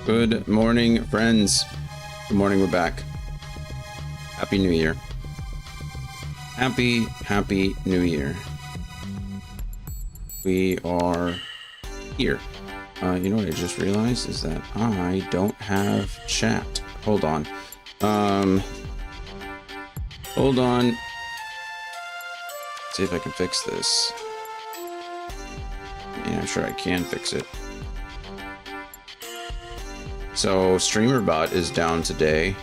Good morning, friends. Good morning, we're back. Happy New Year. Happy New Year. We are here. You know what I just realized is that I don't have chat. Hold on. Hold on. See if I can fix this. Yeah, I'm sure I can fix it. So StreamerBot is down today.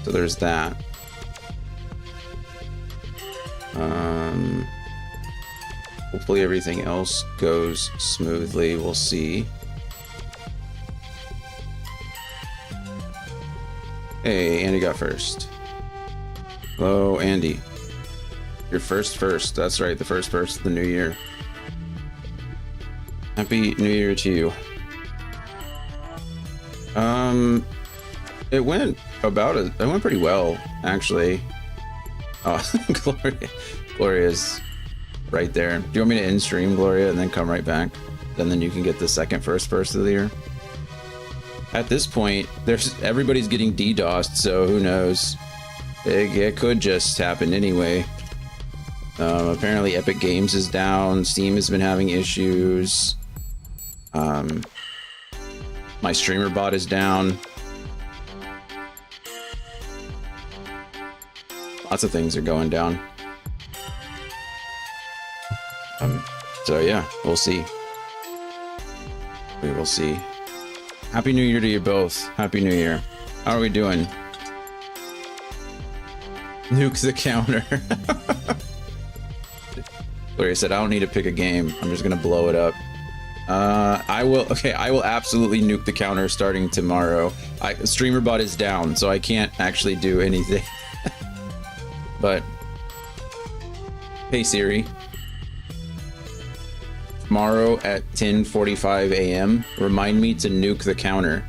So there's that. Hopefully everything else goes smoothly. We'll see. Hey, Andy got first. Hello, Andy. You're first. That's right, the first of the new year. Happy New Year to you. It went pretty well, actually. Oh, Gloria's right there. Do you want me to end stream, Gloria, and then come right back? And then you can get the first of the year. At this point, everybody's getting DDoSed, so who knows? It could just happen anyway. Apparently Epic Games is down, Steam has been having issues. My StreamerBot is down. Lots of things are going down. So yeah, we'll see. We will see. Happy New Year to you both. Happy New Year. How are we doing? Nuke the counter. Gloria said, I don't need to pick a game. I'm just gonna blow it up. I will absolutely nuke the counter starting tomorrow. StreamerBot is down, so I can't actually do anything. But hey Siri, tomorrow at 10:45 a.m. remind me to nuke the counter.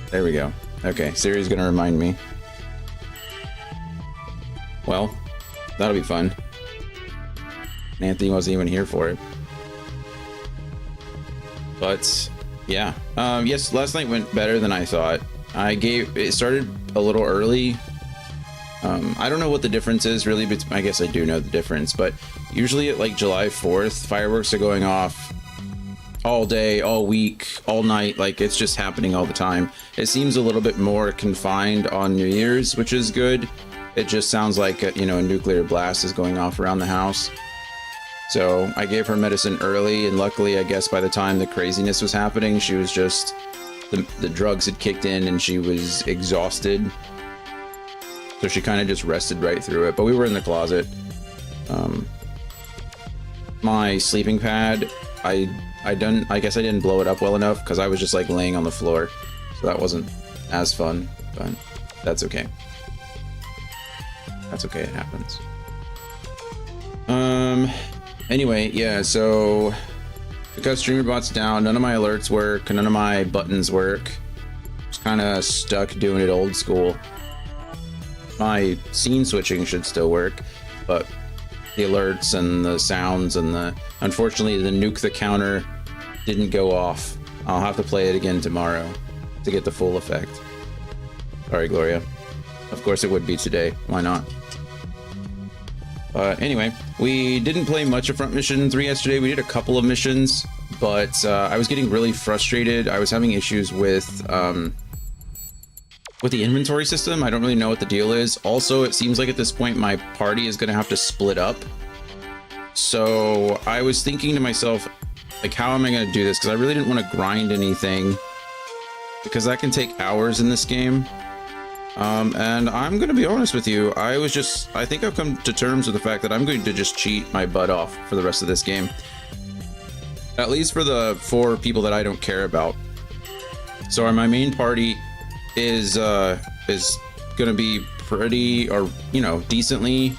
There we go. Okay, Siri's gonna remind me. Well, that'll be fun. Anthony wasn't even here for it. But yeah, yes, last night went better than I thought. It started a little early. I don't know what the difference is really, but I guess I do know the difference. But usually at like July 4th, fireworks are going off all day, all week, all night. Like it's just happening all the time. It seems a little bit more confined on New Year's, which is good. It just sounds like a nuclear blast is going off around the house. So I gave her medicine early, and luckily, I guess by the time the craziness was happening, she was just, the drugs had kicked in and she was exhausted. So she kind of just rested right through it, but we were in the closet. My sleeping pad, I guess I didn't blow it up well enough because I was just like laying on the floor. So that wasn't as fun, but that's okay. That's okay, it happens. Anyway, yeah, so because StreamerBot's down, none of my alerts work, none of my buttons work. Just kind of stuck doing it old school. My scene switching should still work, but the alerts and the sounds and unfortunately the nuke the counter didn't go off. I'll have to play it again tomorrow to get the full effect. Sorry, Gloria. Of course it would be today. Why not? Anyway, we didn't play much of Front Mission 3 yesterday. We did a couple of missions, but I was getting really frustrated. I was having issues with the inventory system. I don't really know what the deal is. Also, it seems like at this point my party is going to have to split up. So I was thinking to myself, like, how am I going to do this? Because I really didn't want to grind anything, because that can take hours in this game. And I'm going to be honest with you, I think I've come to terms with the fact that I'm going to just cheat my butt off for the rest of this game. At least for the 4 people that I don't care about. So my main party is going to be pretty, or, decently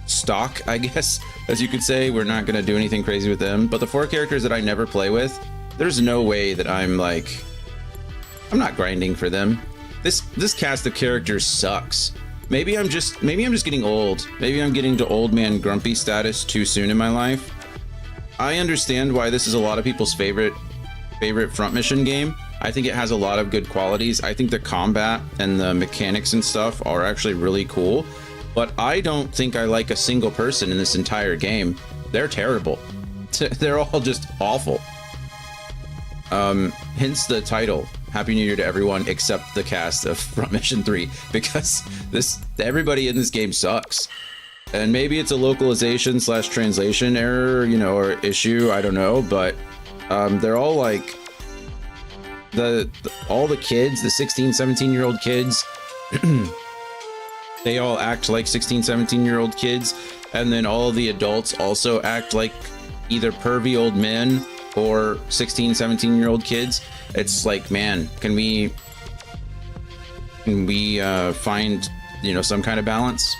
stock, I guess, as you could say. We're not going to do anything crazy with them. But the 4 characters that I never play with, there's no way that I'm not grinding for them. This cast of characters sucks. Maybe I'm just getting old. Maybe I'm getting to old man grumpy status too soon in my life. I understand why this is a lot of people's favorite front mission game. I think it has a lot of good qualities. I think the combat and the mechanics and stuff are actually really cool, but I don't think I like a single person in this entire game. They're terrible. They're all just awful. Hence the title. Happy New Year to everyone except the cast of Front Mission 3, because everybody in this game sucks. And maybe it's a localization / translation error, you know, or issue, I don't know, but they're all like all the kids, the 16, 17-year-old kids, they all act like 16, 17-year-old kids, and then all of the adults also act like either pervy old men or 16, 17-year-old kids. It's like, man, can we find, you know, some kind of balance?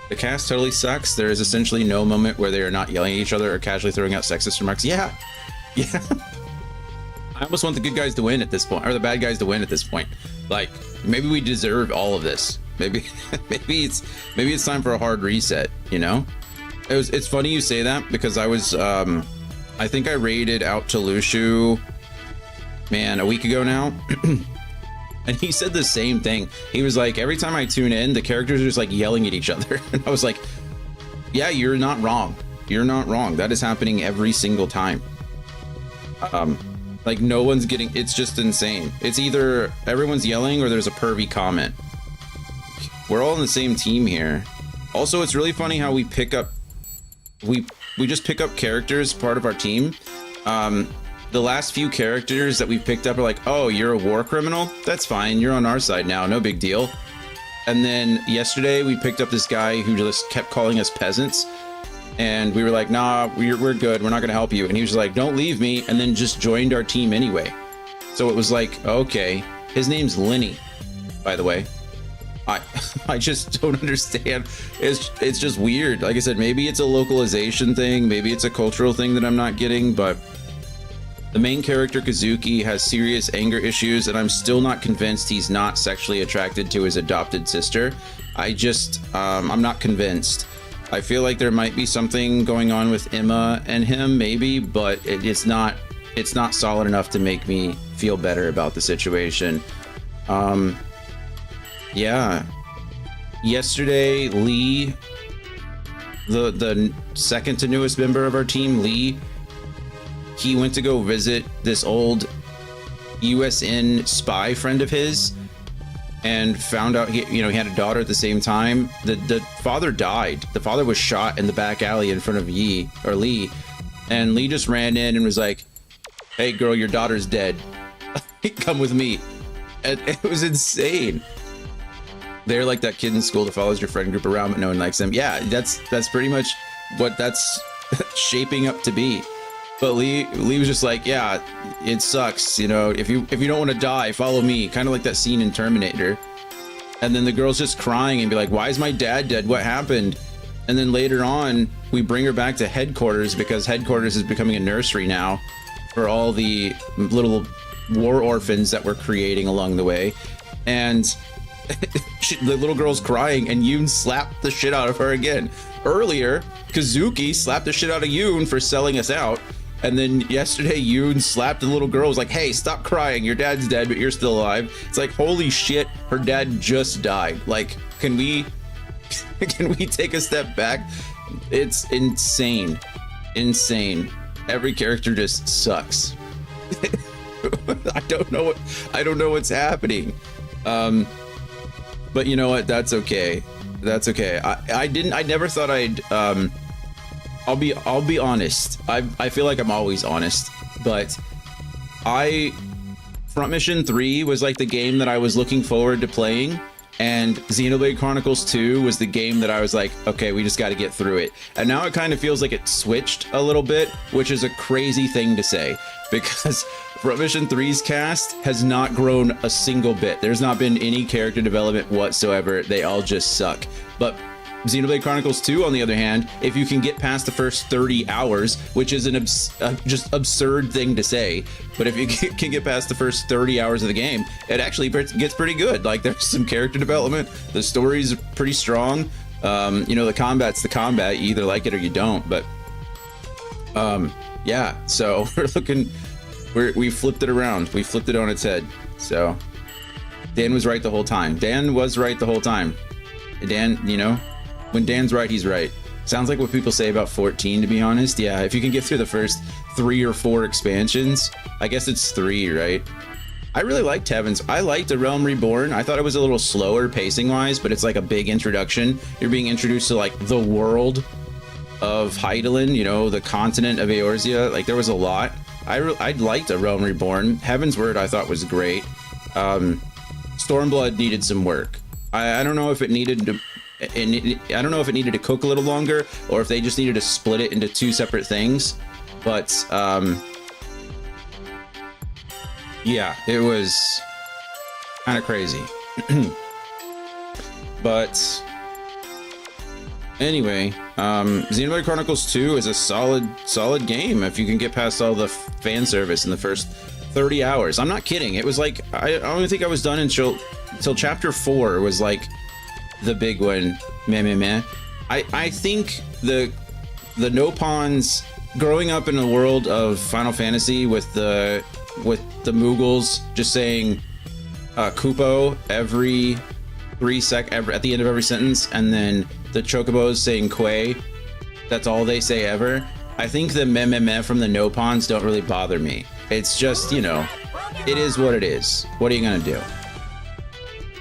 The cast totally sucks. There is essentially no moment where they are not yelling at each other or casually throwing out sexist remarks. Yeah. I almost want the good guys to win at this point, or the bad guys to win at this point. Like, maybe we deserve all of this. Maybe it's time for a hard reset, you know? It's funny you say that, because I was I think I raided out to Lushu, man, a week ago now. And he said the same thing. He was like, every time I tune in, the characters are just like yelling at each other. And I was like, yeah, you're not wrong. You're not wrong. That is happening every single time. Like, no one's getting, it's just insane. It's either everyone's yelling or there's a pervy comment. We're all on the same team here. Also, it's really funny how we pick up, we just pick up characters, part of our team. The last few characters that we picked up are like, oh, you're a war criminal? That's fine. You're on our side now. No big deal. And then yesterday we picked up this guy who just kept calling us peasants. And we were like, nah, we're good. We're not going to help you. And he was like, don't leave me. And then just joined our team anyway. So it was like, okay. His name's Lenny, by the way. I just don't understand. It's just weird. Like I said, maybe it's a localization thing. Maybe it's a cultural thing that I'm not getting, but the main character, Kazuki, has serious anger issues, and I'm still not convinced he's not sexually attracted to his adopted sister. I'm not convinced. I feel like there might be something going on with Emma and him, maybe, but it's not solid enough to make me feel better about the situation. Yeah. Yesterday, Lee, the second to newest member of our team, Lee, he went to go visit this old USN spy friend of his and found out he had a daughter at the same time. The father died. The father was shot in the back alley in front of Lee, and Lee just ran in and was like, hey girl, your daughter's dead. Come with me. And it was insane. They're like that kid in school that follows your friend group around but no one likes them. Yeah, that's pretty much what that's shaping up to be. But Lee was just like, yeah, it sucks, you know, if you don't want to die, follow me, kind of like that scene in Terminator. And then the girl's just crying and be like, why is my dad dead? What happened? And then later on, we bring her back to headquarters, because headquarters is becoming a nursery now for all the little war orphans that we're creating along the way. And the little girl's crying, and Yoon slapped the shit out of her again. Earlier, Kazuki slapped the shit out of Yoon for selling us out. And then yesterday, Yoon slapped the little girl, was like, hey, stop crying. Your dad's dead, but you're still alive. It's like, holy shit, her dad just died. Like, can we take a step back? It's insane. Insane. Every character just sucks. I don't know what's happening. But you know what? That's okay. That's okay. I never thought I'd, I'll be honest. I feel like I'm always honest, but Front Mission 3 was like the game that I was looking forward to playing, and Xenoblade Chronicles 2 was the game that I was like, okay, we just got to get through it. And now it kind of feels like it switched a little bit, which is a crazy thing to say, because Front Mission 3's cast has not grown a single bit. There's not been any character development whatsoever. They all just suck. But Xenoblade Chronicles 2, on the other hand, if you can get past the first 30 hours, which is an just absurd thing to say, but if you can get past the first 30 hours of the game, it actually gets pretty good. Like, there's some character development, the story's pretty strong. You know, the combat's the combat. You either like it or you don't, but Yeah, so we flipped it around. We flipped it on its head. So Dan was right the whole time. Dan was right the whole time. Dan, you know, when Dan's right, he's right. Sounds like what people say about 14, to be honest. Yeah, if you can get through the first 3 or 4 expansions, I guess it's 3, right? I really liked Heavens. I liked A Realm Reborn. I thought it was a little slower pacing wise, but it's like a big introduction. You're being introduced to like the world of Hydaelyn, you know, the continent of Eorzea. Like there was a lot. I liked A Realm Reborn. Heaven's Word I thought was great. Stormblood needed some work. I don't know if it needed to. I don't know if it needed to cook a little longer, or if they just needed to split it into 2 separate things. But yeah, it was kind of crazy. But anyway, Xenoblade Chronicles 2 is a solid game if you can get past all the fan service in the first 30 hours. I'm not kidding. It was like I don't even think I was done until chapter 4 was like the big one. Meh. I think the Nopons growing up in the world of Final Fantasy with the Moogles just saying Kupo every 3 at the end of every sentence, and then the Chocobos saying Quay. That's all they say ever. I think the meh from the Nopons don't really bother me. It's just, you know, it is what it is. What are you gonna do?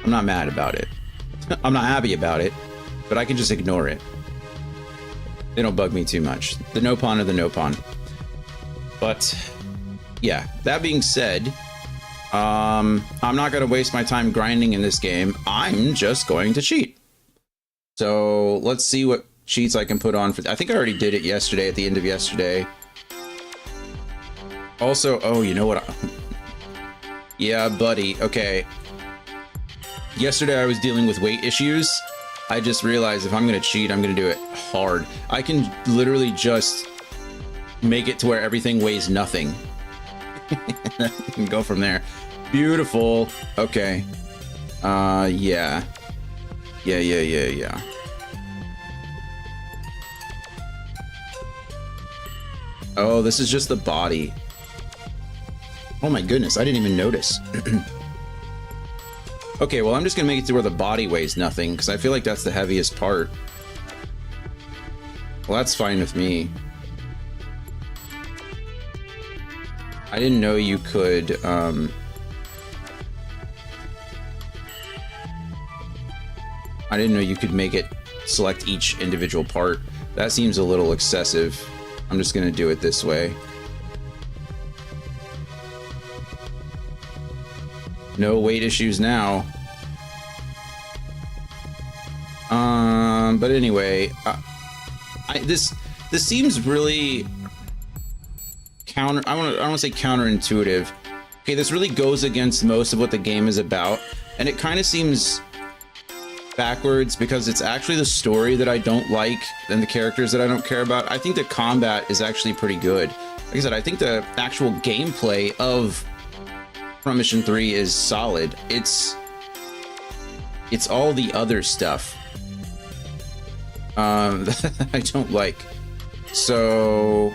I'm not mad about it. I'm not happy about it, but I can just ignore it. They don't bug me too much. The Nopon are the Nopon. But yeah, that being said, I'm not gonna waste my time grinding in this game. I'm just going to cheat. So let's see what cheats I can put on for. I think I already did it yesterday at the end of yesterday. Also, oh, you know what? Yeah, buddy. Okay. Yesterday I was dealing with weight issues. I just realized if I'm gonna cheat, I'm gonna do it hard. I can literally just make it to where everything weighs nothing. And go from there. Beautiful. Okay. Yeah. Yeah. Oh, this is just the body. Oh my goodness, I didn't even notice. Okay, well, I'm just gonna make it to where the body weighs nothing, because I feel like that's the heaviest part. Well, that's fine with me. I didn't know you could, I didn't know you could make it select each individual part. That seems a little excessive. I'm just gonna do it this way. No weight issues now. But anyway, this seems really counter. I don't want to say counterintuitive. Okay, this really goes against most of what the game is about, and it kind of seems backwards because it's actually the story that I don't like and the characters that I don't care about. I think the combat is actually pretty good. Like I said, I think the actual gameplay of Front Mission 3 is solid. It's all the other stuff that I don't like. So,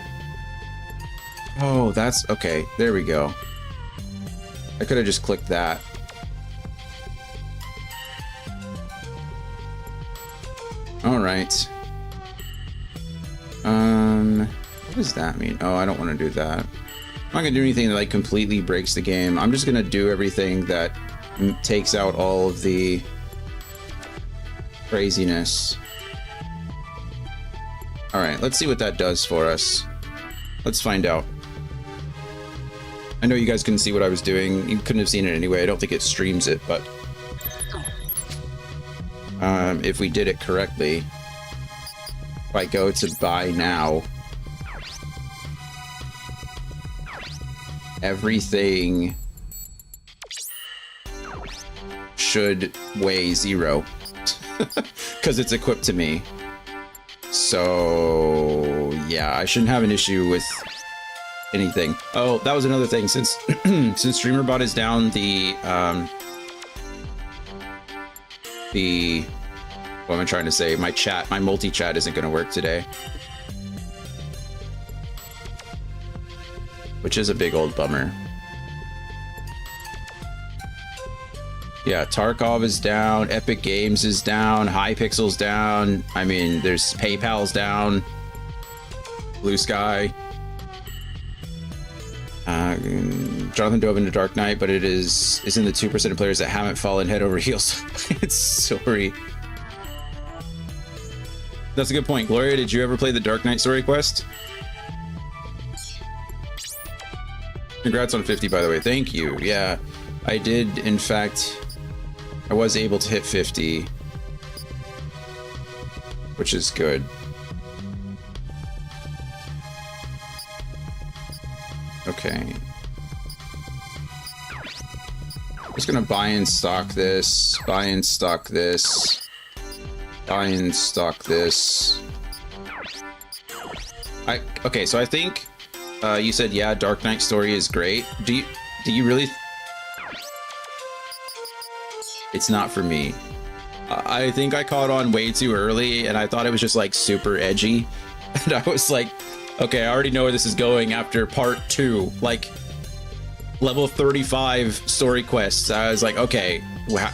oh, that's okay. There we go. I could have just clicked that. All right. What does that mean? Oh, I don't want to do that. I'm not gonna do anything that like completely breaks the game. I'm just gonna do everything that takes out all of the craziness. All right, let's see what that does for us. Let's find out. I know you guys couldn't see what I was doing. You couldn't have seen it anyway. I don't think it streams it, but if we did it correctly, if I go to buy now, everything should weigh 0 because it's equipped to me. So yeah, I shouldn't have an issue with anything. Oh, that was another thing. Since since StreamerBot is down, what am I trying to say? My multi-chat isn't going to work today. which is a big old bummer. Yeah, Tarkov is down, Epic Games is down, Hypixel's down. I mean, there's PayPal's down, Blue Sky. Jonathan dove into Dark Knight, but it is in the 2% of players that haven't fallen head over heels. It's sorry. That's a good point. Gloria, did you ever play the Dark Knight story quest? Congrats on 50, by the way. Thank you. Yeah, I did. In fact, I was able to hit 50, which is good. Okay. I'm just gonna buy and stock this, buy and stock this, buy and stock this. Okay, so I think you said, yeah, Dark Knight story is great. Do you really? It's not for me. I think I caught on way too early, and I thought it was just like super edgy, and I was like, okay, I already know where this is going after part 2, like level 35 story quests. I was like, okay,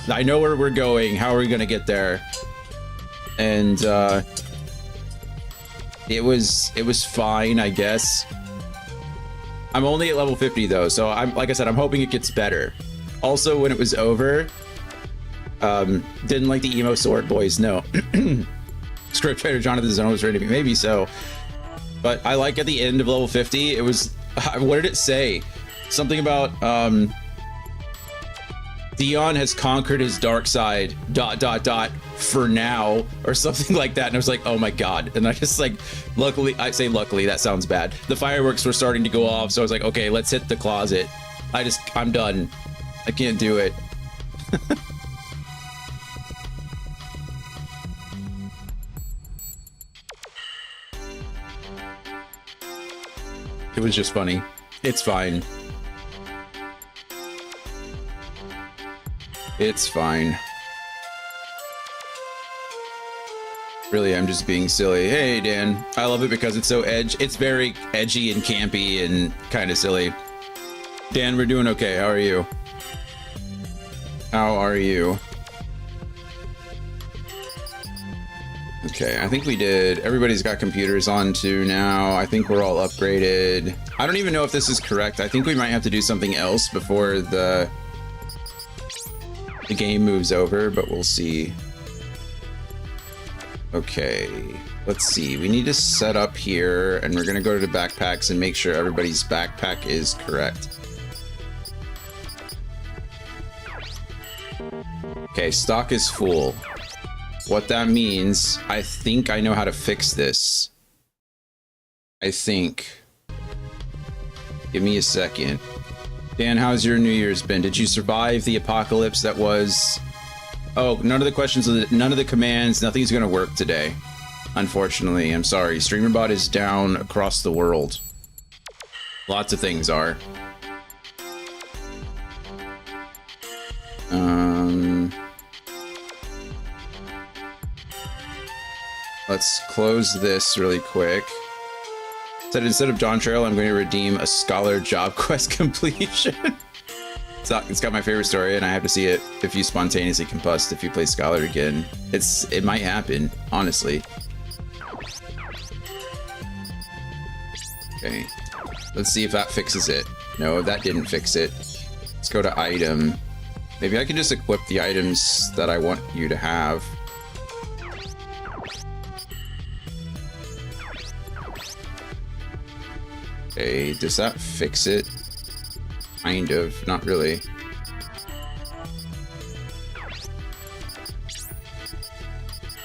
I know where we're going. How are we gonna get there? And it was fine, I guess. I'm only at level 50 though, so like I said, I'm hoping it gets better. Also, when it was over, didn't like the emo sword boys. No. Scriptwriter Jonathan Zone was ready to be, maybe so. But I like at the end of level 50, it was, what did it say? Something about, Theon has conquered his dark side, ... for now, or something like that. And I was like, oh my God. And I just like, luckily, I say luckily, that sounds bad. The fireworks were starting to go off. So I was like, okay, let's hit the closet. I'm done. I can't do it. It was just funny. It's fine. It's fine. Really, I'm just being silly. Hey, Dan. I love it because it's so it's very edgy and campy and kind of silly. Dan, we're doing okay. How are you? How are you? Okay, I think we did. Everybody's got computers on too now. I think we're all upgraded. I don't even know if this is correct. I think we might have to do something else before the game moves over, but we'll see. Okay, let's see. We need to set up here, and we're gonna go to the backpacks and make sure everybody's backpack is correct. Okay, stock is full. What that means, I think I know how to fix this. I think. Give me a second. Dan, how's your New Year's been? Did you survive the apocalypse that was... Oh, none of the questions, none of the commands, nothing's gonna work today. Unfortunately, I'm sorry. StreamerBot is down across the world. Lots of things are. Let's close this really quick. Said instead of Dawn Trail, I'm going to redeem a Scholar job quest completion. It's got my favorite story, and I have to see it if you spontaneously combust if you play Scholar again. It might happen, honestly. Okay, let's see if that fixes it. No, that didn't fix it. Let's go to item. Maybe I can just equip the items that I want you to have. Okay, does that fix it? Kind of, not really.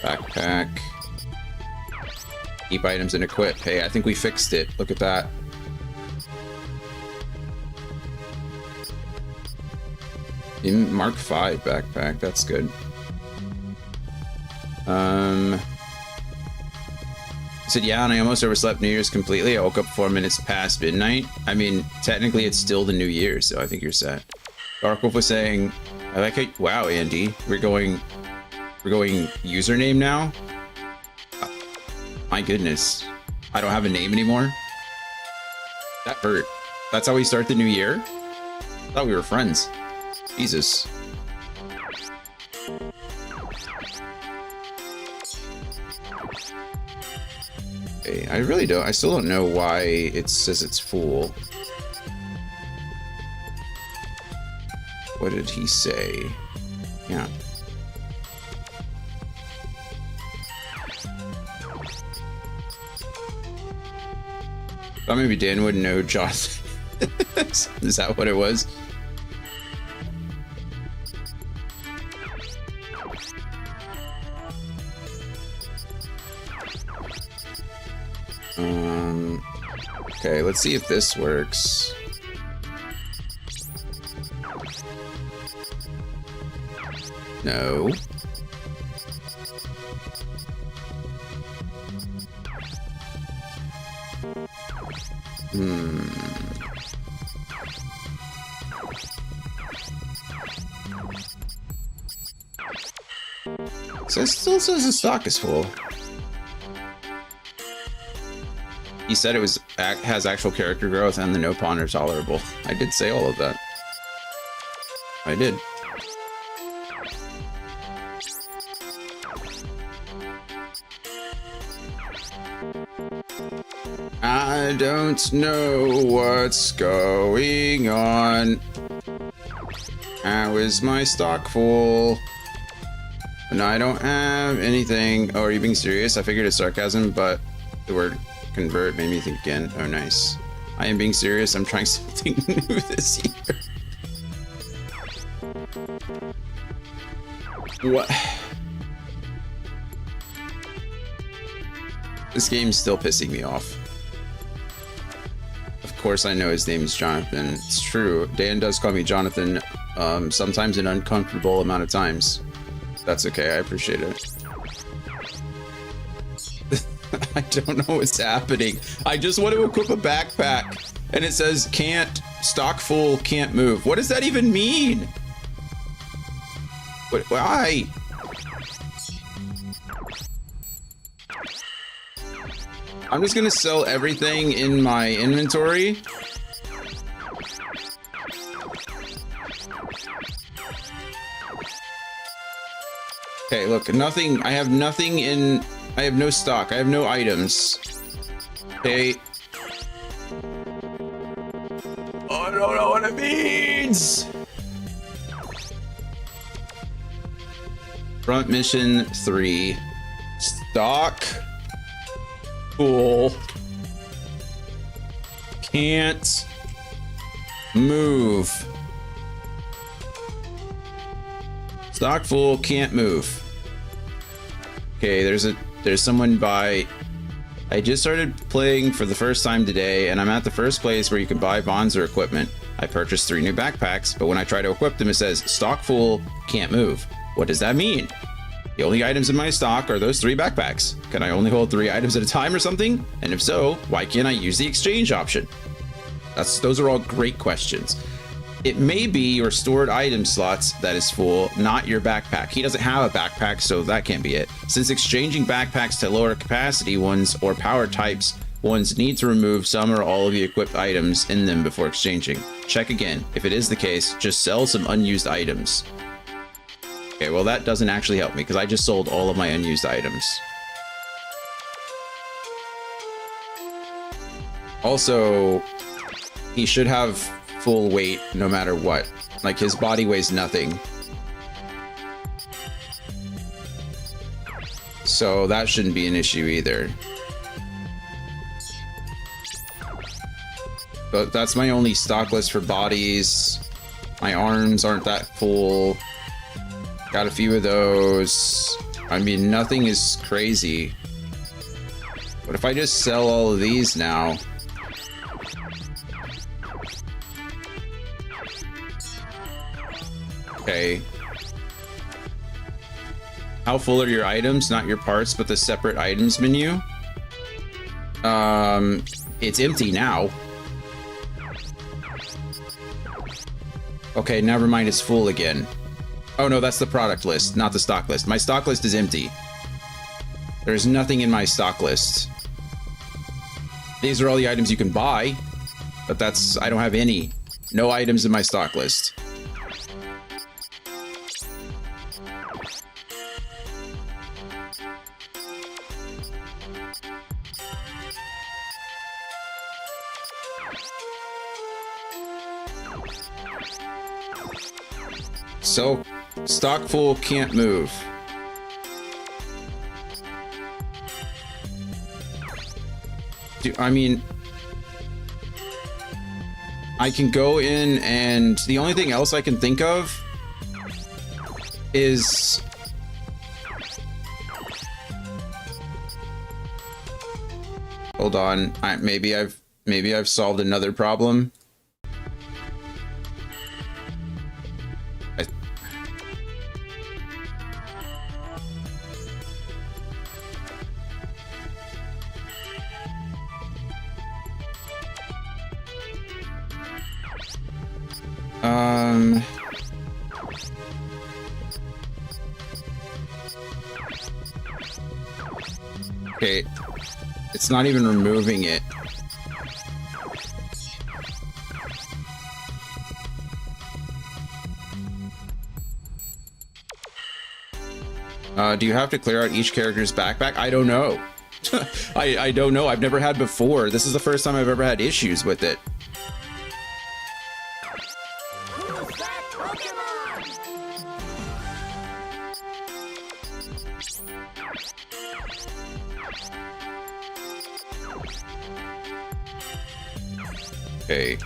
Backpack. Keep items and equip. Hey, I think we fixed it. Look at that. In Mark 5 backpack, that's good. I said, yeah, and I almost overslept New Year's completely. I woke up 4 minutes past midnight. I mean, technically it's still the New Year, so I think you're set. Dark Wolf was saying, I like it. Wow, Andy, we're going username now? My goodness. I don't have a name anymore? That hurt. That's how we start the new year? I thought we were friends. Jesus. Okay, I still don't know why it says it's full. What did he say? Yeah. Thought maybe Dan wouldn't know Jonathan. Is that what it was? Okay, let's see if this works. No. So it still says the stock is full. He said it has actual character growth and the no pawn are tolerable. I did say all of that. I did. I don't know what's going on. How is my stock full? And I don't have anything. Oh, are you being serious? I figured it's sarcasm, but the word convert made me think again. Oh, nice. I am being serious. I'm trying something new this year. What? This game's still pissing me off. Of course I know his name is Jonathan. It's true. Dan does call me Jonathan, sometimes an uncomfortable amount of times. That's okay, I appreciate it. I don't know what's happening. I just want to equip a backpack, and it says can't, stock full, can't move. What does that even mean? Why? I'm just gonna sell everything in my inventory. Okay, look, nothing. I have nothing in. I have no stock. I have no items. Okay. Oh, I don't know what it means. Front mission 3. Stock. Full. Can't move. Stock full, can't move. Okay, there's someone by. I just started playing for the first time today, and I'm at the first place where you can buy bonds or equipment. I purchased 3 new backpacks, but when I try to equip them, it says stock full, can't move. What does that mean? The only items in my stock are those 3 backpacks. Can I only hold 3 items at a time or something? And if so, why can't I use the exchange option? Those are all great questions. It may be your stored item slots that is full, not your backpack. He doesn't have a backpack, so that can't be it. Since exchanging backpacks to lower capacity ones or power types ones need to remove some or all of the equipped items in them before exchanging. Check again. If it is the case, just sell some unused items. Okay, well that doesn't actually help me because I just sold all of my unused items. Also, he should have full weight no matter what. Like his body weighs nothing. So that shouldn't be an issue either. But that's my only stock list for bodies. My arms aren't that full. Got a few of those. I mean, nothing is crazy. What if I just sell all of these now? Okay. How full are your items? Not your parts, but the separate items menu. It's empty now. Okay, never mind, it's full again. Oh no, that's the product list, not the stock list. My stock list is empty. There's nothing in my stock list. These are all the items you can buy. But that's, I don't have any. No items in my stock list. So, stock full, can't move. I mean, I can go in and the only thing else I can think of is hold on. Maybe I've solved another problem. Okay, it's not even removing it. Do you have to clear out each character's backpack? I don't know. I don't know. I've never had before. This is the first time I've ever had issues with it. Okay.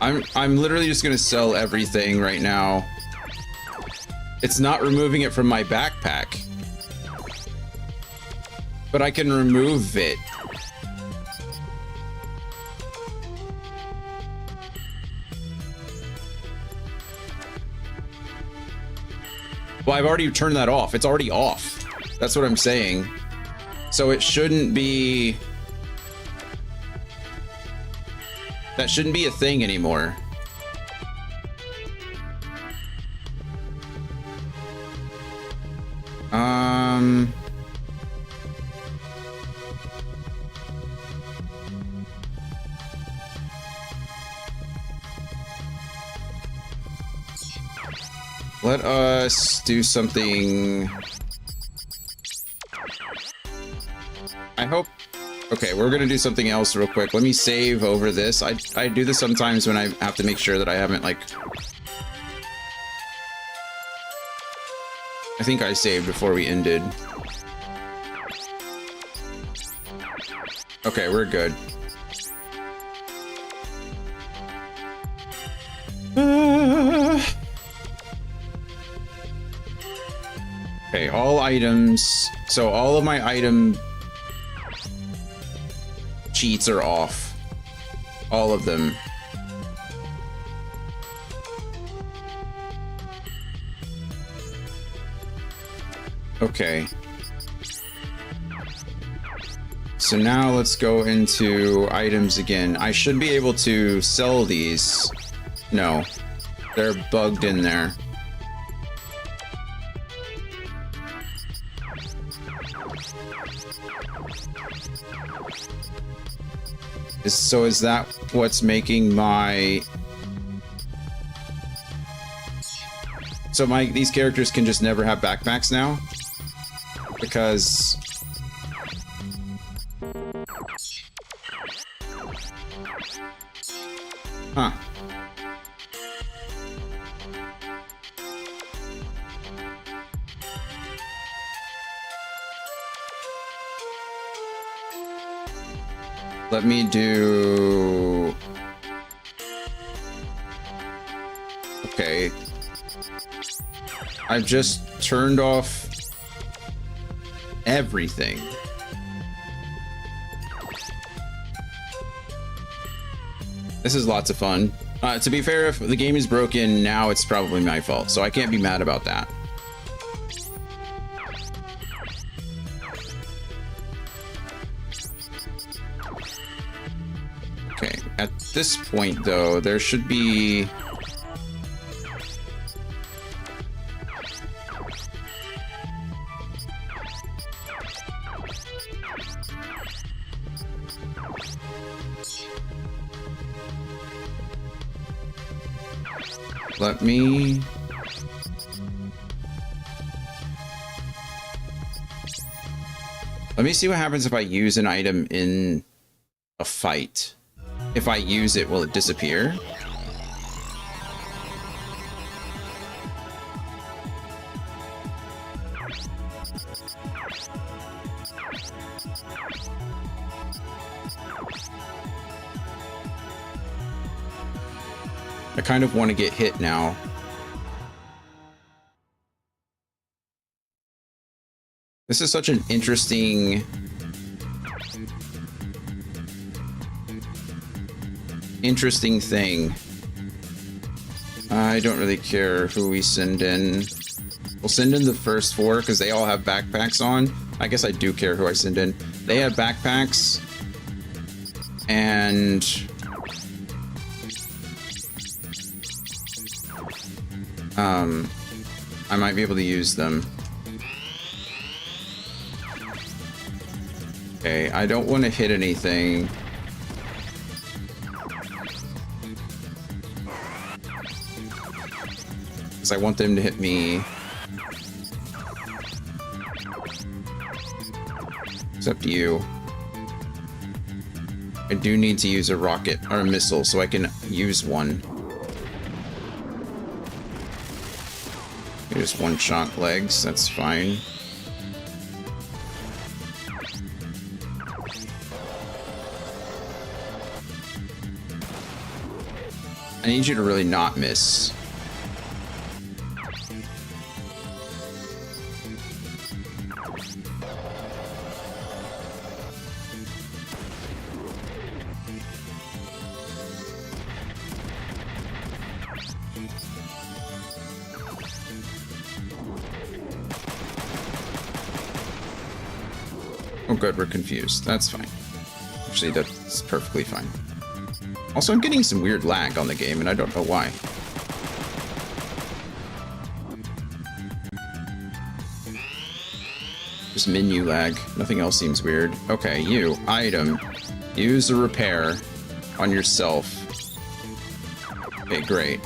I'm literally just gonna sell everything right now. It's not removing it from my backpack. But I can remove it. Well, I've already turned that off. It's already off. That's what I'm saying. So it shouldn't be... That shouldn't be a thing anymore. Let us do something. I hope. Okay, we're gonna do something else real quick. Let me save over this. I do this sometimes when I have to make sure that I haven't, like... I think I saved before we ended. Okay, we're good. Okay, all items. So all of my item cheats are off. All of them. Okay. So now let's go into items again. I should be able to sell these. No, they're bugged in there. So is that what's making my... So these characters can just never have backpacks now? Because... Huh. Let me do... Okay. I've just turned off everything. This is lots of fun. To be fair, if the game is broken now, it's probably my fault, so I can't be mad about that. Okay, at this point, though, there should be... Let me... Let me see what happens if I use an item in a fight. If I use it, will it disappear? I kind of want to get hit now. This is such an interesting thing. I don't really care who we send in. We'll send in the first 4 because they all have backpacks on. I guess I do care who I send in. They have backpacks, and I might be able to use them. Okay, I don't want to hit anything. Because I want them to hit me. Except you. I do need to use a rocket or a missile so I can use one. Just one-shot legs, that's fine. I need you to really not miss. Oh good, we're confused. That's fine. Actually, that's perfectly fine. Also, I'm getting some weird lag on the game, and I don't know why. Just menu lag. Nothing else seems weird. Okay, you. Item. Use a repair on yourself. Okay, great.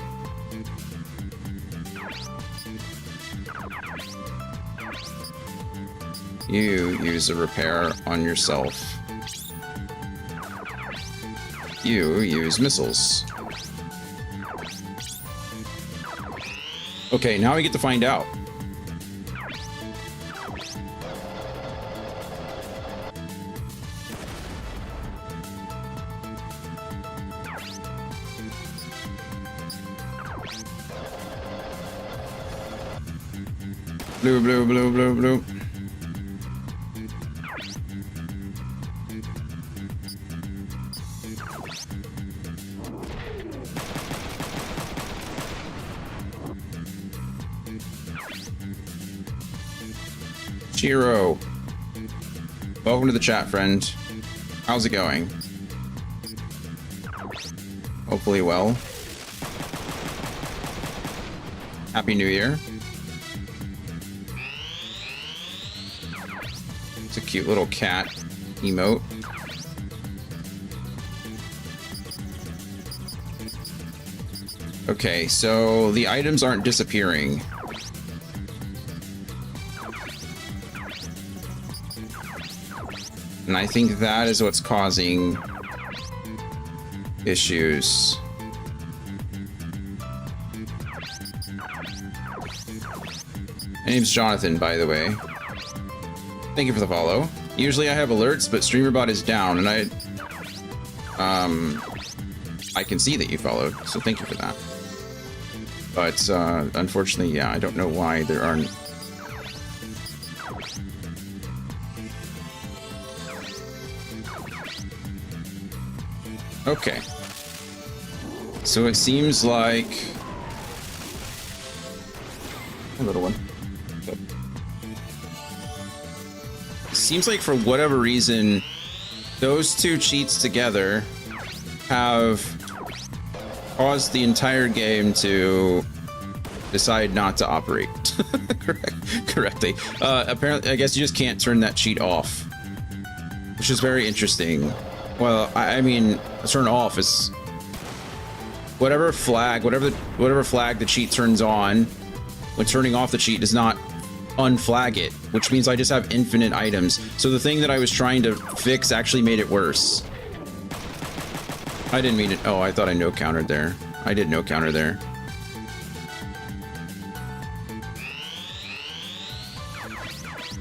You use a repair on yourself. You use missiles. Okay, now we get to find out. Blue, blue, blue, blue, blue. Chiro. Welcome to the chat, friend. How's it going? Hopefully well. Happy New Year. It's a cute little cat emote. Okay, so the items aren't disappearing. And I think that is what's causing issues. My name's Jonathan, by the way. Thank you for the follow. Usually I have alerts, but StreamerBot is down, and I can see that you followed, so thank you for that. But unfortunately, yeah, I don't know why there aren't. Okay. So it seems like... A little one. Good. It seems like for whatever reason, those two cheats together have caused the entire game to decide not to operate correctly. Apparently, I guess you just can't turn that cheat off, which is very interesting. Well, I mean, turn off is whatever flag the cheat turns on when turning off the cheat does not unflag it, which means I just have infinite items. So the thing that I was trying to fix actually made it worse. I didn't mean it. Oh, I thought I no countered there. I did no counter there.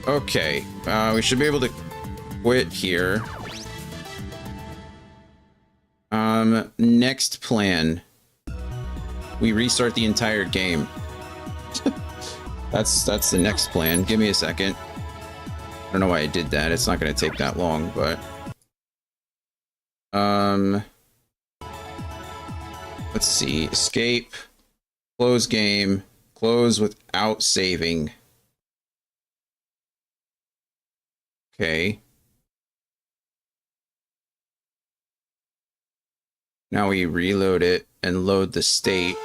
Okay, we should be able to quit here. Next plan. We restart the entire game. That's the next plan. Give me a second. I don't know why I did that. It's not going to take that long, but... Let's see. Escape. Close game. Close without saving. Okay. Now we reload it and load the state.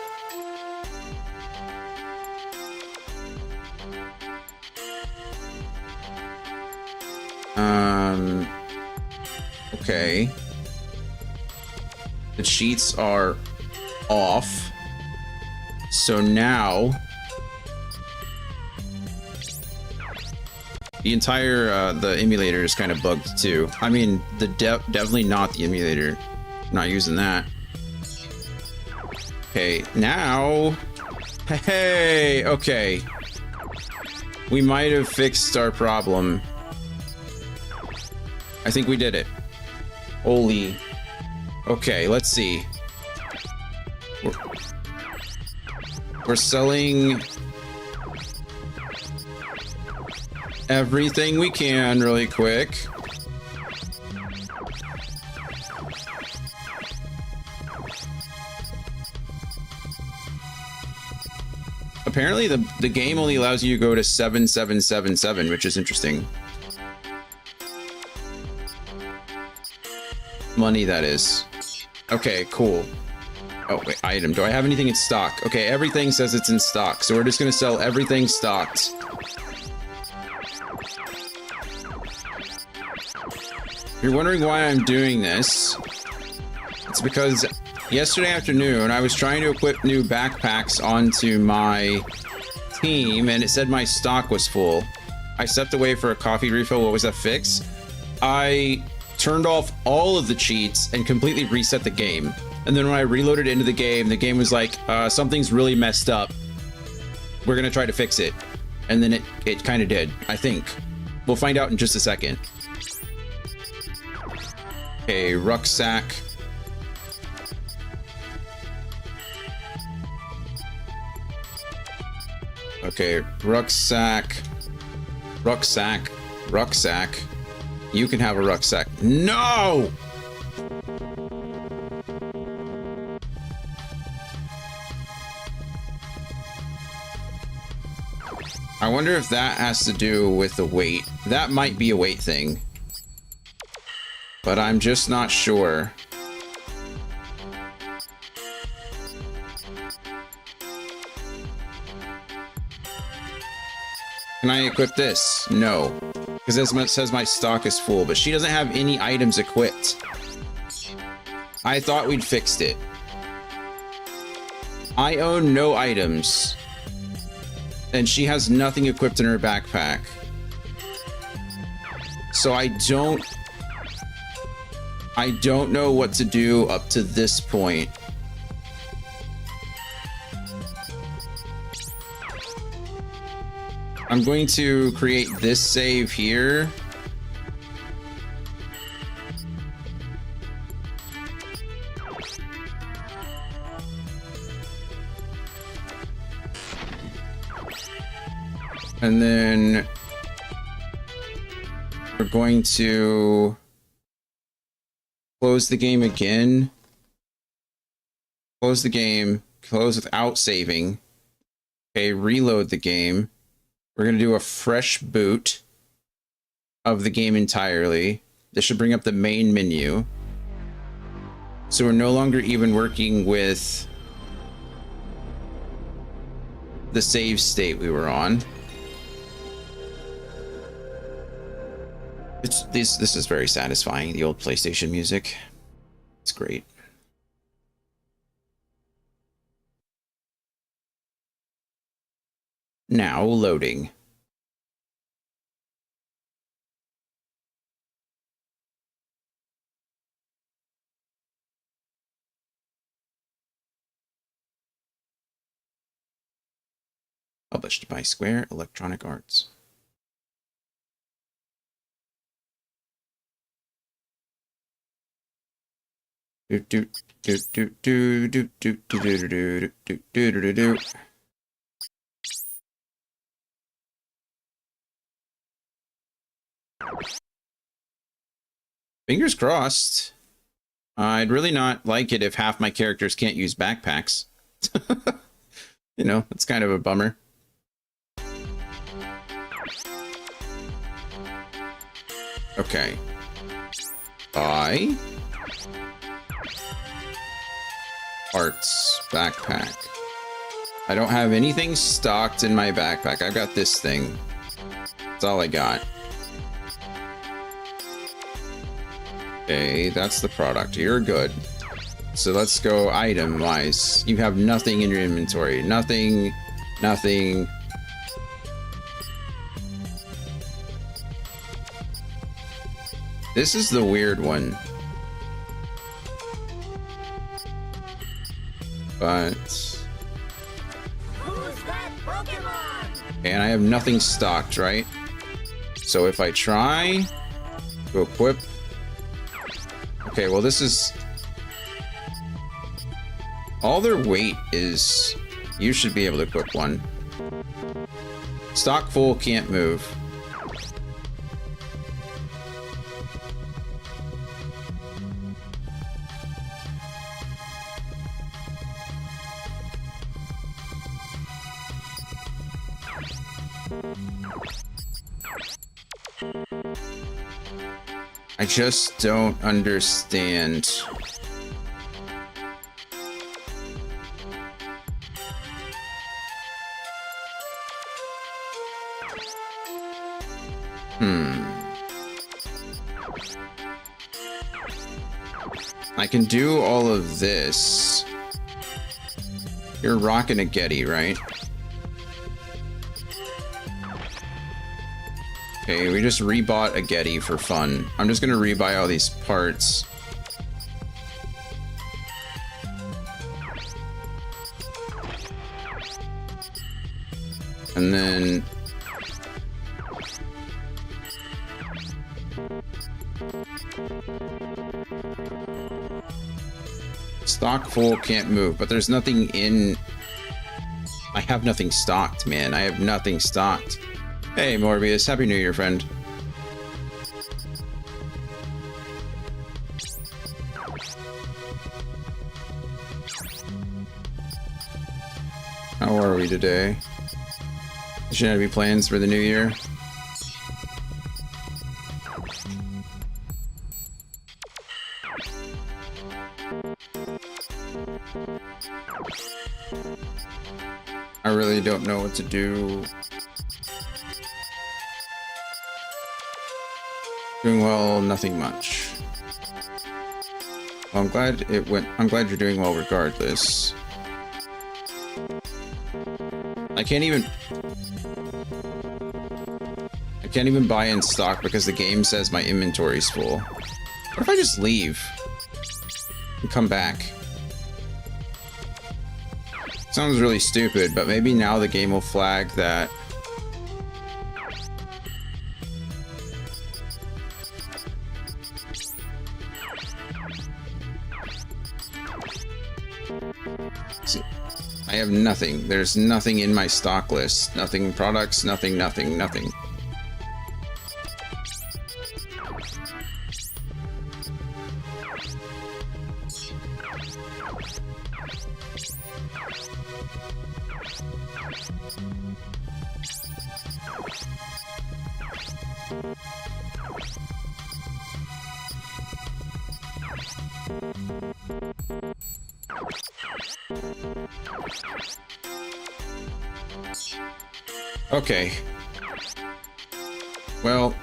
Okay. The cheats are off. So now the entire the emulator is kind of bugged too. I mean, the definitely not the emulator. I'm not using that. Okay, now. Hey, okay. We might have fixed our problem. I think we did it. Holy. Okay, let's see. We're selling everything we can really quick. Apparently the game only allows you to go to 7777, which is interesting. Money, that is. Okay, cool. Oh, wait, item. Do I have anything in stock? Okay, everything says it's in stock, so we're just gonna sell everything stocked. If you're wondering why I'm doing this, it's because yesterday afternoon I was trying to equip new backpacks onto my team, and it said my stock was full. I stepped away for a coffee refill. What was that fix? I turned off all of the cheats and completely reset the game. And then when I reloaded into the game was like, something's really messed up. We're gonna try to fix it. And then it kind of did, I think. We'll find out in just a second. Okay, rucksack. Okay, rucksack. Rucksack. Rucksack. You can have a rucksack. No! I wonder if that has to do with the weight. That might be a weight thing. But I'm just not sure. Can I equip this? No. Because it says my stock is full, but she doesn't have any items equipped. I thought we'd fixed it. I own no items. And she has nothing equipped in her backpack. So I don't know what to do up to this point. I'm going to create this save here. And then we're going to close the game again. Close the game. Close without saving. Okay, reload the game. We're going to do a fresh boot of the game entirely. This should bring up the main menu. So we're no longer even working with the save state we were on. This is very satisfying, the old PlayStation music. It's great. Now loading. Published by Square Electronic Arts. Fingers crossed. I'd really not like it if half my characters can't use backpacks. You know, it's kind of a bummer. Okay. Buy. Arts. Backpack. I don't have anything stocked in my backpack. I've got this thing. That's all I got. Okay, that's the product. You're good. So let's go item-wise. You have nothing in your inventory. Nothing. Nothing. This is the weird one. But... Who's that Pokemon? And I have nothing stocked, right? So if I try to equip... Okay, well this is... All their weight is... You should be able to equip one. Stock full, can't move. I just don't understand. I can do all of this. You're rocking a Getty, right? Okay, we just rebought a Getty for fun. I'm just gonna rebuy all these parts. And then... Stock full, can't move, but there's nothing in... I have nothing stocked, man. I have nothing stocked. Hey, Morbius. Happy New Year, friend. How are we today? Should there be plans for the new year? I really don't know what to do. Doing well, nothing much. Well, I'm glad it went. I'm glad you're doing well regardless. I can't even buy in stock because the game says my inventory's full. What if I just leave and come back? Sounds really stupid, but maybe now the game will flag that. See, I have nothing. There's nothing in my stock list. Nothing products, nothing. Okay. Well,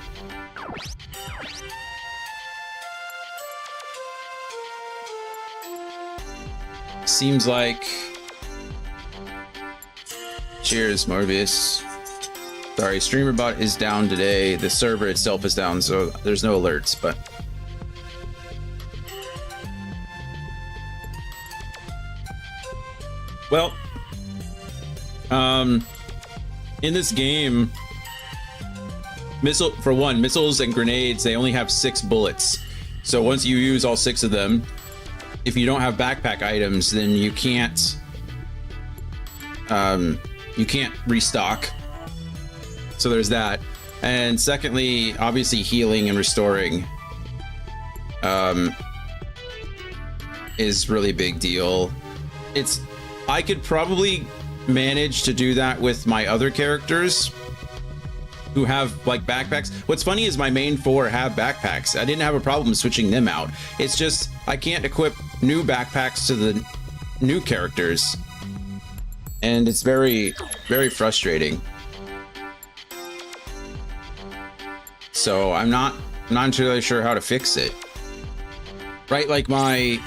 seems like Cheers, Morbius. Sorry, StreamerBot is down today. The server itself is down, so there's no alerts, but... Well, in this game, missiles and grenades, they only have 6 bullets. So once you use all 6 of them, if you don't have backpack items, then you can't restock. So there's that. And secondly, obviously healing and restoring is really big deal. I could probably manage to do that with my other characters who have like backpacks. What's funny is my main 4 have backpacks. I didn't have a problem switching them out. It's just I can't equip new backpacks to the new characters, and it's very, very frustrating. So I'm not entirely sure how to fix it. Right, like my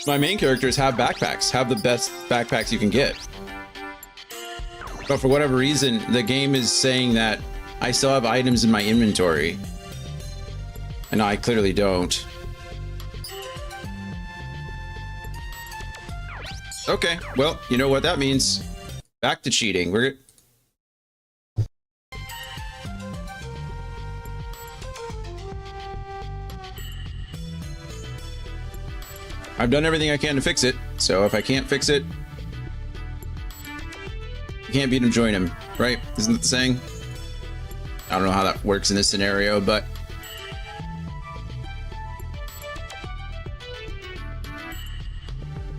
main characters have backpacks, have the best backpacks you can get. But for whatever reason, the game is saying that I still have items in my inventory. And I clearly don't. Okay, well, you know what that means. Back to cheating. I've done everything I can to fix it, so if I can't fix it, you can't beat him, join him, right? Isn't that the saying? I don't know how that works in this scenario, but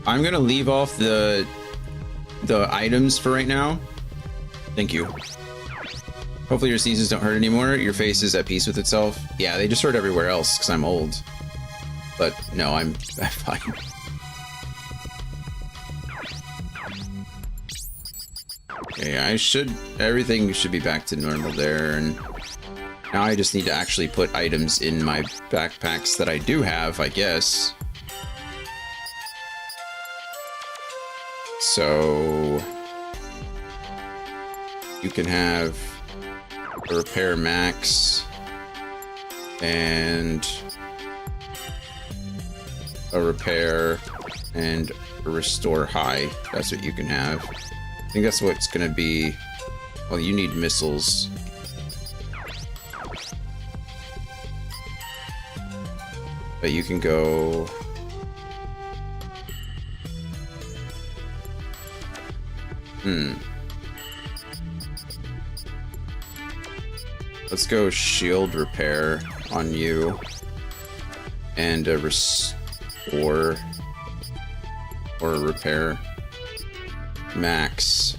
I'm gonna leave off the items for right now. Thank you. Hopefully your seasons don't hurt anymore. Your face is at peace with itself. Yeah, they just hurt everywhere else because I'm old. But no, I'm fine. Okay, everything should be back to normal there, and now I just need to actually put items in my backpacks that I do have, I guess. So you can have a repair max and a repair and a restore high. That's what you can have. I think that's what's gonna be. Well, you need missiles. But you can go. Let's go shield repair on you. And a restore or a repair max.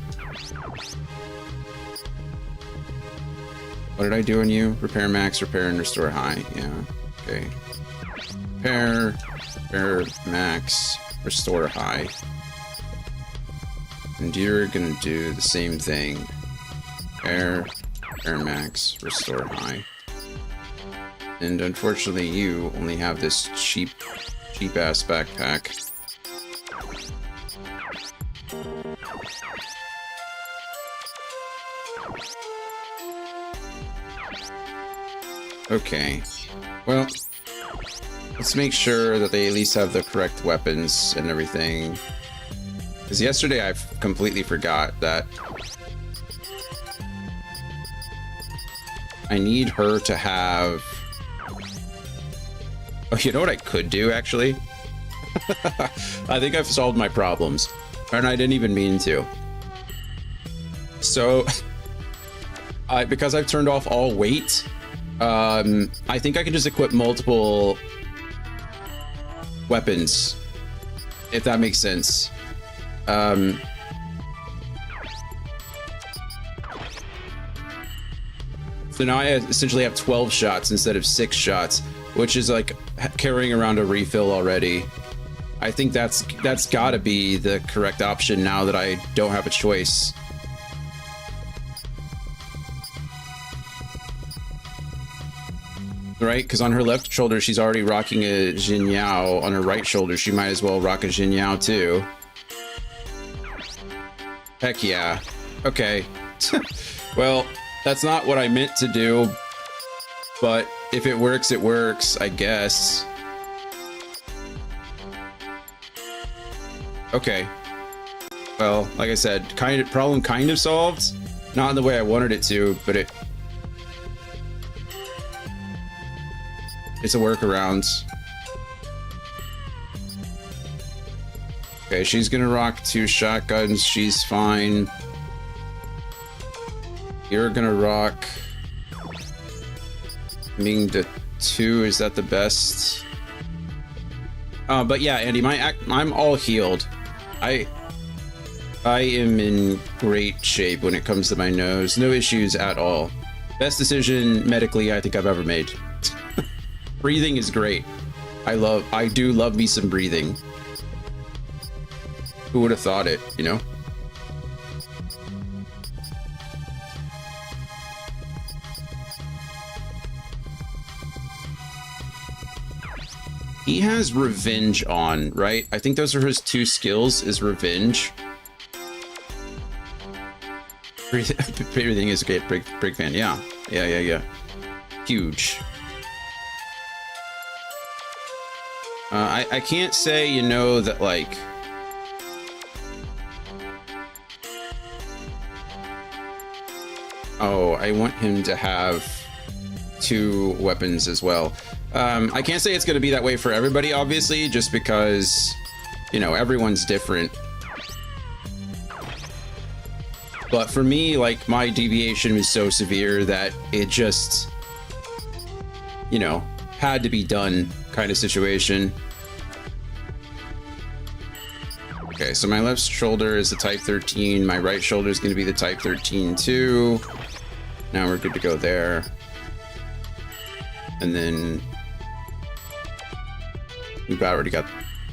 What did I do on you? Repair max, repair and restore high. Yeah, okay. Repair max, restore high. And you're gonna do the same thing. Repair max, restore high. And unfortunately you only have this cheap ass backpack. Okay, well, let's make sure that they at least have the correct weapons and everything. Because yesterday I completely forgot that I need her to have... Oh, you know what I could do, actually? I think I've solved my problems. And I didn't even mean to. So, because I've turned off all weight, I think I can just equip multiple weapons, if that makes sense. So now I essentially have 12 shots instead of 6 shots, which is like carrying around a refill already. I think that's gotta be the correct option now that I don't have a choice. Right? Because on her left shoulder, she's already rocking a Jin Yao. On her right shoulder, she might as well rock a Jin Yao too. Heck yeah. Okay. Well, that's not what I meant to do, but if it works, it works, I guess. Okay. Well, like I said, problem kind of solved. Not in the way I wanted it to, but it's a workaround. Okay, she's gonna rock 2 shotguns. She's fine. You're gonna rock Ming to 2. Is that the best? But yeah, Andy, I'm all healed. I am in great shape when it comes to my nose. No issues at all. Best decision medically I think I've ever made. Breathing is great. I do love me some breathing. Who would have thought it, you know? He has revenge on, right? I think those are his 2 skills, is revenge. Everything is great, break fan, yeah. Yeah. Huge. I can't say, you know, that like... Oh, I want him to have 2 weapons as well. I can't say it's going to be that way for everybody, obviously, just because, you know, everyone's different. But for me, like, my deviation was so severe that it just, you know, had to be done kind of situation. Okay, so my left shoulder is the Type 13. My right shoulder is going to be the Type 13 too. Now we're good to go there. And then we've already got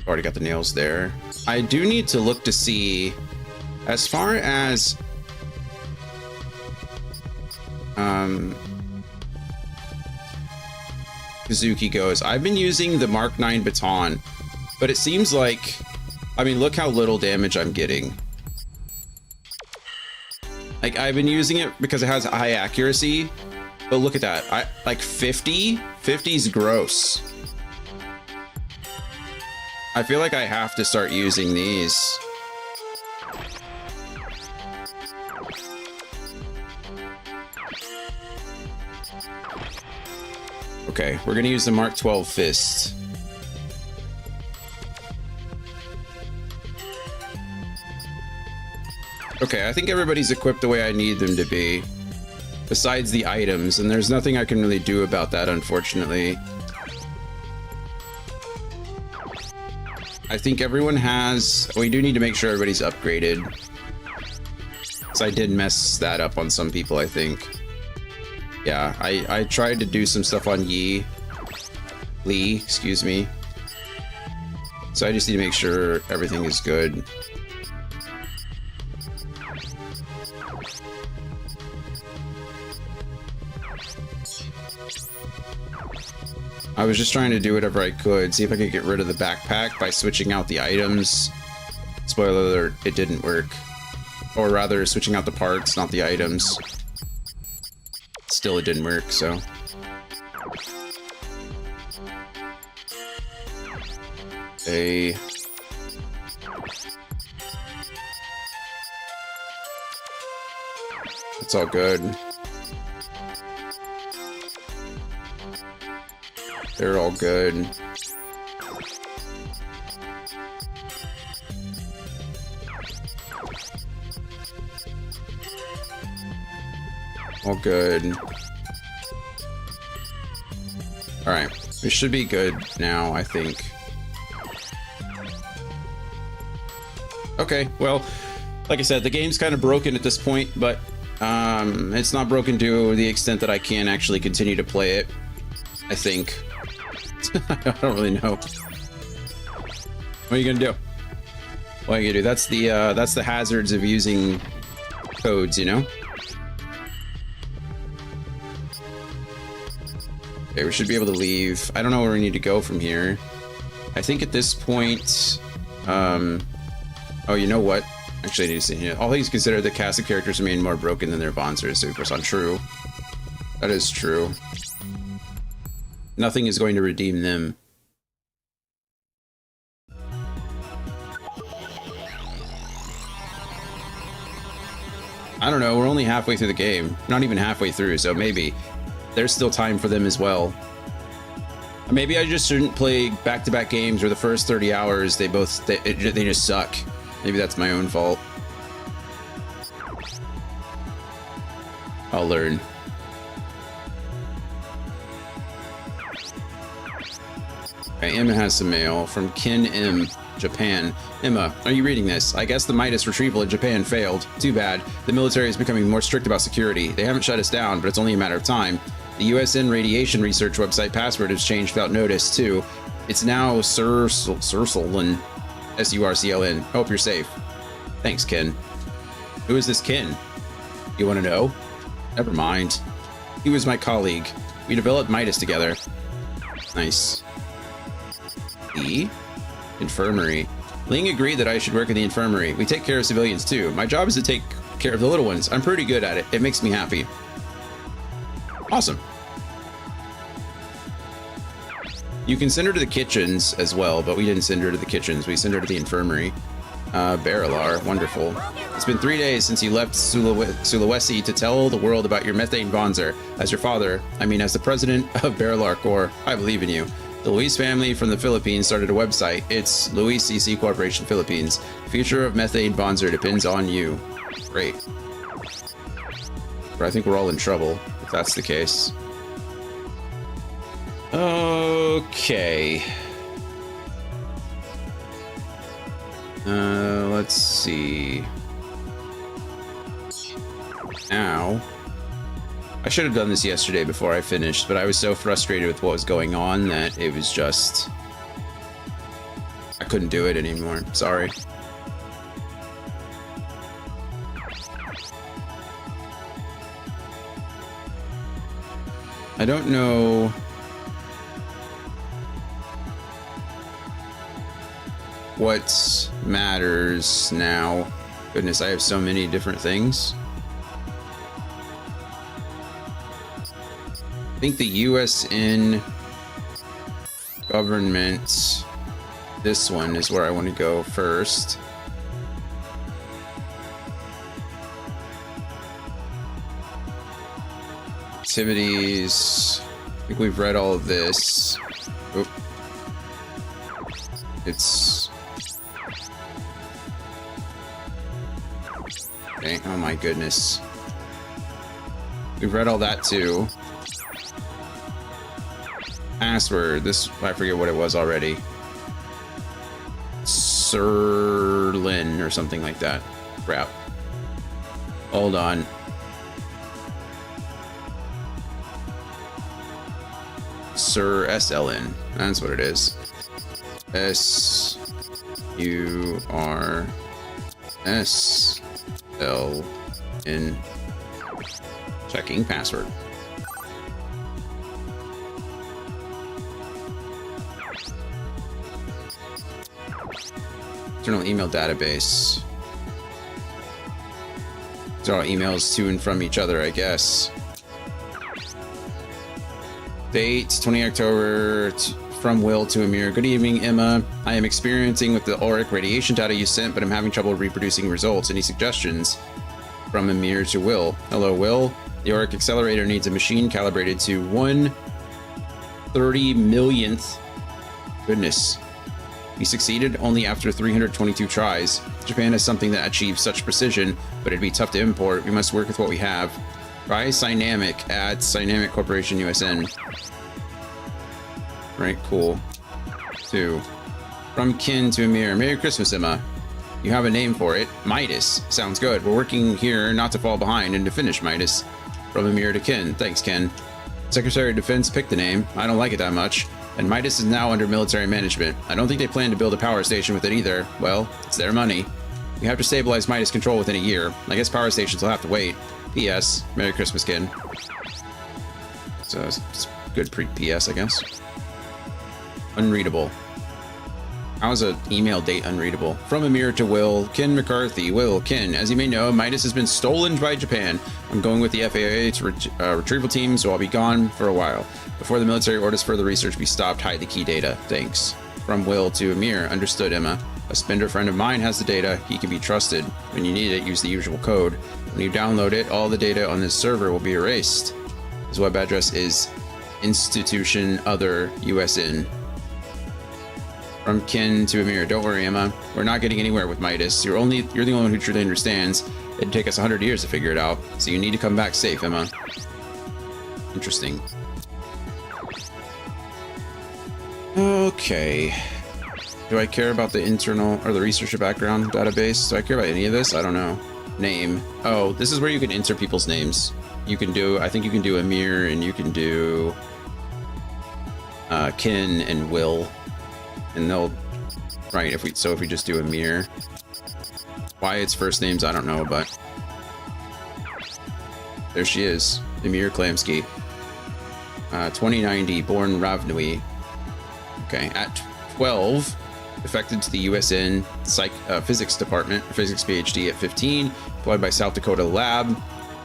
the nails there. I do need to look to see, as far as Kazuki goes, I've been using the Mark 9 baton, but it seems like, I mean, look how little damage I'm getting. Like, I've been using it because it has high accuracy, but look at that. Like 50? 50's gross. I feel like I have to start using these. Okay, we're gonna use the Mark 12 fist. Okay, I think everybody's equipped the way I need them to be, besides the items, and there's nothing I can really do about that, unfortunately. I think everyone has... We do need to make sure everybody's upgraded, because I did mess that up on some people, I think. Yeah, I tried to do some stuff on Lee, excuse me. So I just need to make sure everything is good. I was just trying to do whatever I could, see if I could get rid of the backpack by switching out the items. Spoiler alert, it didn't work. Or rather, switching out the parts, not the items. Still, it didn't work, so... Okay. It's all good. They're all good. All good. Alright, we should be good now, I think. Okay, well, like I said, the game's kind of broken at this point, but it's not broken to the extent that I can actually continue to play it, I think. I don't really know. What are you gonna do? What are you gonna do? That's the hazards of using codes, you know? Okay, we should be able to leave. I don't know where we need to go from here. I think at this point, oh, you know what? Actually, I need to see it. All things considered, the cast of characters remain more broken than their sponsors. 30% true. That is true. Nothing is going to redeem them. I don't know, we're only halfway through the game. Not even halfway through, so maybe there's still time for them as well. Maybe I just shouldn't play back-to-back games where the first 30 hours they just suck. Maybe that's my own fault. I'll learn. Okay, Emma has some mail from Ken M, Japan. Emma, are you reading this? I guess the Midas retrieval in Japan failed. Too bad. The military is becoming more strict about security. They haven't shut us down, but it's only a matter of time. The USN radiation research website password has changed without notice, too. It's now Surcln, S-U-R-C-L-N. Hope you're safe. Thanks, Ken. Who is this Ken? You want to know? Never mind. He was my colleague. We developed Midas together. Nice. E? Infirmary. Ling agreed that I should work in the infirmary. We take care of civilians too. My job is to take care of the little ones. I'm pretty good at it. It makes me happy. Awesome. You can send her to the kitchens as well, but we didn't send her to the kitchens. We sent her to the infirmary. Barilar, wonderful. It's been 3 days since you left Sulawesi to tell the world about your methane bonzer. As your father, as the president of Barilar Corps, I believe in you. The Luis family from the Philippines started a website. It's Luis CC Corporation Philippines. The future of methane bonzer depends on you. Great. But I think we're all in trouble, if that's the case. Okay. Let's see. Now, I should have done this yesterday before I finished, but I was so frustrated with what was going on that it was just... I couldn't do it anymore. Sorry. I don't know... what matters now. Goodness, I have so many different things. I think the USN government, this one is where I want to go first. Activities. I think we've read all of this. Oop. It's... Okay, oh my goodness. We've read all that too. Password. This, I forget what it was already. Surlin or something like that. Crap. Hold on. Sir SLN. That's what it is. SURSLN. Checking password. Internal email database. These are all emails to and from each other, I guess. Date 20 October from Will to Amir. Good evening, Emma. I am experiencing with the auric radiation data you sent, but I'm having trouble reproducing results. Any suggestions? From Amir to Will. Hello, Will. The auric accelerator needs a machine calibrated to 1/30 millionth. Goodness. We succeeded only after 322 tries. Japan has something that achieves such precision, but it'd be tough to import. We must work with what we have. Try Cynamic at Cynamic Corporation USN. Right, cool. 2. From Kin to Amir. Merry Christmas, Emma. You have a name for it. Midas. Sounds good. We're working here not to fall behind and to finish Midas. From Amir to Kin. Thanks, Ken. Secretary of Defense picked the name. I don't like it that much. And Midas is now under military management. I don't think they plan to build a power station with it either. Well, it's their money. We have to stabilize Midas control within a year. I guess power stations will have to wait. P.S. Merry Christmas, Ken. So it's good pre-PS, I guess. Unreadable. How's an email date unreadable? From Amir to Will, Ken McCarthy. Will, Ken, as you may know, Midas has been stolen by Japan. I'm going with the FAA to retrieval team, so I'll be gone for a while. Before the military orders further research be stopped, hide the key data. Thanks. From Will to Amir. Understood, Emma. A spender friend of mine has the data. He can be trusted. When you need it, use the usual code. When you download it, all the data on this server will be erased. His web address is institution other USN. From Ken to Amir. Don't worry, Emma. We're not getting anywhere with Midas. You're the only one who truly understands. It'd take us 100 years to figure it out. So you need to come back safe, Emma. Interesting. Okay. Do I care about the internal or the researcher background database? Do I care about any of this? I don't know. Name. Oh, this is where you can enter people's names. You can do, I think you can do Amir, and you can do Ken and Will. And they'll, right, if we just do Amir. Why it's first names, I don't know, but there she is, Amir Klamsky. 2090, born Ravnui. Okay, at 12, defected to the USN Physics Department, Physics PhD at 15, employed by South Dakota Lab,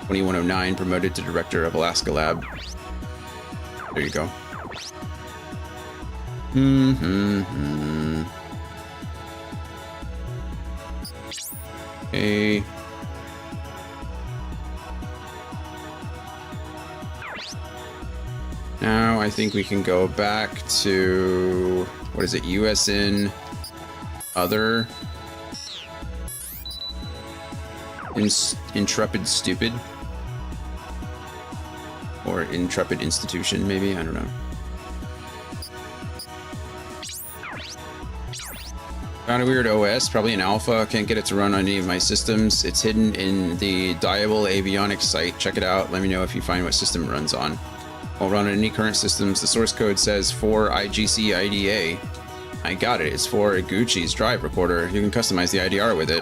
2109, promoted to Director of Alaska Lab. There you go. Okay. Now I think we can go back to, what is it, USN Other Intrepid Stupid, or Intrepid Institution, maybe, I don't know. Found a weird OS, probably an alpha. Can't get it to run on any of my systems. It's hidden in the Diable Avionics site. Check it out. Let me know if you find what system it runs on. Won't run on any current systems. The source code says for IGC IDA. I got it. It's for Gucci's drive recorder. You can customize the IDR with it.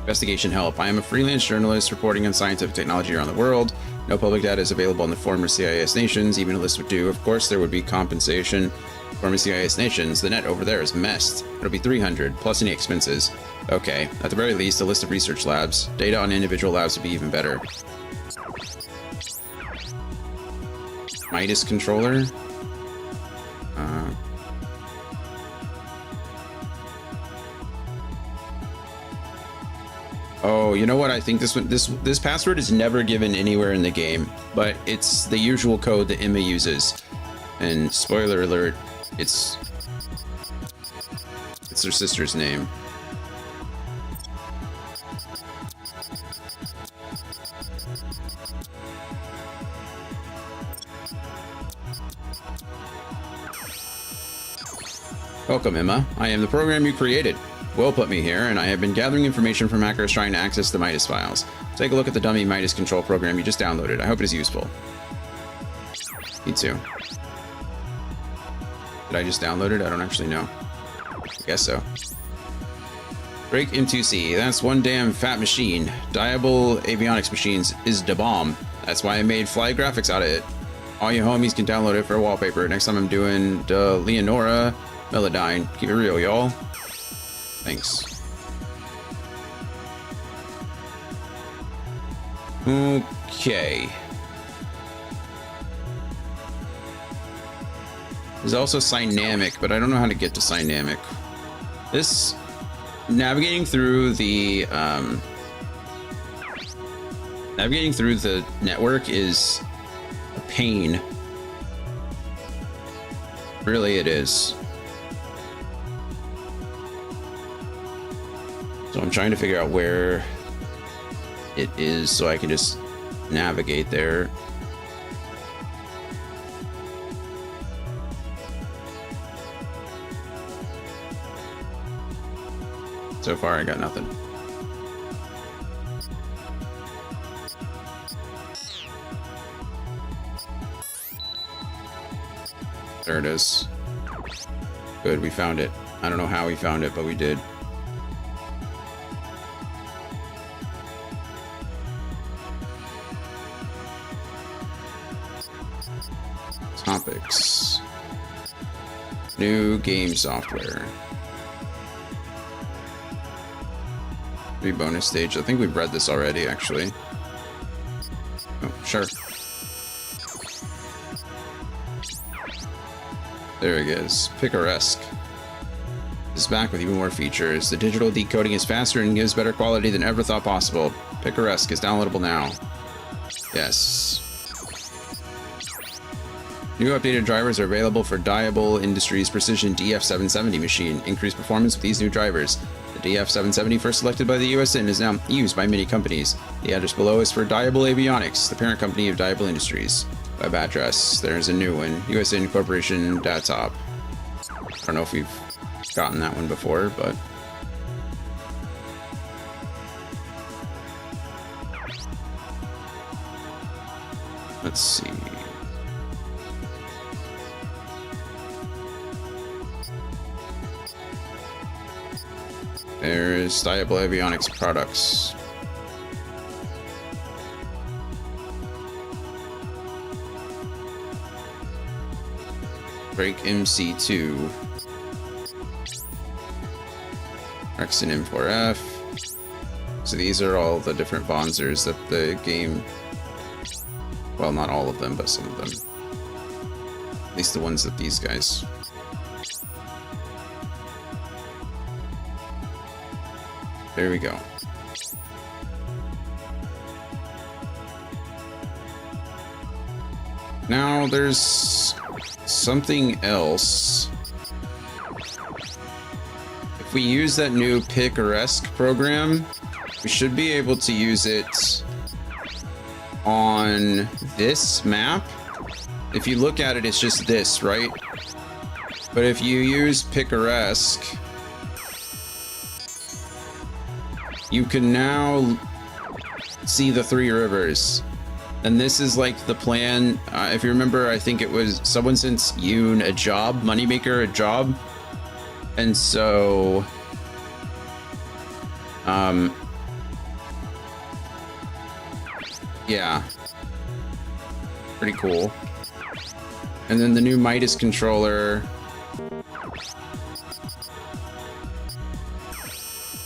Investigation help. I am a freelance journalist reporting on scientific technology around the world. No public data is available in the former CIS nations. Even a list would do. Of course, there would be compensation. Former CIS nations, the net over there is messed. It'll be 300, plus any expenses. Okay, at the very least, a list of research labs. Data on individual labs would be even better. Midas controller? Oh, you know what? I think this password is never given anywhere in the game, but it's the usual code that Emma uses. And spoiler alert, it's her sister's name. Welcome, Emma. I am the program you created. Will put me here, and I have been gathering information from hackers trying to access the Midas files. Take a look at the dummy Midas control program you just downloaded. I hope it is useful. Me too. Did I just download it? I don't actually know. I guess so. Break M2C. That's one damn fat machine. Diable Avionics Machines is the bomb. That's why I made fly graphics out of it. All you homies can download it for a wallpaper. Next time I'm doing Leonora Melodyne. Keep it real, y'all. Thanks. Okay. There's also Cynamic, but I don't know how to get to Cynamic. This navigating through the network is a pain. Really, it is. So I'm trying to figure out where it is so I can just navigate there. So far, I got nothing. There it is. Good, we found it. I don't know how we found it, but we did. Topics. New game software. 3 bonus stage. I think we've read this already, actually. Oh, sure. There it is. Picaresque is back with even more features. The digital decoding is faster and gives better quality than ever thought possible. Picaresque is downloadable now. Yes. New updated drivers are available for Diable Industries' Precision DF770 machine. Increased performance with these new drivers. The DF770, first selected by the USN, is now used by many companies. The address below is for Diable Avionics, the parent company of Diable Industries. Web address. There's a new one. USN Corporation Datop. I don't know if we've gotten that one before, but... let's see. There's Diable Avionics products. Break MC2. Rexon M4F. So these are all the different Bonzers that the game... well, not all of them, but some of them. At least the ones that these guys... there we go. Now there's something else. If we use that new Picaresque program, we should be able to use it on this map. If you look at it, it's just this, right? But if you use Picaresque, you can now see the 3 rivers. And this is like the plan. If you remember, I think it was someone sent Yoon a job, Moneymaker a job. And so... yeah. Pretty cool. And then the new Midas controller.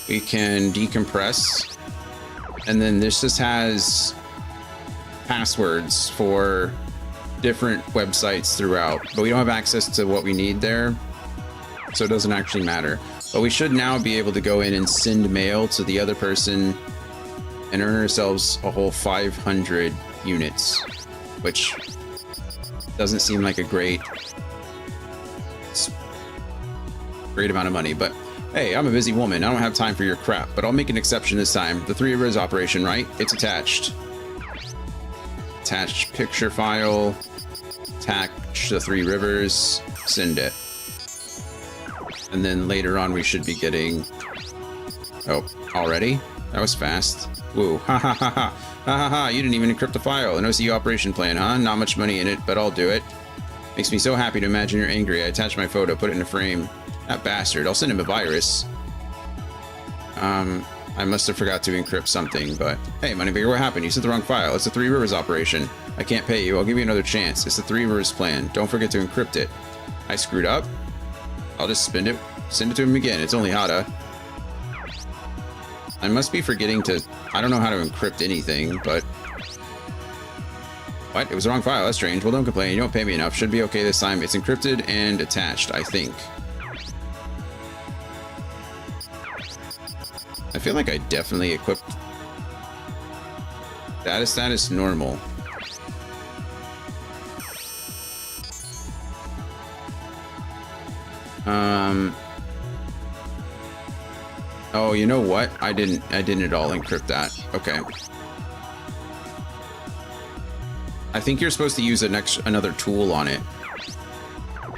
We can decompress, and then this just has passwords for different websites throughout, but we don't have access to what we need there, so it doesn't actually matter. But we should now be able to go in and send mail to the other person and earn ourselves a whole 500 units, which doesn't seem like a great amount of money, but hey, I'm a busy woman. I don't have time for your crap, but I'll make an exception this time. The 3 rivers operation, right? It's attached. Attached picture file. Attach the 3 rivers. Send it. And then later on, we should be getting... oh, already? That was fast. Woo. Ha ha ha ha. Ha ha ha. You didn't even encrypt the file. An OCU operation plan, huh? Not much money in it, but I'll do it. Makes me so happy to imagine you're angry. I attached my photo, put it in a frame. That bastard. I'll send him a virus. I must have forgot to encrypt something, but... hey, Moneymaker, what happened? You sent the wrong file. It's a 3 rivers operation. I can't pay you. I'll give you another chance. It's the 3 rivers plan. Don't forget to encrypt it. I screwed up. I'll just send it to him again. It's only Hada. I must be forgetting to... I don't know how to encrypt anything, but... what? It was the wrong file. That's strange. Well, don't complain. You don't pay me enough. Should be okay this time. It's encrypted and attached, I think. I feel like I definitely equipped... status normal. Oh, you know what? I didn't at all encrypt that. Okay. I think you're supposed to use another tool on it.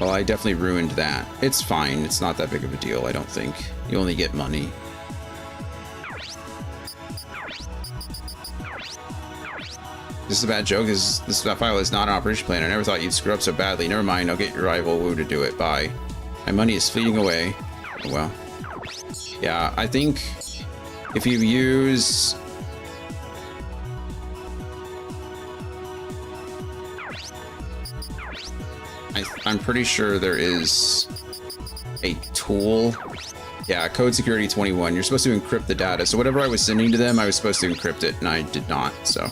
Well, I definitely ruined that. It's fine. It's not that big of a deal, I don't think. You only get money. This is a bad joke. That file is not an operation plan. I never thought you'd screw up so badly. Never mind. I'll get your rival Wu to do it. Bye. My money is fleeting away. Oh, well. Yeah, I think if you use... I'm pretty sure there is a tool. Yeah, code security 21. You're supposed to encrypt the data. So whatever I was sending to them, I was supposed to encrypt it, and I did not. So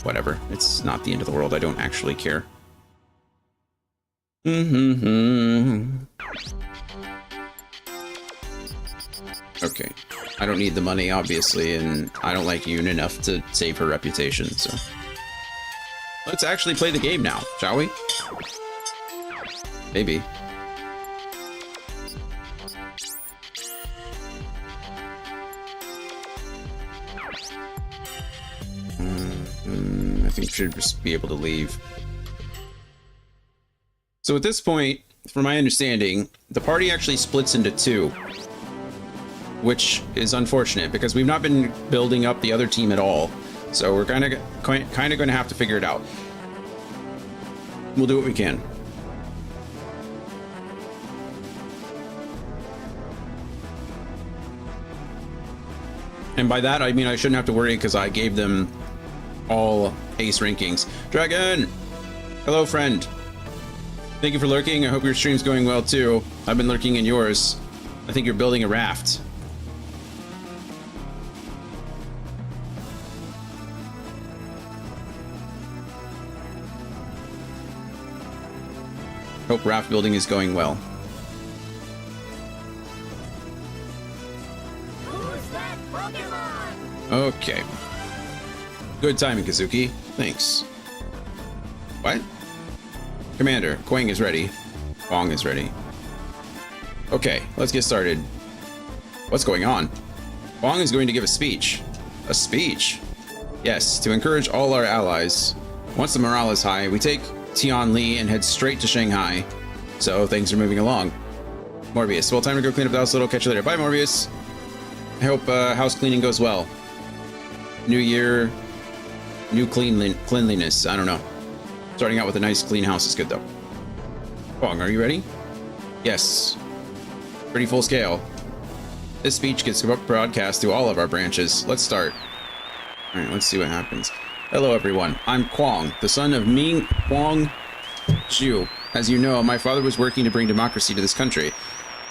whatever. It's not the end of the world. I don't actually care. Okay. I don't need the money, obviously, and I don't like Yoon enough to save her reputation, so... Let's actually play the game now, shall we? Maybe. I think we should just be able to leave. So at this point, from my understanding, the party actually splits into two. Which is unfortunate because we've not been building up the other team at all. So we're kind of going to have to figure it out. We'll do what we can. And by that, I mean I shouldn't have to worry because I gave them all ace rankings. Dragon! Hello, friend. Thank you for lurking. I hope your stream's going well too. I've been lurking in yours. I think you're building a raft. Hope raft building is going well. Who's that Pokemon? Okay. Good timing, Kazuki. Thanks. What? Commander, Quang is ready. Kwang is ready. Okay, let's get started. What's going on? Kwang is going to give a speech. A speech? Yes, to encourage all our allies. Once the morale is high, we take Tian Li and head straight to Shanghai. So things are moving along. Morbius, well, time to go clean up the house a little. Catch you later. Bye, Morbius. I hope house cleaning goes well. New year, new cleanliness. I don't know. Starting out with a nice clean house is good though. Kwang, are you ready? Yes. Pretty full scale. This speech gets broadcast to all of our branches. Let's start. All right, let's see what happens. Hello, everyone. I'm Kwang, the son of Ming Kwang Zhu. As you know, my father was working to bring democracy to this country.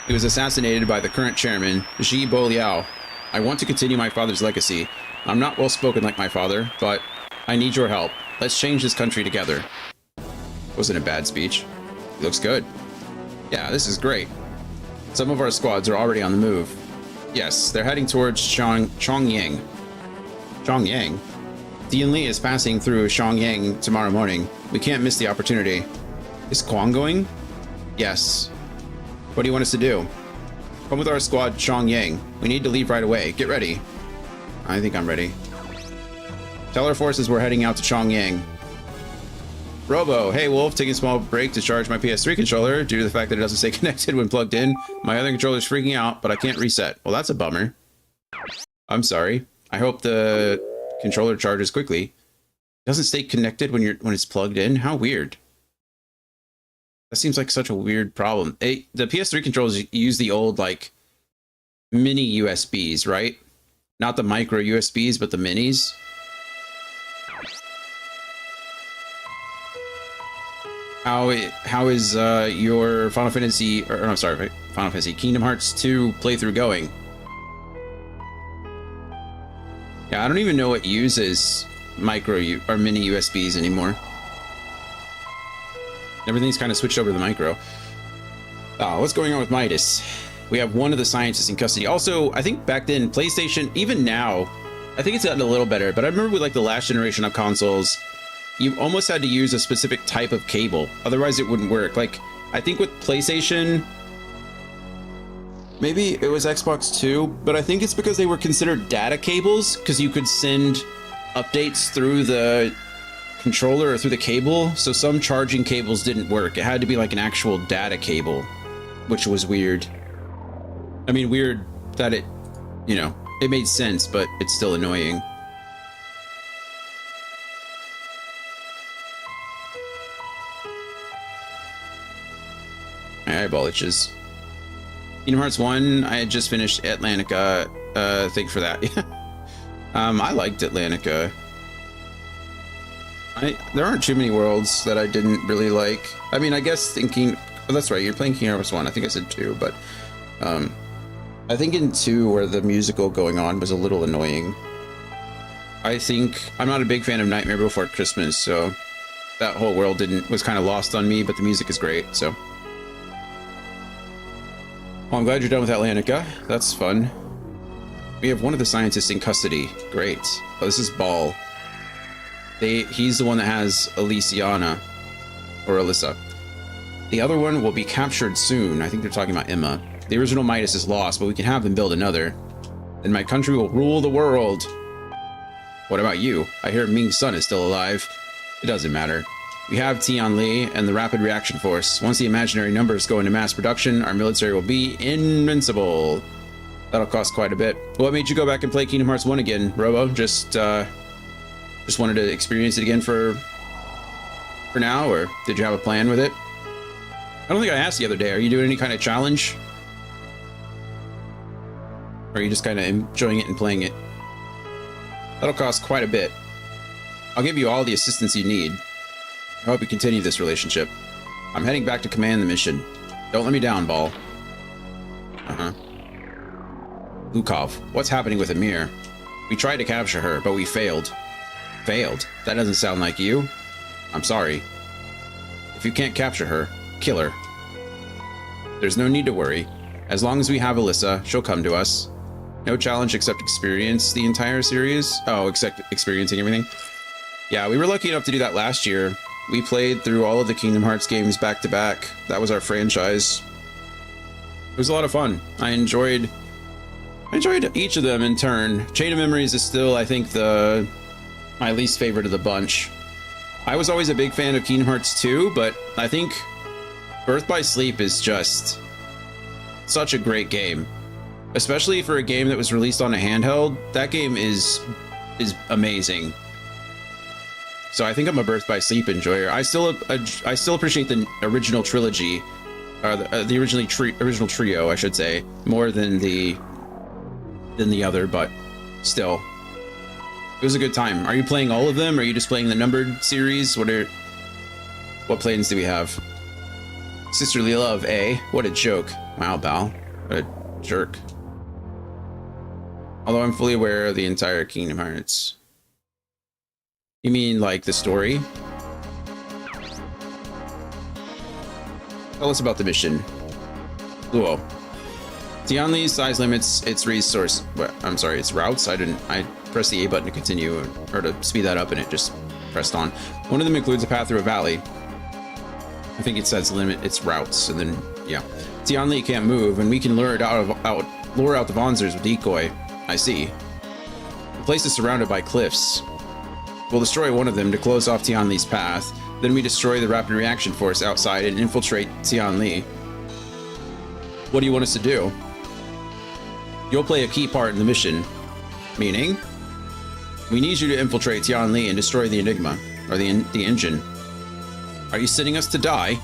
He was assassinated by the current chairman, Zhi Bo-liao. I want to continue my father's legacy. I'm not well-spoken like my father, but I need your help. Let's change this country together. Wasn't a bad speech. He looks good. Yeah, this is great. Some of our squads are already on the move. Yes, they're heading towards Chongyang. Chongyang? Tian Li is passing through Chongyang tomorrow morning. We can't miss the opportunity. Is Kwang going? Yes. What do you want us to do? Come with our squad, Chongyang. We need to leave right away. Get ready. I think I'm ready. Tell our forces we're heading out to Chongyang. Robo, hey Wolf, taking a small break to charge my PS3 controller due to the fact that it doesn't stay connected when plugged in. My other controller's freaking out, but I can't reset. Well, that's a bummer. I'm sorry. I hope the controller charges quickly. It doesn't stay connected when it's plugged in? How weird. That seems like such a weird problem. The PS3 controllers use the old, like, mini USBs, right? Not the micro USBs, but the minis. How is your Final Fantasy, or I'm sorry, Final Fantasy Kingdom Hearts 2 playthrough going? Yeah, I don't even know what uses micro or mini USBs anymore. Everything's kind of switched over to the micro. What's going on with Midas? We have one of the scientists in custody. Also, I think back then, PlayStation, even now, I think it's gotten a little better, but I remember with like the last generation of consoles, you almost had to use a specific type of cable. Otherwise it wouldn't work. Like, I think with PlayStation, maybe it was Xbox 2, but I think it's because they were considered data cables because you could send updates through the controller or through the cable. So some charging cables didn't work. It had to be like an actual data cable, which was weird. I mean, weird that it, you know, it made sense, but it's still annoying. Eyeball itches. Kingdom Hearts 1, I had just finished Atlantica. Thanks for that. I liked Atlantica. There aren't too many worlds that I didn't really like. I mean, I guess thinking... Oh, that's right, you're playing Kingdom Hearts 1. I think I said 2, but... I think in 2, where the musical going on was a little annoying. I think... I'm not a big fan of Nightmare Before Christmas, so... That whole world was kind of lost on me, but the music is great, so... Well, I'm glad you're done with Atlantica. That's fun. We have one of the scientists in custody. Great. Oh, this is Ball. He's the one that has Elysiana. Or Alyssa. The other one will be captured soon. I think they're talking about Emma. The original Midas is lost, but we can have them build another. Then my country will rule the world. What about you? I hear Ming's son is still alive. It doesn't matter. We have Tian Li and the Rapid Reaction Force. Once the imaginary numbers go into mass production, our military will be invincible. That'll cost quite a bit. What made you go back and play Kingdom Hearts 1 again, Robo? Just wanted to experience it again for now, or did you have a plan with it? I don't think I asked the other day. Are you doing any kind of challenge? Or are you just kind of enjoying it and playing it? That'll cost quite a bit. I'll give you all the assistance you need. I hope you continue this relationship. I'm heading back to command the mission. Don't let me down, Ball. Lukov, what's happening with Amir? We tried to capture her, but we failed. Failed? That doesn't sound like you. I'm sorry. If you can't capture her, kill her. There's no need to worry. As long as we have Alyssa, she'll come to us. No challenge except experience the entire series. Oh, except experiencing everything. Yeah, we were lucky enough to do that last year. We played through all of the Kingdom Hearts games back to back. That was our franchise. It was a lot of fun. I enjoyed each of them in turn. Chain of Memories is still, I think, my least favorite of the bunch. I was always a big fan of Kingdom Hearts 2, but I think Birth by Sleep is just such a great game. Especially for a game that was released on a handheld. That game is amazing. So I think I'm a Birth by Sleep enjoyer. I still appreciate the original trilogy, or the original trio, I should say, more than the other, but still, it was a good time. Are you playing all of them? Or are you just playing the numbered series? What plans do we have? Sisterly Love, eh? What a joke. Wow, Bal. What a jerk. Although I'm fully aware of the entire Kingdom Hearts. You mean like the story? Tell us about the mission. Luo. Tianli's size limits its resource. I'm sorry, its routes. I pressed the A button to continue, or to speed that up, and it just pressed on. One of them includes a path through a valley. I think it says limit its routes, and then yeah. Tianli can't move, and we can lure out the Vonzers with decoy. I see. The place is surrounded by cliffs. We'll destroy one of them to close off Tianli's path. Then we destroy the Rapid Reaction Force outside and infiltrate Tianli. What do you want us to do? You'll play a key part in the mission. Meaning? We need you to infiltrate Tianli and destroy the Enigma, or the engine. Are you sending us to die?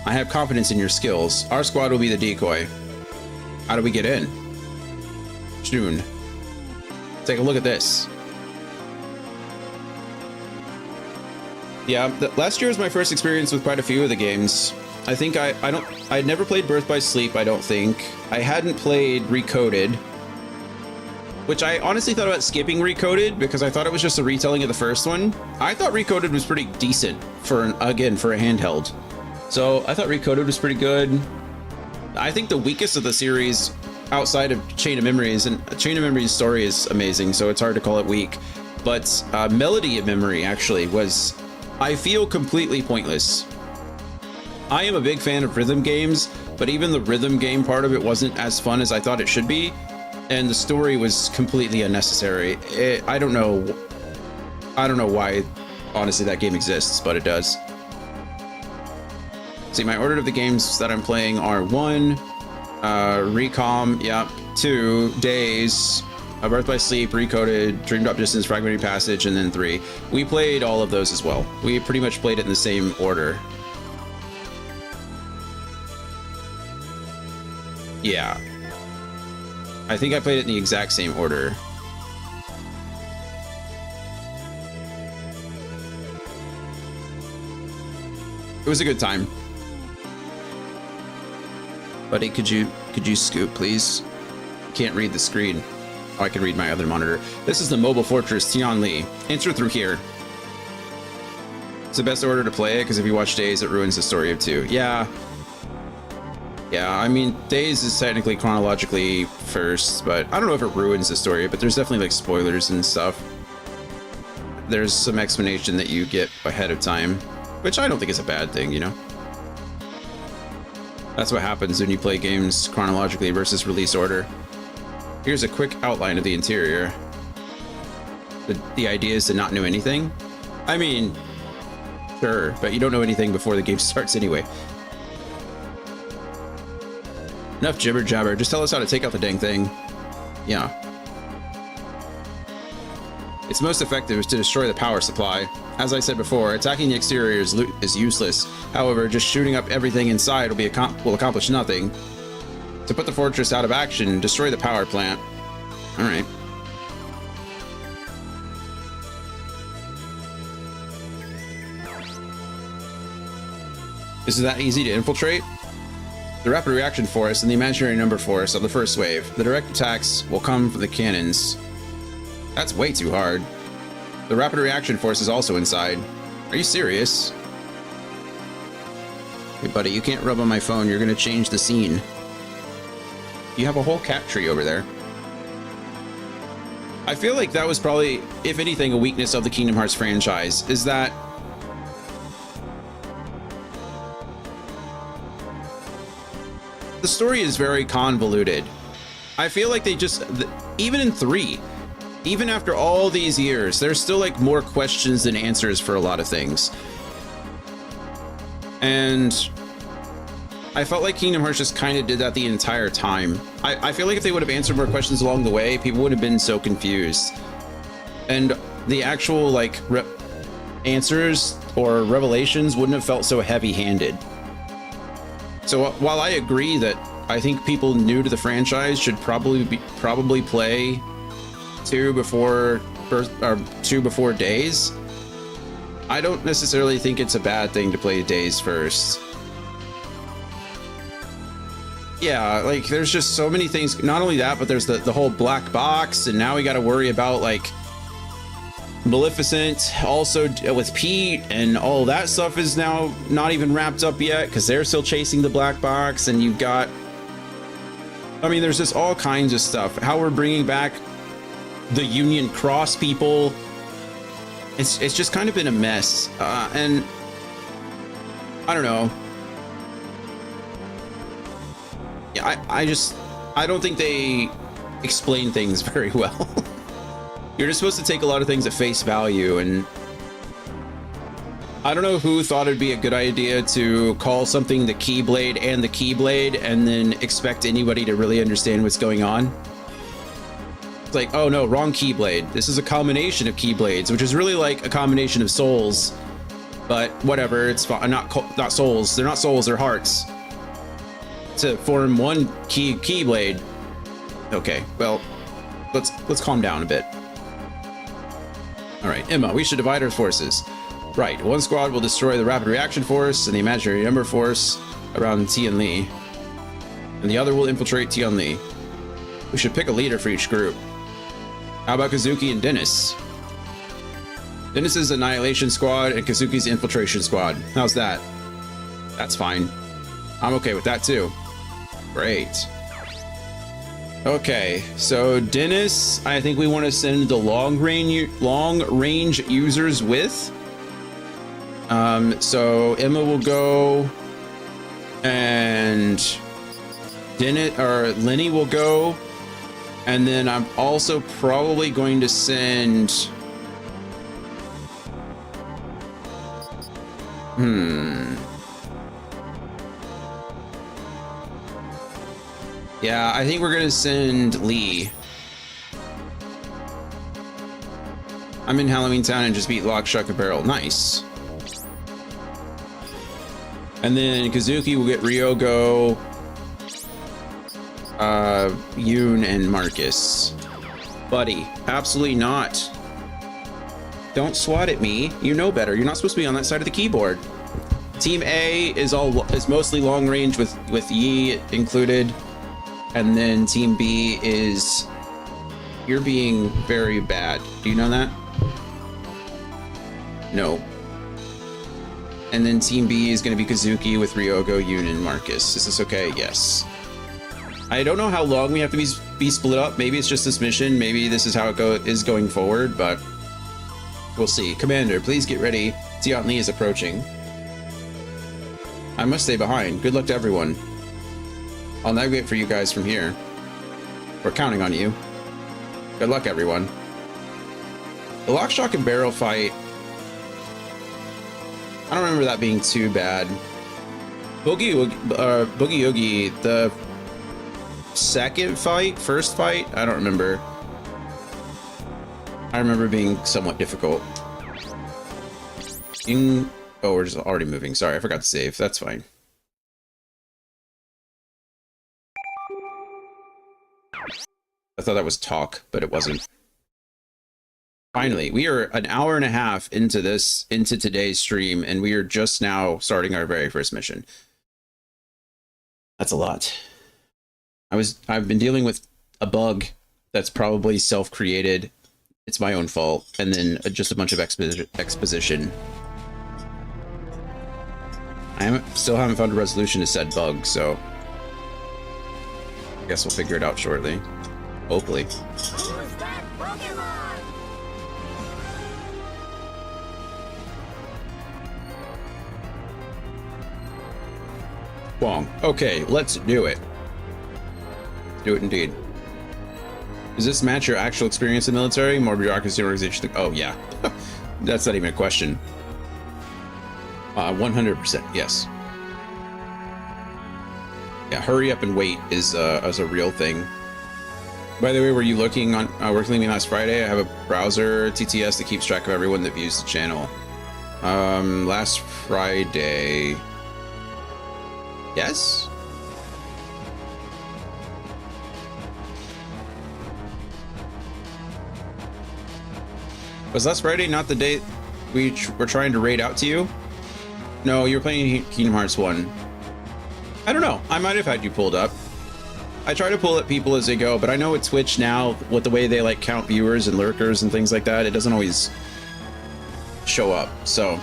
I have confidence in your skills. Our squad will be the decoy. How do we get in? June. Take a look at this. Yeah, last year was my first experience with quite a few of the games. I think I'd never played Birth by Sleep, I don't think. I hadn't played Recoded, which I honestly thought about skipping Recoded because I thought it was just a retelling of the first one. I thought Recoded was pretty decent for a handheld. So I thought Recoded was pretty good. I think the weakest of the series outside of Chain of Memories, and Chain of Memories' story is amazing, so it's hard to call it weak. But Melody of Memory actually was, I feel, completely pointless. I am a big fan of rhythm games, but even the rhythm game part of it wasn't as fun as I thought it should be, and the story was completely unnecessary. I don't know why, honestly, that game exists, but it does. See, my order of the games that I'm playing are 1, Recom, yep, 2, Days, Birth by Sleep, Recoded, Dream Drop Distance, Fragmented Passage, and then 3. We played all of those as well. We pretty much played it in the same order. Yeah. I think I played it in the exact same order. It was a good time. Buddy, could you scoot, please? Can't read the screen. Oh, I can read my other monitor. This is the mobile fortress Tianli. Enter through here. It's the best order to play it, because if you watch Days, it ruins the story of 2. Yeah. Yeah, I mean, Days is technically chronologically first, but I don't know if it ruins the story, but there's definitely like spoilers and stuff. There's some explanation that you get ahead of time, which I don't think is a bad thing, you know? That's what happens when you play games chronologically versus release order. Here's a quick outline of the interior. The idea is to not know anything. I mean, sure, but you don't know anything before the game starts anyway. Enough jibber jabber, just tell us how to take out the dang thing. Yeah. Its most effective is to destroy the power supply. As I said before, attacking the exterior is useless. However, just shooting up everything inside will accomplish nothing. To put the fortress out of action, destroy the power plant. Alright. Is it that easy to infiltrate? The rapid reaction force and the imaginary number force of the first wave. The direct attacks will come from the cannons. That's way too hard. The rapid reaction force is also inside. Are you serious? Hey buddy, you can't rub on my phone. You're gonna change the scene. You have a whole cat tree over there. I feel like that was probably, if anything, a weakness of the Kingdom Hearts franchise, is that the story is very convoluted. I feel like they just, even in 3, even after all these years, there's still like more questions than answers for a lot of things. And I felt like Kingdom Hearts just kind of did that the entire time. I feel like if they would have answered more questions along the way, people would have been so confused. And the actual like answers or revelations wouldn't have felt so heavy-handed. So while I agree that I think people new to the franchise should probably play 2 before Days, I don't necessarily think it's a bad thing to play Days first. Yeah, like there's just so many things. Not only that, but there's the whole black box, and now we got to worry about like Maleficent also with Pete, and all that stuff is now not even wrapped up yet because they're still chasing the black box. And you've got, I mean, there's just all kinds of stuff. How we're bringing back the Union Cross people. It's just kind of been a mess, and I don't know. Yeah, I don't think they explain things very well. You're just supposed to take a lot of things at face value, and I don't know who thought it'd be a good idea to call something the Keyblade and the Keyblade and then expect anybody to really understand what's going on. It's like, oh no, wrong Keyblade. This is a combination of Keyblades, which is really like a combination of souls, but whatever, it's fine. Not souls. They're not souls, they're hearts. To form one Keyblade. Okay, well, let's calm down a bit. All right, Emma, we should divide our forces. Right, one squad will destroy the rapid reaction force and the imaginary number force around Tianli, and the other will infiltrate Tianli. We should pick a leader for each group. How about Kazuki and Dennis? Dennis's Annihilation Squad and Kazuki's Infiltration Squad. How's that? That's fine. I'm okay with that too. Great. Okay, so Dennis, I think we want to send the long range users with. So Emma will go, and Dennis or Lenny will go, and then I'm also probably going to send. Yeah, I think we're gonna send Lee. I'm in Halloween Town and just beat Lock, Shock, and Barrel. Nice. And then Kazuki will get Ryogo, Yoon, and Marcus. Buddy, absolutely not. Don't swat at me. You know better. You're not supposed to be on that side of the keyboard. Team A is mostly long range with Yi included, and then Team B is you're being very bad. Do you know that? No. And then Team B is going to be Kazuki with Ryogo, Yun, and Marcus. Is this okay? Yes. I don't know how long we have to be split up. Maybe it's just this mission. Maybe this is how it is going forward, but we'll see. Commander, please get ready. Xian Li is approaching. I must stay behind. Good luck to everyone. I'll navigate for you guys from here. We're counting on you. Good luck, everyone. The lock, shock, and barrel fight. I don't remember that being too bad. Boogie Oogie, the first fight? I don't remember. I remember being somewhat difficult. Oh, we're just already moving. Sorry, I forgot to save. That's fine. I thought that was talk, but it wasn't. Finally, we are an hour and a half into today's stream, and we are just now starting our very first mission. That's a lot. I've been dealing with a bug that's probably self-created. It's my own fault, and then just a bunch of exposition. Still haven't found a resolution to said bug, so I guess we'll figure it out shortly. Hopefully. Who's that Pokemon? Wong. Okay, let's do it. Do it indeed. Does this match your actual experience in the military? More bureaucracy, organization? Oh, yeah. That's not even a question. 100%, yes. Yeah, hurry up and wait is a real thing. By the way, were you looking on working with me last Friday? I have a browser TTS that keeps track of everyone that views the channel. Last Friday. Yes? Was last Friday not the date we were trying to raid out to you? No, you were playing Kingdom Hearts 1. I don't know. I might have had you pulled up. I try to pull at people as they go, but I know with Twitch now, with the way they like count viewers and lurkers and things like that, it doesn't always show up. So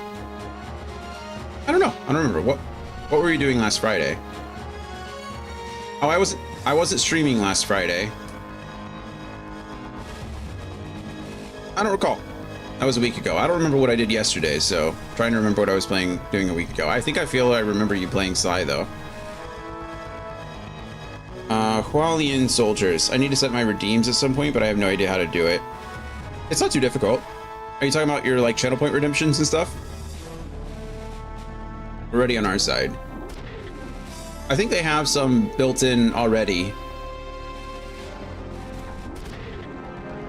I don't know. I don't remember. What were you doing last Friday? Oh, I wasn't streaming last Friday. I don't recall. That was a week ago. I don't remember what I did yesterday, so I'm trying to remember what I was doing a week ago. I feel I remember you playing Psy though. Hualien soldiers. I need to set my redeems at some point, but I have no idea how to do it. It's not too difficult. Are you talking about your like channel point redemptions and stuff? We're ready on our side. I think they have some built in already.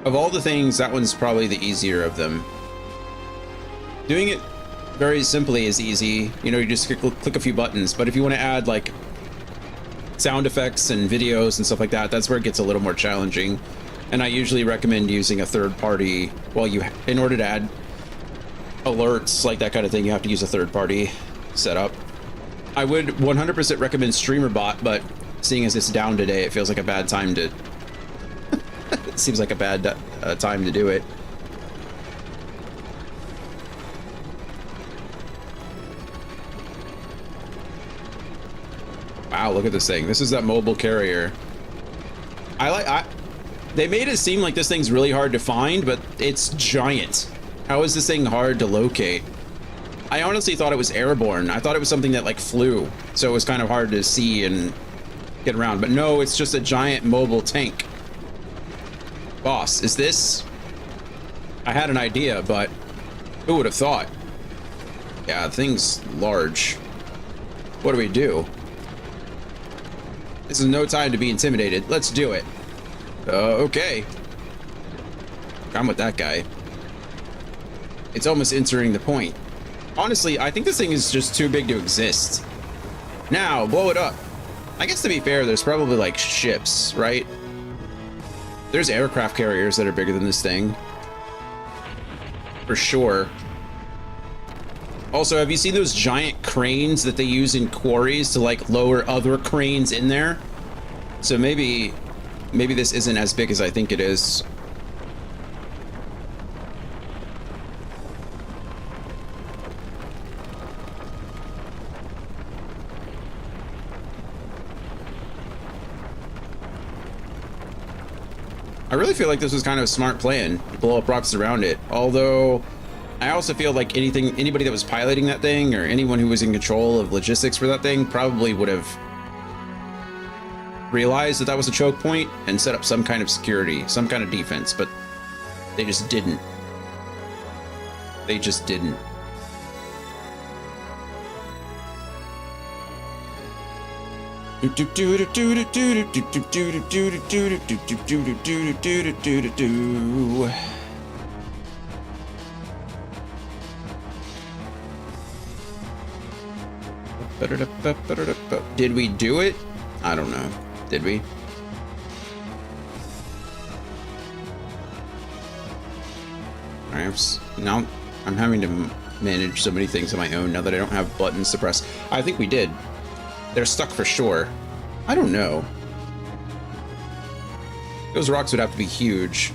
Of all the things, that one's probably the easier of them. Doing it very simply is easy. You know, you just click a few buttons. But if you want to add like sound effects and videos and stuff like that, that's where it gets a little more challenging. And I usually recommend using a third party. In order to add alerts, like that kind of thing, you have to use a third party setup. I would 100% recommend StreamerBot, but seeing as it's down today, it feels like a bad time to... it seems like a bad time to do it. Wow, look at this thing. This is that mobile carrier. They made it seem like this thing's really hard to find, but it's giant. How is this thing hard to locate? I honestly thought it was airborne. I thought it was something that like flew, so it was kind of hard to see and get around. But no, it's just a giant mobile tank. Boss, is this? I had an idea, but who would have thought? Yeah, the thing's large. What do we do? This is no time to be intimidated. Let's do it. Okay. I'm with that guy. It's almost entering the point. Honestly, I think this thing is just too big to exist. Now, blow it up. I guess to be fair, there's probably like ships, right? There's aircraft carriers that are bigger than this thing. For sure. Also, have you seen those giant cranes that they use in quarries to like lower other cranes in there? So maybe this isn't as big as I think it is. I really feel like this was kind of a smart plan to blow up rocks around it. Although, I also feel like anybody that was piloting that thing or anyone who was in control of logistics for that thing probably would have realized that that was a choke point and set up some kind of security, some kind of defense, but they just didn't. They just didn't. Did we do it? I don't know. Did we? Alright, now I'm having to manage so many things on my own now that I don't have buttons to press. I think we did. They're stuck for sure. I don't know. Those rocks would have to be huge.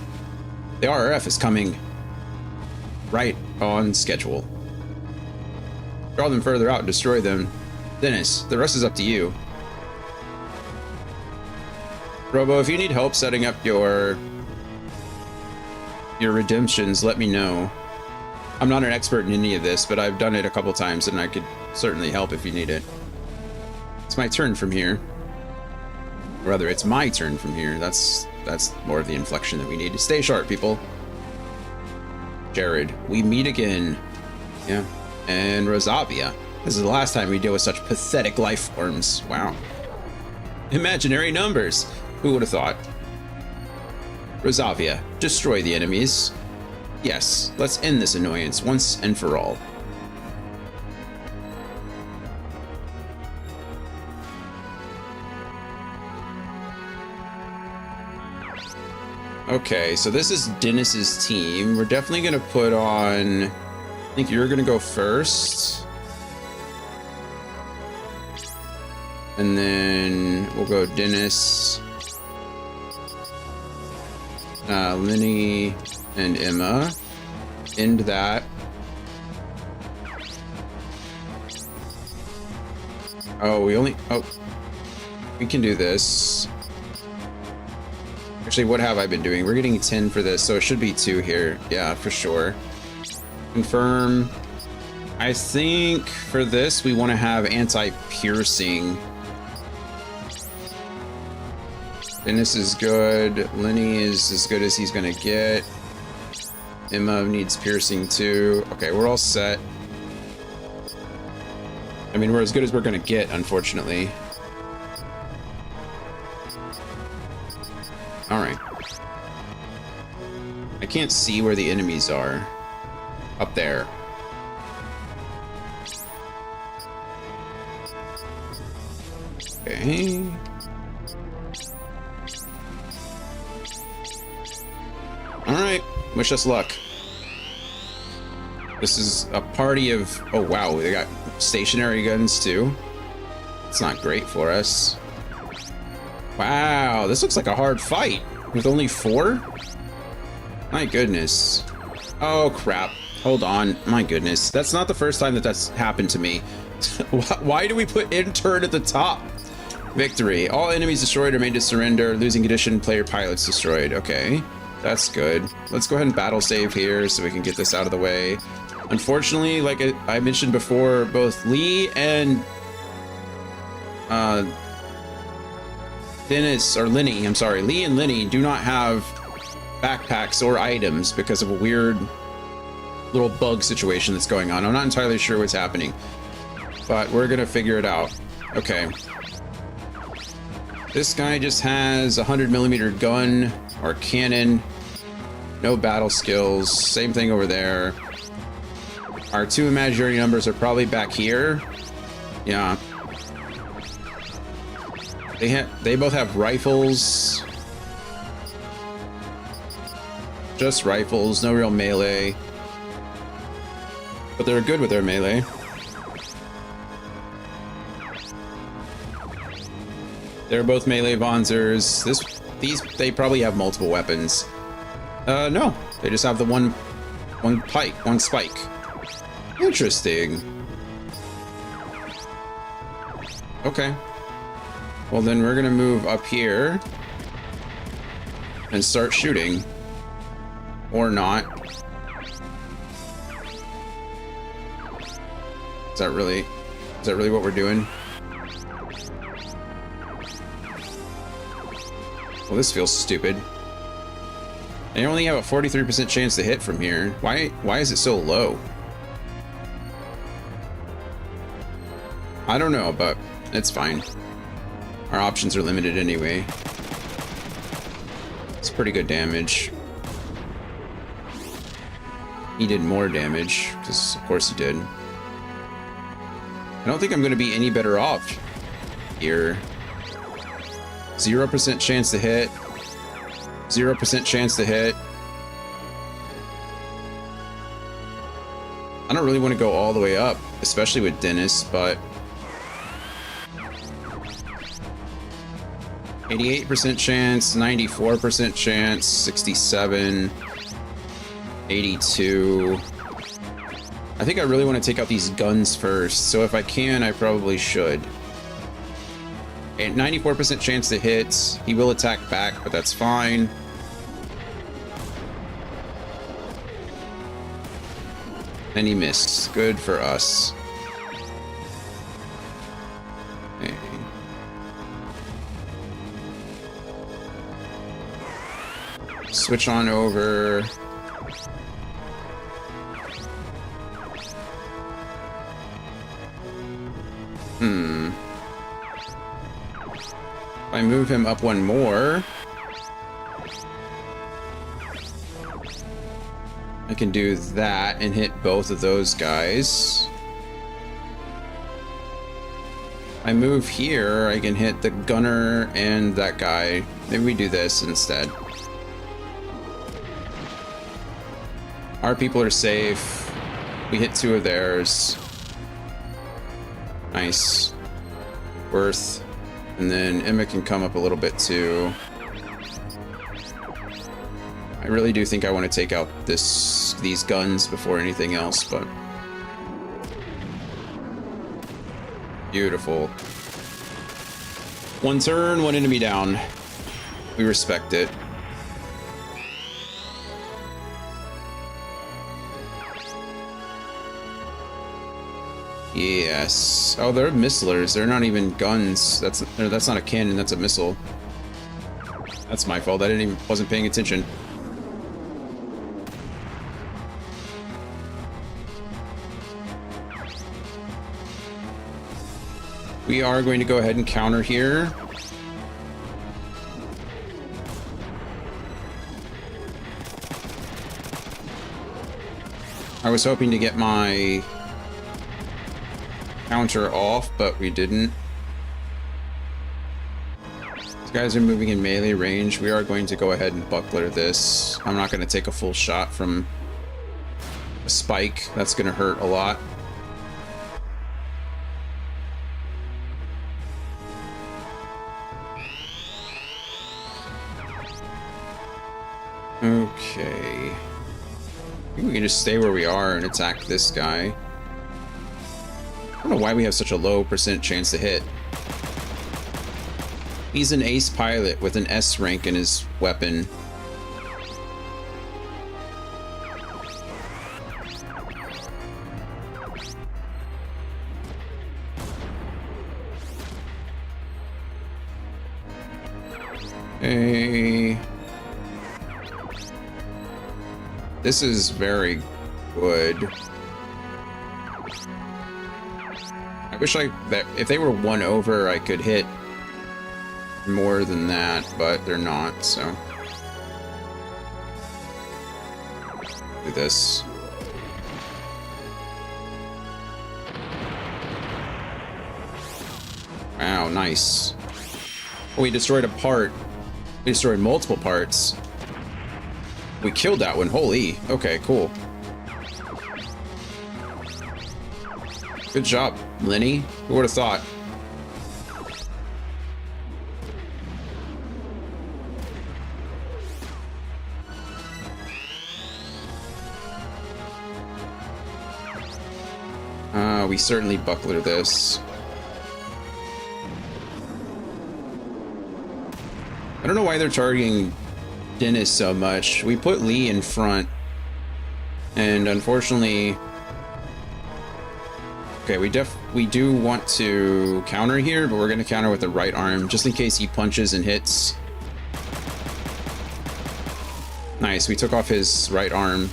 The RRF is coming right on schedule. Draw them further out and destroy them. Dennis, the rest is up to you. Robo, if you need help setting up your redemptions, let me know. I'm not an expert in any of this, but I've done it a couple times and I could certainly help if you need it. It's my turn from here. Or rather, it's my turn from here. That's more of the inflection that we need. Stay sharp, people. Jared, we meet again. Yeah. And Rosavia. This is the last time we deal with such pathetic life forms. Wow. Imaginary numbers. Who would have thought? Rosavia, destroy the enemies. Yes, let's end this annoyance once and for all. Okay, so this is Dennis's team. We're definitely gonna put on... I think you're gonna go first. And then we'll go Dennis, Lenny, and Emma. End that. Oh, we can do this. Actually, what have I been doing? We're getting 10 for this, so it should be 2 here. Yeah, for sure. Confirm. I think for this, we want to have anti-piercing. Dennis is good. Lenny is as good as he's going to get. Emma needs piercing too. Okay, we're all set. I mean, we're as good as we're going to get, unfortunately. Alright. I can't see where the enemies are. Up there. Okay. Alright. Wish us luck. This is a party of... Oh, wow. They got stationary guns, too. It's not great for us. Wow, this looks like a hard fight with only 4? My goodness. Oh, crap. Hold on. My goodness. That's not the first time that that's happened to me. Why do we put intern at the top? Victory. All enemies destroyed or made to surrender. Losing condition, player pilots destroyed. Okay, that's good. Let's go ahead and battle save here so we can get this out of the way. Unfortunately, like I mentioned before, both Lee and... Dennis, or Lenny, I'm sorry, Lee and Lenny do not have backpacks or items because of a weird little bug situation that's going on. I'm not entirely sure what's happening, but we're gonna figure it out. Okay. This guy just has a 100mm gun or cannon. No battle skills. Same thing over there. Our 2 imaginary numbers are probably back here. Yeah. They both have rifles. Just rifles, no real melee. But they're good with their melee. They're both melee Vonzers. They probably have multiple weapons. No. They just have the one spike. Interesting. Okay. Well, then we're gonna move up here and start shooting. Or not. Is that really what we're doing? Well, this feels stupid. I only have a 43% chance to hit from here. Why is it so low? I don't know, but it's fine. Our options are limited anyway. It's pretty good damage. He did more damage, because of course he did. I don't think I'm going to be any better off here. 0% chance to hit. 0% chance to hit. I don't really want to go all the way up, especially with Dennis, but 88% chance, 94% chance, 67, 82. I think I really want to take out these guns first, so if I can, I probably should. And 94% chance to hit. He will attack back, but that's fine. And he missed. Good for us. Okay. Switch on over. If I move him up one more, I can do that and hit both of those guys. I move here, I can hit the gunner and that guy. Maybe we do this instead. Our people are safe. We hit two of theirs. Nice. Worth. And then Emma can come up a little bit too. I really do think I want to take out these guns before anything else, but beautiful. One turn, one enemy down. We respect it. Yes. Oh, they're missilers. They're not even guns. That's not a cannon. That's a missile. That's my fault. Wasn't paying attention. We are going to go ahead and counter here. I was hoping to get my counter off, but we didn't. These guys are moving in melee range. We are going to go ahead and buckler this. I'm not going to take a full shot from a spike. That's going to hurt a lot. Okay. I think we can just stay where we are and attack this guy. I don't know why we have such a low percent chance to hit. He's an ace pilot with an S rank in his weapon. Hey. This is very good. I wish that if they were one over, I could hit more than that, but they're not, so. Do this. Wow, nice. Oh, we destroyed a part. We destroyed multiple parts. We killed that one. Holy. Okay, cool. Good job, Lenny. Who would have thought? We certainly buckler this. I don't know why they're targeting Dennis so much. We put Lee in front, and unfortunately, okay, we do want to counter here, but we're going to counter with the right arm just in case he punches and hits. Nice, we took off his right arm.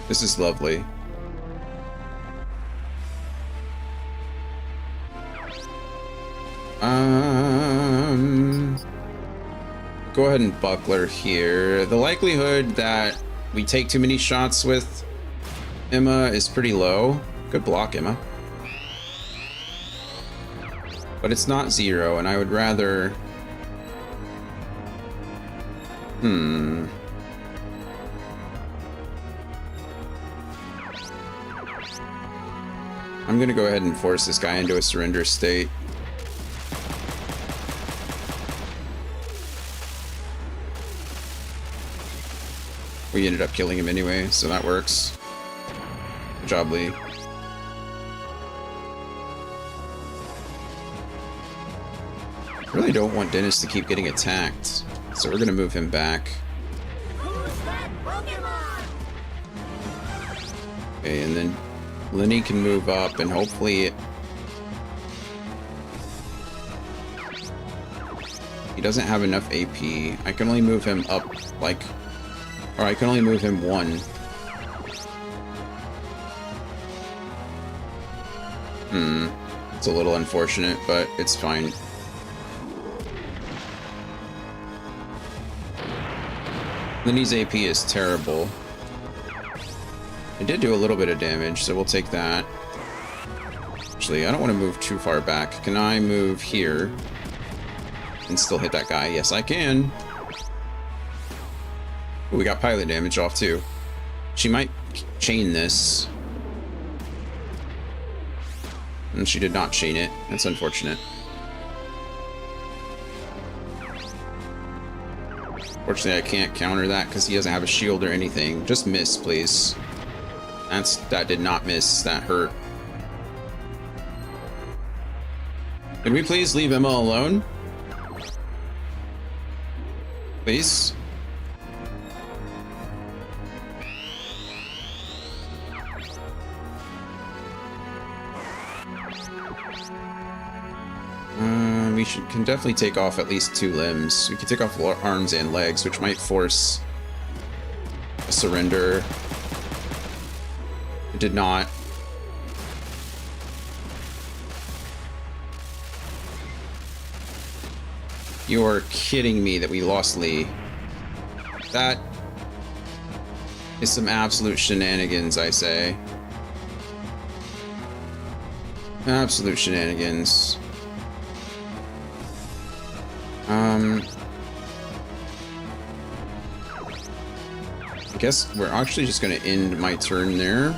This is lovely. Go ahead and buckler here. The likelihood that we take too many shots with Emma is pretty low. Good block, Emma. But it's not zero, and I would rather... I'm gonna go ahead and force this guy into a surrender state. We ended up killing him anyway, so that works. Good job, Lee. I really don't want Dennis to keep getting attacked, so we're gonna move him back. Who's that Pokemon? Okay, and then Lenny can move up, and hopefully he doesn't have enough AP. I can only move him up, like, or I can only move him one. It's a little unfortunate, but it's fine. Lenny's AP is terrible. It did do a little bit of damage, so we'll take that. Actually, I don't want to move too far back. Can I move here and still hit that guy? Yes, I can. Ooh, we got pilot damage off too. She might chain this. And she did not chain it. That's unfortunate. Fortunately, I can't counter that because he doesn't have a shield or anything. Just miss, please. That did not miss. That hurt. Can we please leave Emma alone? Please? We can definitely take off at least 2 limbs. We can take off arms and legs, which might force a surrender. It did not. You are kidding me that we lost Lee. That is some absolute shenanigans, I say. Absolute shenanigans. I guess we're actually just going to end my turn there.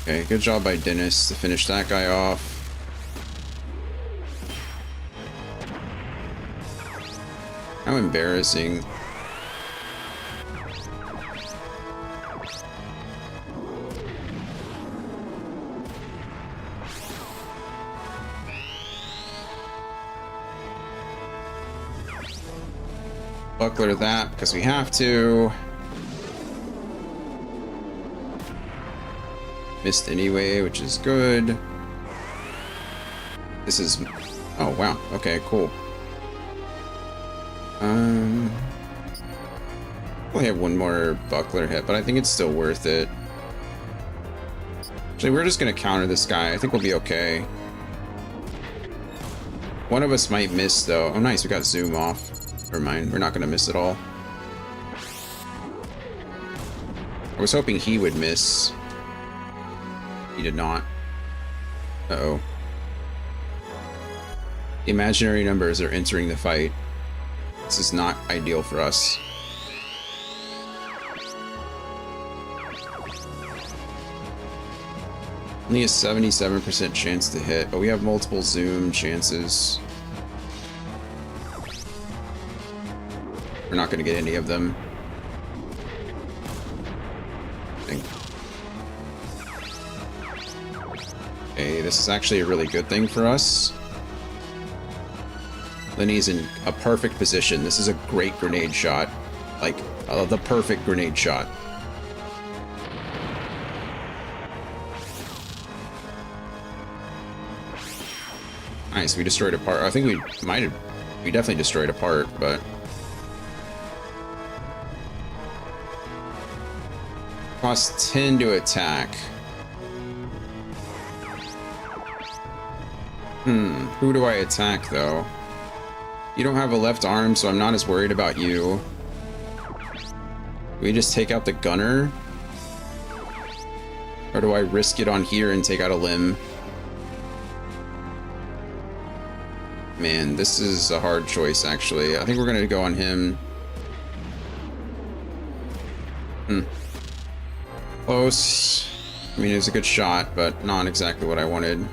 Okay, good job by Dennis to finish that guy off. How embarrassing. Buckler that because we have to. Missed anyway, which is good. This is... oh, wow. Okay, cool. We'll have one more buckler hit, but I think it's still worth it. Actually, we're just going to counter this guy. I think we'll be okay. One of us might miss, though. Oh, nice. We got zoom off. Never mind. We're not going to miss at all. I was hoping he would miss. He did not. Uh-oh. Imaginary numbers are entering the fight. This is not ideal for us. Only a 77% chance to hit, but we have multiple zoom chances. We're not going to get any of them. Okay, this is actually a really good thing for us. Lenny's in a perfect position. This is a great grenade shot. Like, the perfect grenade shot. Nice, we destroyed a part. I think we definitely destroyed a part, but... Cost 10 to attack. Who do I attack, though? You don't have a left arm, so I'm not as worried about you. Do we just take out the gunner? Or do I risk it on here and take out a limb? Man, this is a hard choice, actually. I think we're going to go on him. Close. I mean, it was a good shot, but not exactly what I wanted.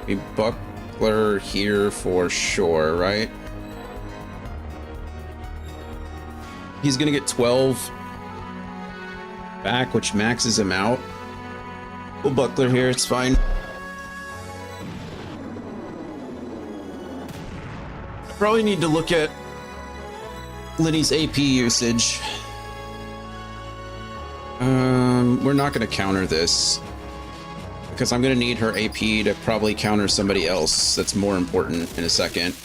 We buckler here for sure, right? He's going to get 12 back, which maxes him out. We'll buckler here, it's fine. Probably need to look at Lenny's AP usage. We're not going to counter this because I'm going to need her AP to probably counter somebody else that's more important in a second.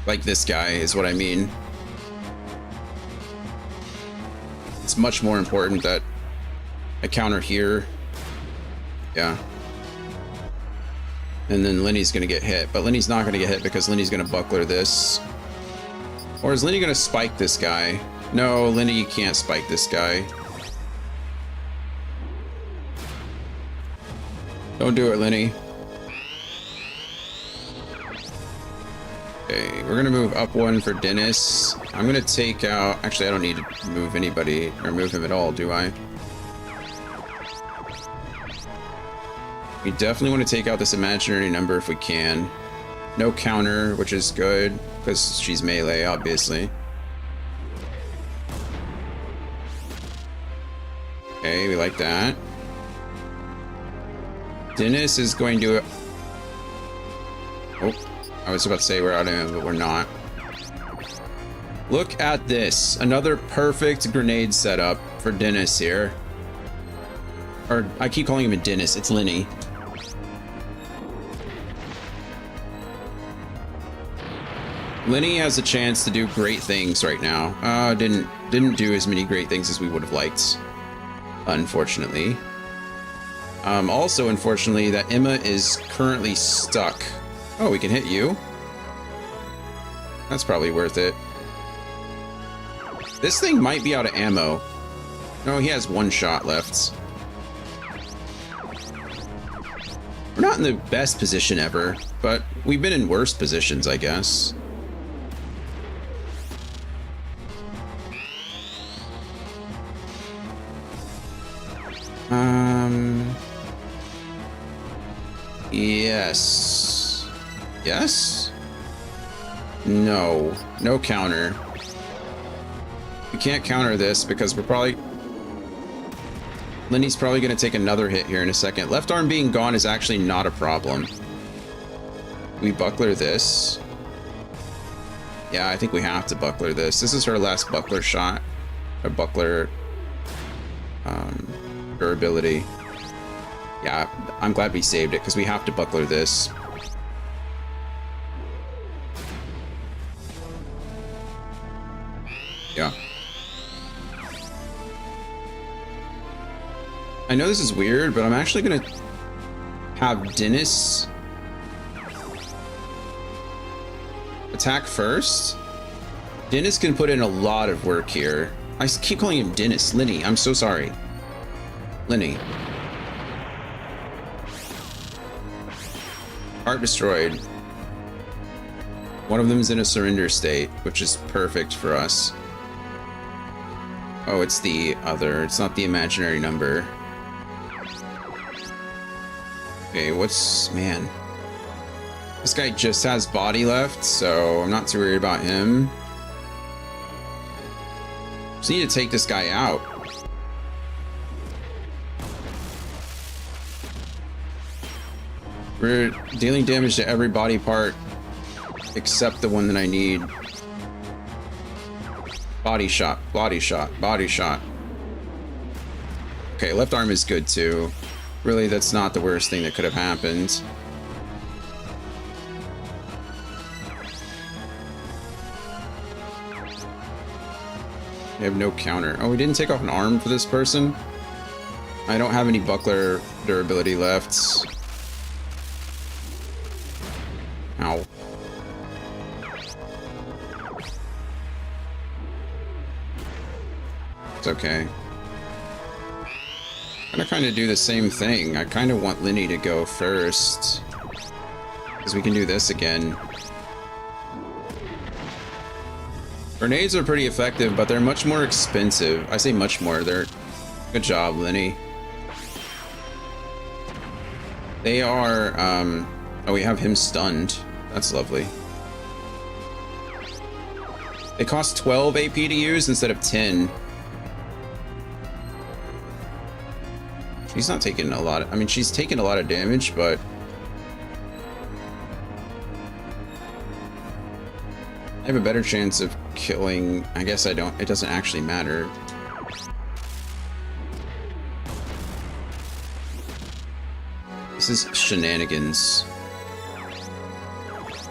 Like this guy is what I mean. It's much more important that I counter here. Yeah. And then Lenny's going to get hit, but Lenny's not going to get hit because Lenny's going to buckler this. Or is Lenny going to spike this guy? No, Lenny, you can't spike this guy. Don't do it, Lenny. Okay, we're going to move up one for Dennis. I'm going to take out... Actually, I don't need to move anybody or move him at all, do I? We definitely want to take out this imaginary number if we can. No counter, which is good, because she's melee, obviously. Okay, we like that. Dennis is going to... Oh, I was about to say we're out of him, but we're not. Look at this. Another perfect grenade setup for Dennis here. Or, I keep calling him a Dennis, it's Lenny. Lenny has a chance to do great things right now. Didn't do as many great things as we would have liked, unfortunately. Also, unfortunately, that Emma is currently stuck. Oh, we can hit you. That's probably worth it. This thing might be out of ammo. No, he has one shot left. We're not in the best position ever, but we've been in worse positions, I guess. Yes. Yes? No. No counter. We can't counter this because we're probably... Lenny's probably going to take another hit here in a second. Left arm being gone is actually not a problem. We buckler this. Yeah, I think we have to buckler this. This is her last buckler shot. A buckler... durability. Yeah, I'm glad we saved it because we have to buckler this. Yeah. I know this is weird, but I'm actually gonna have Dennis attack first. Dennis can put in a lot of work here. I keep calling him Dennis. Lenny, I'm so sorry. Lenny. Heart destroyed. One of them is in a surrender state, which is perfect for us. Oh, it's the other. It's not the imaginary number. Okay, what's... Man. This guy just has body left, so I'm not too worried about him. Just need to take this guy out. We're dealing damage to every body part except the one that I need. Body shot, body shot, body shot. Okay, left arm is good too. Really, that's not the worst thing that could have happened. We have no counter. Oh, we didn't take off an arm for this person? I don't have any buckler durability left. Ow. It's okay. I'm gonna kind of do the same thing. I kind of want Linny to go first, because we can do this again. Grenades are pretty effective, but they're much more expensive. I say much more. They're... Good job, Linny. They are, Oh, we have him stunned. That's lovely. They cost 12 AP to use instead of 10. She's not taking a lot of... I mean, she's taking a lot of damage, but... I have a better chance of killing... I guess I don't... It doesn't actually matter. This is shenanigans.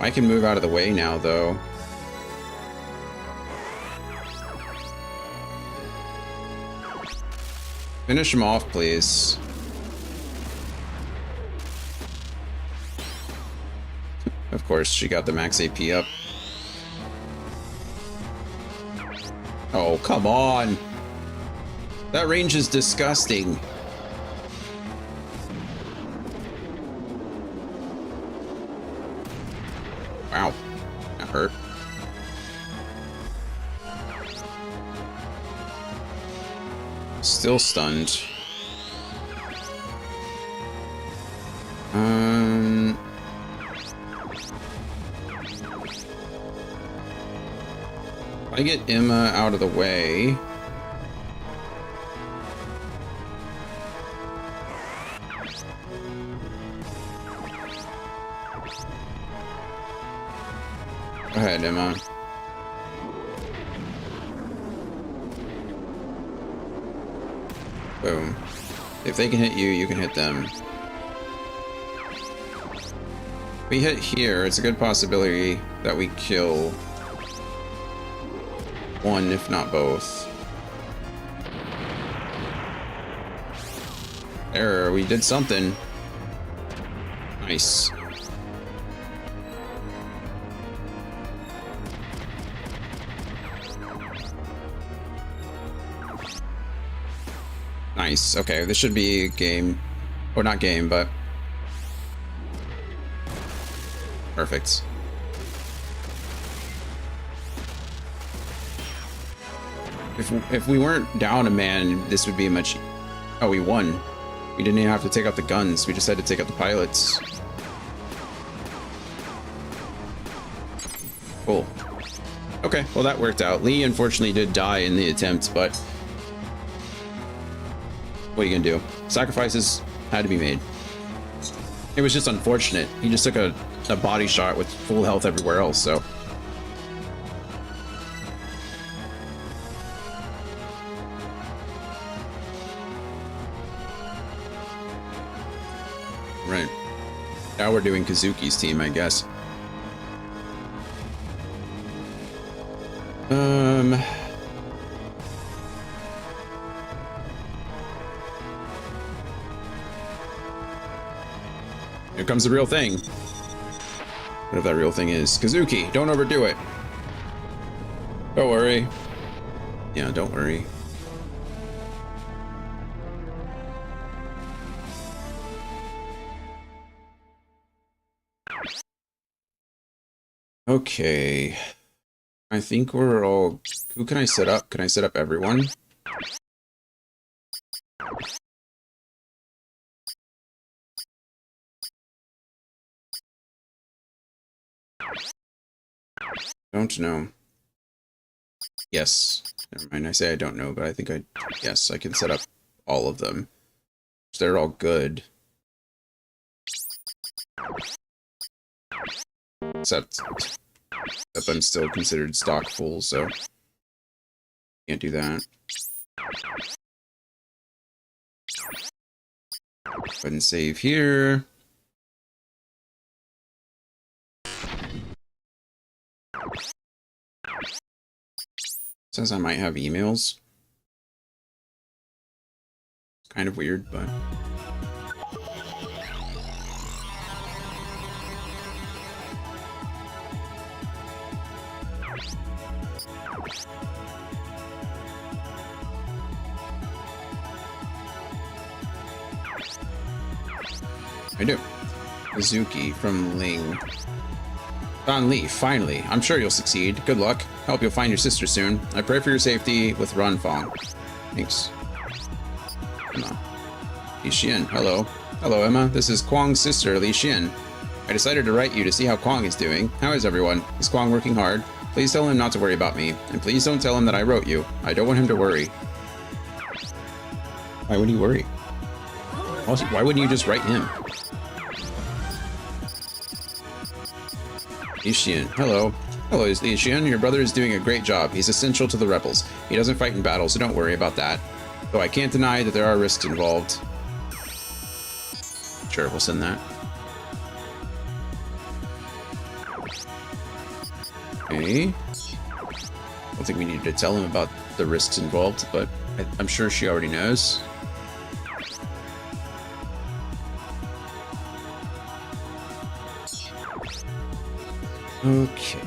I can move out of the way now, though. Finish him off, please. Of course, she got the max AP up. Oh, come on! That range is disgusting. Wow, that hurt. Still stunned. If I get Emma out of the way. Go ahead, Emma. Boom. If they can hit you, you can hit them. If we hit here, it's a good possibility that we kill one, if not both. There, we did something. Nice. Nice. Okay, this should be game. Or not game, but... Perfect. If we weren't down a man, this would be much... Oh, we won. We didn't even have to take out the guns. We just had to take out the pilots. Cool. Okay, well that worked out. Lee unfortunately did die in the attempt, but... What are you gonna do? Sacrifices had to be made. It was just unfortunate. He just took a body shot with full health everywhere else, so... Right. Now we're doing Kazuki's team, I guess. Here comes the real thing. Whatever that real thing is. Kazuki, don't overdo it. Don't worry. Yeah, don't worry. Okay. I think we're all... Who can I set up? Can I set up everyone? Don't know. Yes. Never mind. I say I don't know, but I think I... Yes, I can set up all of them. They're all good. Except I'm still considered stock full, so... Can't do that. Go ahead and save here. Says I might have emails. It's kind of weird, but... I do. Mizuki from Ling. Don Lee, finally. I'm sure you'll succeed. Good luck. I hope you'll find your sister soon. I pray for your safety with Runfong. Thanks. Emma. Li Xian, hello. Hello, Emma. This is Kwang's sister, Li Xian. I decided to write you to see how Kwang is doing. How is everyone? Is Kwang working hard? Please tell him not to worry about me. And please don't tell him that I wrote you. I don't want him to worry. Why would he worry? Also, why wouldn't you just write him? Li Xian, hello. Hello, Li Xian. Your brother is doing a great job. He's essential to the rebels. He doesn't fight in battle, so don't worry about that. Though I can't deny that there are risks involved. Sure, we'll send that. Okay. I don't think we needed to tell him about the risks involved, but I'm sure she already knows. Okay.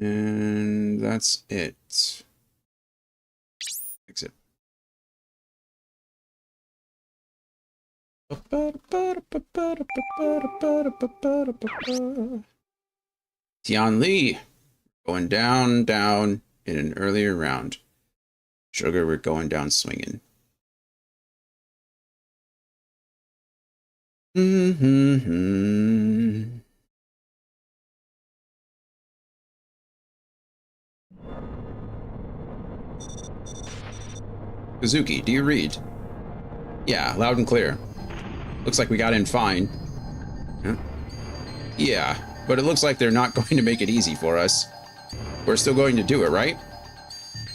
And that's it. Exit. Tian Li. Going down, down in an earlier round. Sugar, we're going down swinging. Kazuki, do you read? Yeah, loud and clear. Looks like we got in fine. Huh? Yeah, but it looks like they're not going to make it easy for us. We're still going to do it, right?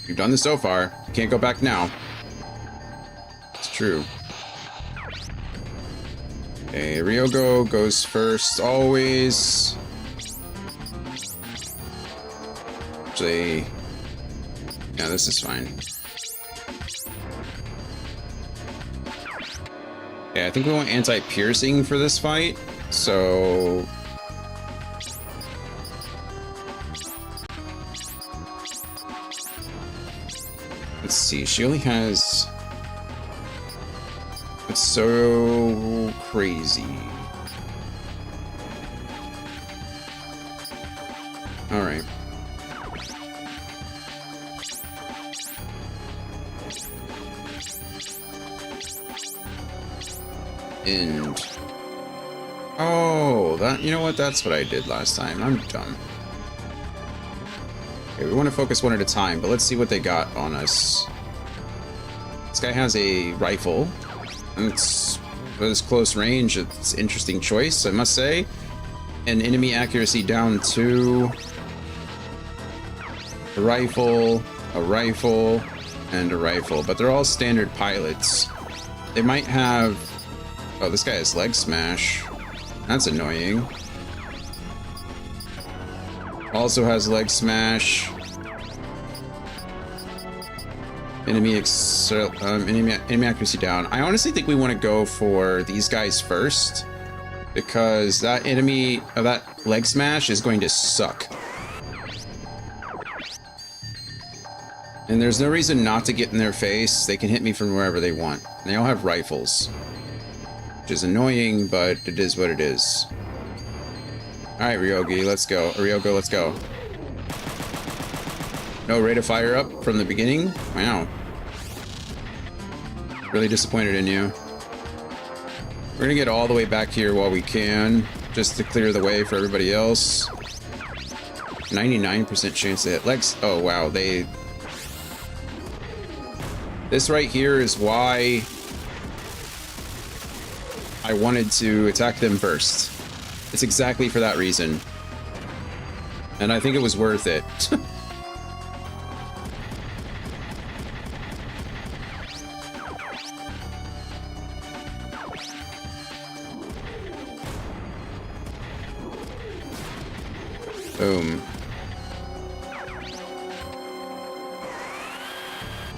We've done this so far. Can't go back now. It's true. Okay, Ryogo goes first, always. Actually, yeah, this is fine. Yeah, I think we want anti-piercing for this fight, so... Let's see, she only has... It's so crazy. Alright. End. Oh, that, you know what? That's what I did last time. I'm dumb. Okay, we want to focus one at a time, but let's see what they got on us. This guy has a rifle. And it's close range. It's an interesting choice, I must say. And enemy accuracy down to a rifle, and a rifle. But they're all standard pilots. They might have... Oh, this guy has leg smash. That's annoying. Also has leg smash. Enemy accuracy down. I honestly think we want to go for these guys first, because that that leg smash is going to suck. And there's no reason not to get in their face. They can hit me from wherever they want. They all have rifles. which is annoying, but it is what it is. Alright, Ryogi, let's go. Ryogo, let's go. No rate of fire up from the beginning? Wow. Really disappointed in you. We're gonna get all the way back here while we can, just to clear the way for everybody else. 99% chance to hit legs. Oh, wow, they... This right here is why I wanted to attack them first. It's exactly for that reason. And I think it was worth it. Boom.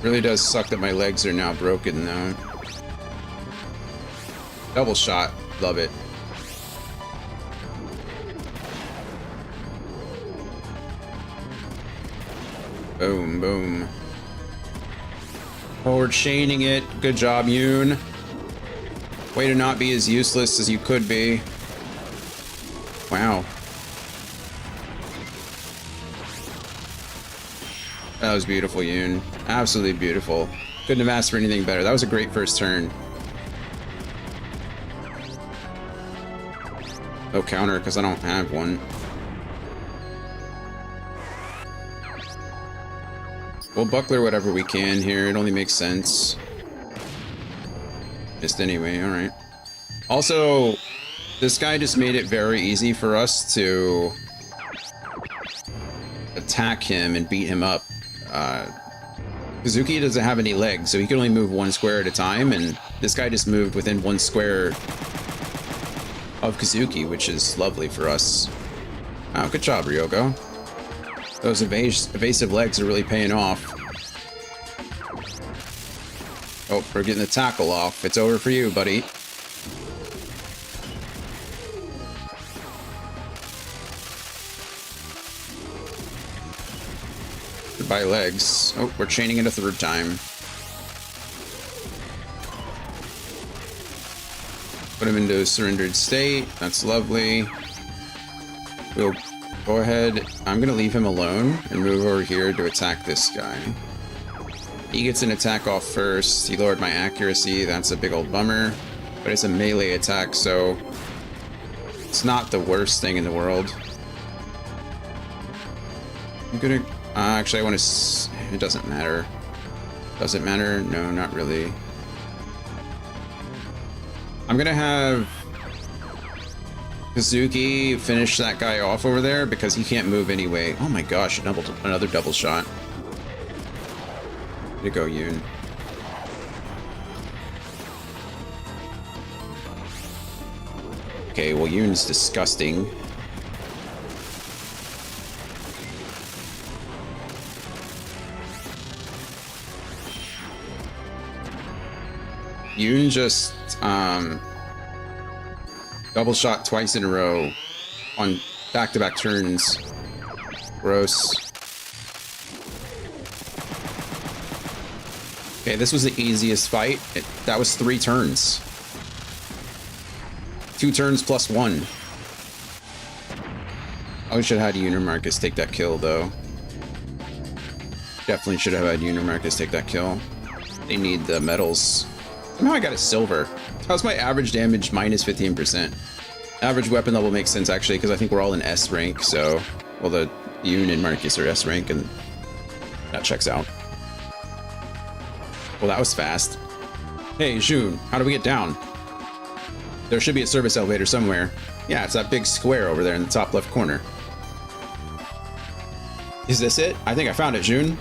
Really does suck that my legs are now broken, though. Double shot. Love it. Boom, boom. Forward chaining it. Good job, Yoon. Way to not be as useless as you could be. Wow. That was beautiful, Yoon. Absolutely beautiful. Couldn't have asked for anything better. That was a great first turn. No counter, because I don't have one. We'll buckler whatever we can here. It only makes sense. Just anyway, alright. Also, this guy just made it very easy for us to attack him and beat him up. Kazuki doesn't have any legs, so he can only move one square at a time, and this guy just moved within one square of Kazuki, which is lovely for us. Wow, good job, Ryogo. Those evasive legs are really paying off. Oh, we're getting the tackle off. It's over for you, buddy. Goodbye, legs. Oh, we're chaining it a third time. Put him into a surrendered state. That's lovely. We'll go ahead. I'm going to leave him alone and move over here to attack this guy. He gets an attack off first. He lowered my accuracy. That's a big old bummer. But it's a melee attack, so it's not the worst thing in the world. I'm going to... actually, I want to... It doesn't matter. Does it matter? No, not really. I'm going to have Kazuki finish that guy off over there because he can't move anyway. Oh my gosh, another double shot. Way to go, Yoon. Okay, well, Yoon's disgusting. Yoon just double shot twice in a row on back-to-back turns. Gross. Okay, this was the easiest fight. That was 3 turns. 2 turns plus 1. I should have had Yoon or Marcus take that kill, though. Definitely should have had Yoon or Marcus take that kill. They need the medals. Somehow I got a silver. How's my average damage? Minus 15%. Average weapon level makes sense, actually, because I think we're all in S rank, so... Well, the Yoon and Marcus are S rank, and that checks out. Well, that was fast. Hey, Jun, how do we get down? There should be a service elevator somewhere. Yeah, it's that big square over there in the top left corner. Is this it? I think I found it, Jun.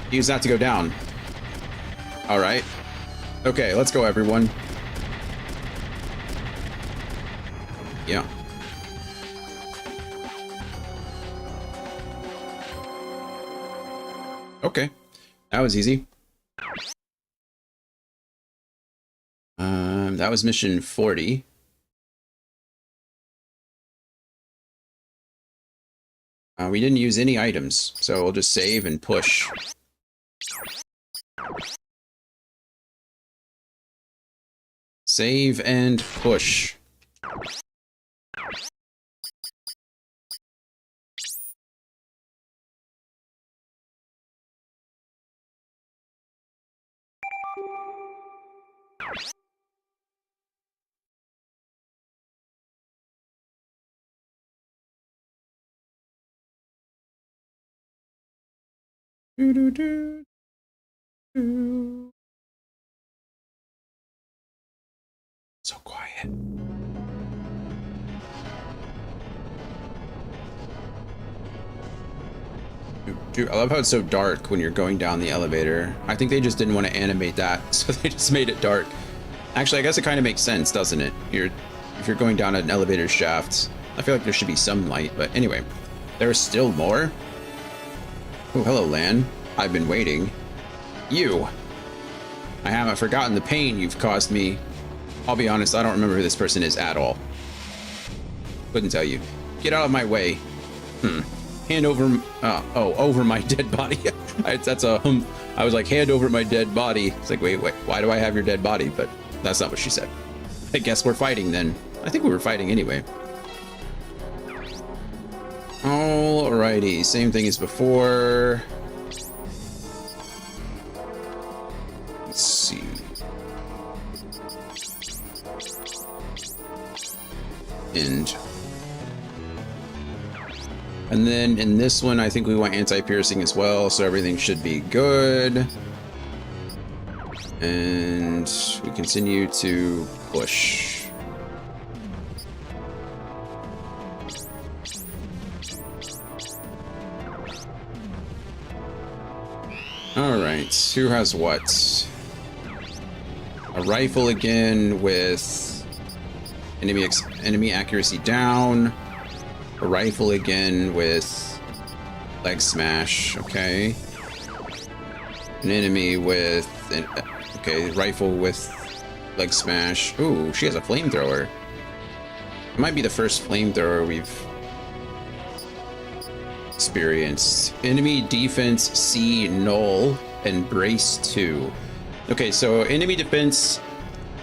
Use that to go down. Alright. Okay, let's go, everyone. Yeah. Okay. That was easy. That was mission 40. We didn't use any items, so we'll just save and push. Save and push. So quiet. Dude, I love how it's so dark when you're going down the elevator. I think they just didn't want to animate that, so they just made it dark. Actually, I guess it kind of makes sense, doesn't it? If you're going down an elevator shaft, I feel like there should be some light, but anyway. There's still more? Oh, hello, Lan. I've been waiting. You! I haven't forgotten the pain you've caused me. I'll be honest, I don't remember who this person is at all. Couldn't tell you. Get out of my way. Hand over... over my dead body. I was like, hand over my dead body. It's like, wait, why do I have your dead body? But that's not what she said. I guess we're fighting then. I think we were fighting anyway. Alrighty, same thing as before. Let's see. And then in this one, I think we want anti-piercing as well, so everything should be good. And we continue to push. Alright, who has what? A rifle again with enemy accuracy down. A rifle again with leg smash, okay. An enemy with rifle with leg smash. Ooh, she has a flamethrower. It might be the first flamethrower we've experienced. Enemy defense C null and brace 2. Okay, so enemy defense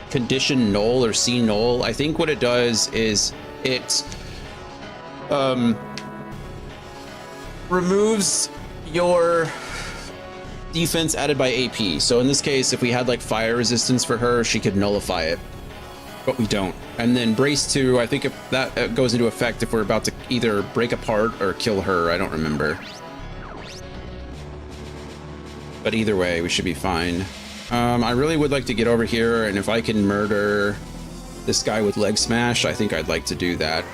condition null or C null. I think what it does is it removes your defense added by AP. So in this case, if we had like fire resistance for her, she could nullify it, but we don't. And then brace 2, I think if that goes into effect if we're about to either break apart or kill her. I don't remember. But either way, we should be fine. I really would like to get over here, and if I can murder this guy with leg smash, I think I'd like to do that.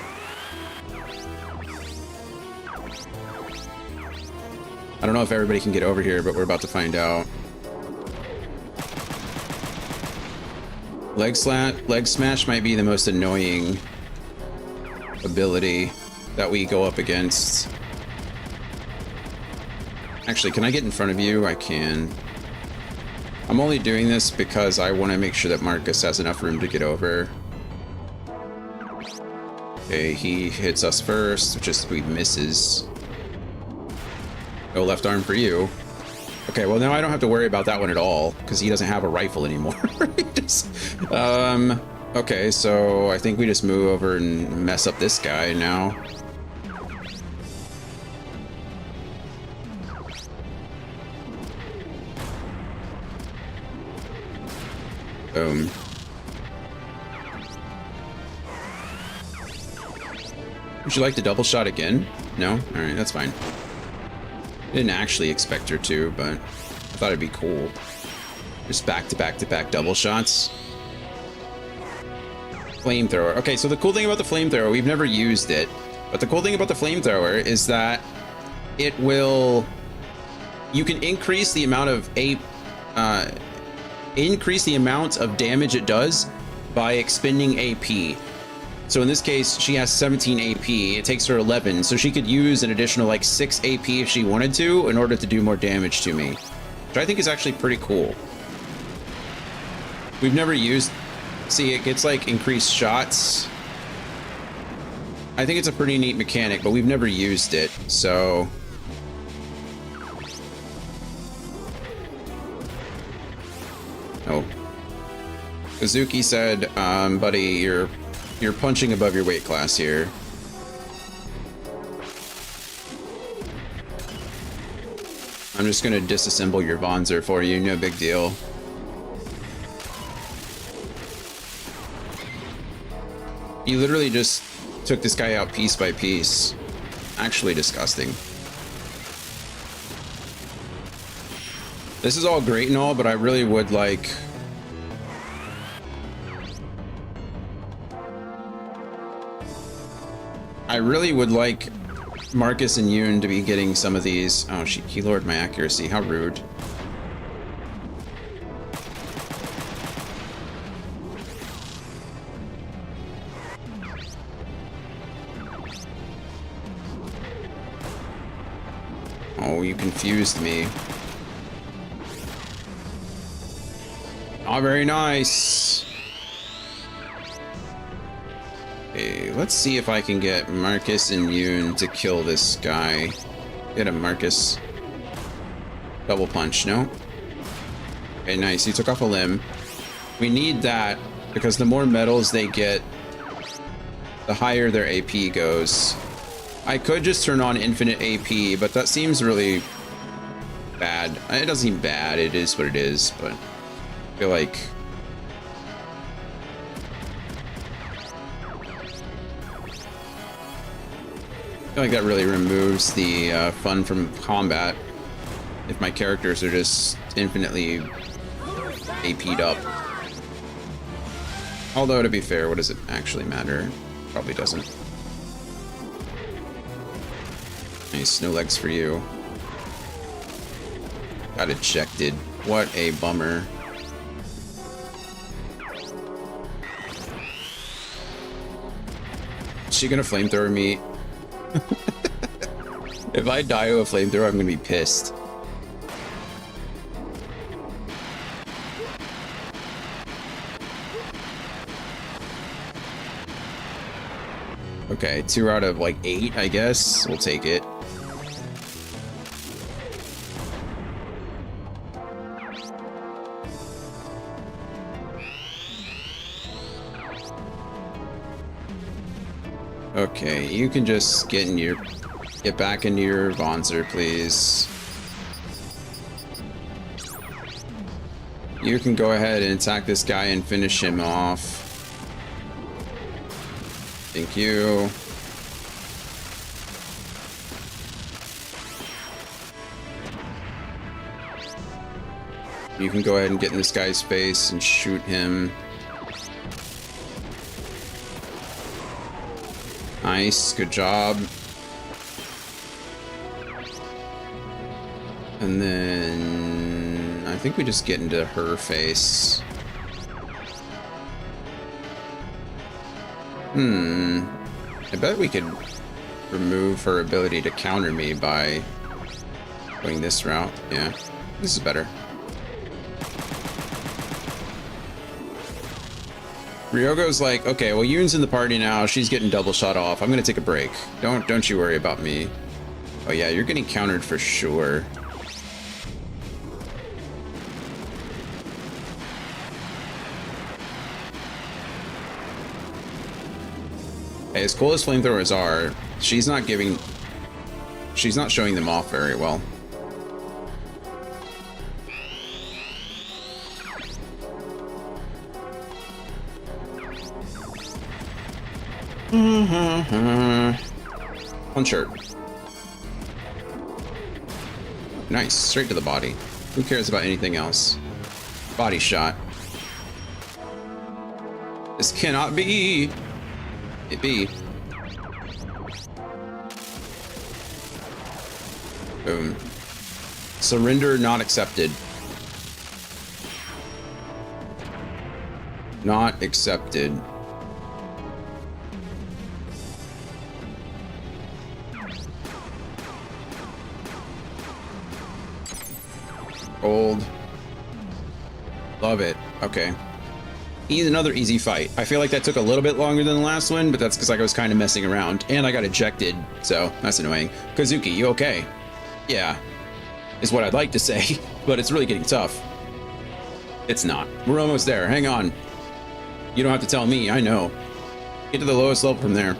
I don't know if everybody can get over here, but we're about to find out. Leg smash might be the most annoying ability that we go up against. Actually, can I get in front of you? I can. I'm only doing this because I want to make sure that Marcus has enough room to get over. Okay, he hits us first, just we misses. No left arm for you. Okay, well now I don't have to worry about that one at all, because he doesn't have a rifle anymore. Okay, so I think we just move over and mess up this guy now. Boom. Would you like the double shot again? No? Alright, that's fine. Didn't actually expect her to, but I thought it'd be cool. Just back to back to back double shots. Flamethrower. Okay, so the cool thing about the flamethrower, we've never used it, but the cool thing about the flamethrower is that it will... You can increase the amount of damage it does by expending AP. So in this case, she has 17 AP. It takes her 11, so she could use an additional like 6 AP if she wanted to in order to do more damage to me, which I think is actually pretty cool. We've never used... See, it gets like increased shots. I think it's a pretty neat mechanic, but we've never used it, so... Oh. Kazuki said, buddy, you're punching above your weight class here. I'm just gonna disassemble your Vonzer for you, no big deal. You literally just took this guy out piece by piece. Actually disgusting. This is all great and all, but I really would like... I really would like Marcus and Yoon to be getting some of these. Oh, he lowered my accuracy. How rude. Oh, you confused me. Oh, very nice. Okay, let's see if I can get Marcus and Yoon to kill this guy. Get him, Marcus. Double punch, no? Okay, nice. You took off a limb. We need that because the more medals they get, the higher their AP goes. I could just turn on infinite AP, but that seems really bad. It doesn't seem bad. It is what it is, but I feel like... that really removes the fun from combat if my characters are just infinitely AP'd up. Although, to be fair, what does it actually matter? Probably doesn't. Nice, no legs for you. Got ejected. What a bummer. Is she gonna flamethrower me? If I die to a flamethrower, I'm gonna be pissed. Okay, 2 out of like 8, I guess. We'll take it. Okay, you can just get back into your Vonzer, please. You can go ahead and attack this guy and finish him off. Thank you. You can go ahead and get in this guy's face and shoot him. Nice, good job. And then I think we just get into her face. I bet we could remove her ability to counter me by going this route. Yeah, this is better. Ryogo's like, okay, well, Yoon's in the party now. She's getting double shot off. I'm gonna take a break. Don't you worry about me. Oh yeah, you're getting countered for sure. Hey, as cool as flamethrowers are, she's not showing them off very well. Punch her. Nice, straight to the body. Who cares about anything else? Body shot. This cannot be. It be. Boom. Surrender not accepted. Not accepted. Gold. Love it. Okay. Another easy fight. I feel like that took a little bit longer than the last one, but that's because I was kind of messing around. And I got ejected, so that's annoying. Kazuki, you okay? Yeah. Is what I'd like to say, but it's really getting tough. It's not. We're almost there. Hang on. You don't have to tell me, I know. Get to the lowest level from there.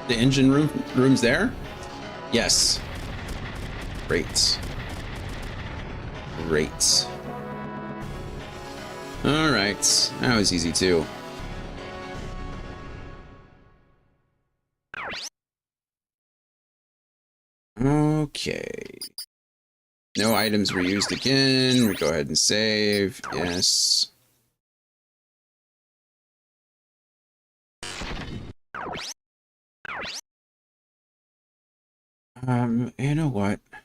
The engine room's there? Yes. Great. Great. Alright. That was easy too. Okay. No items were used again. We go ahead and save. Yes. You know what? I'm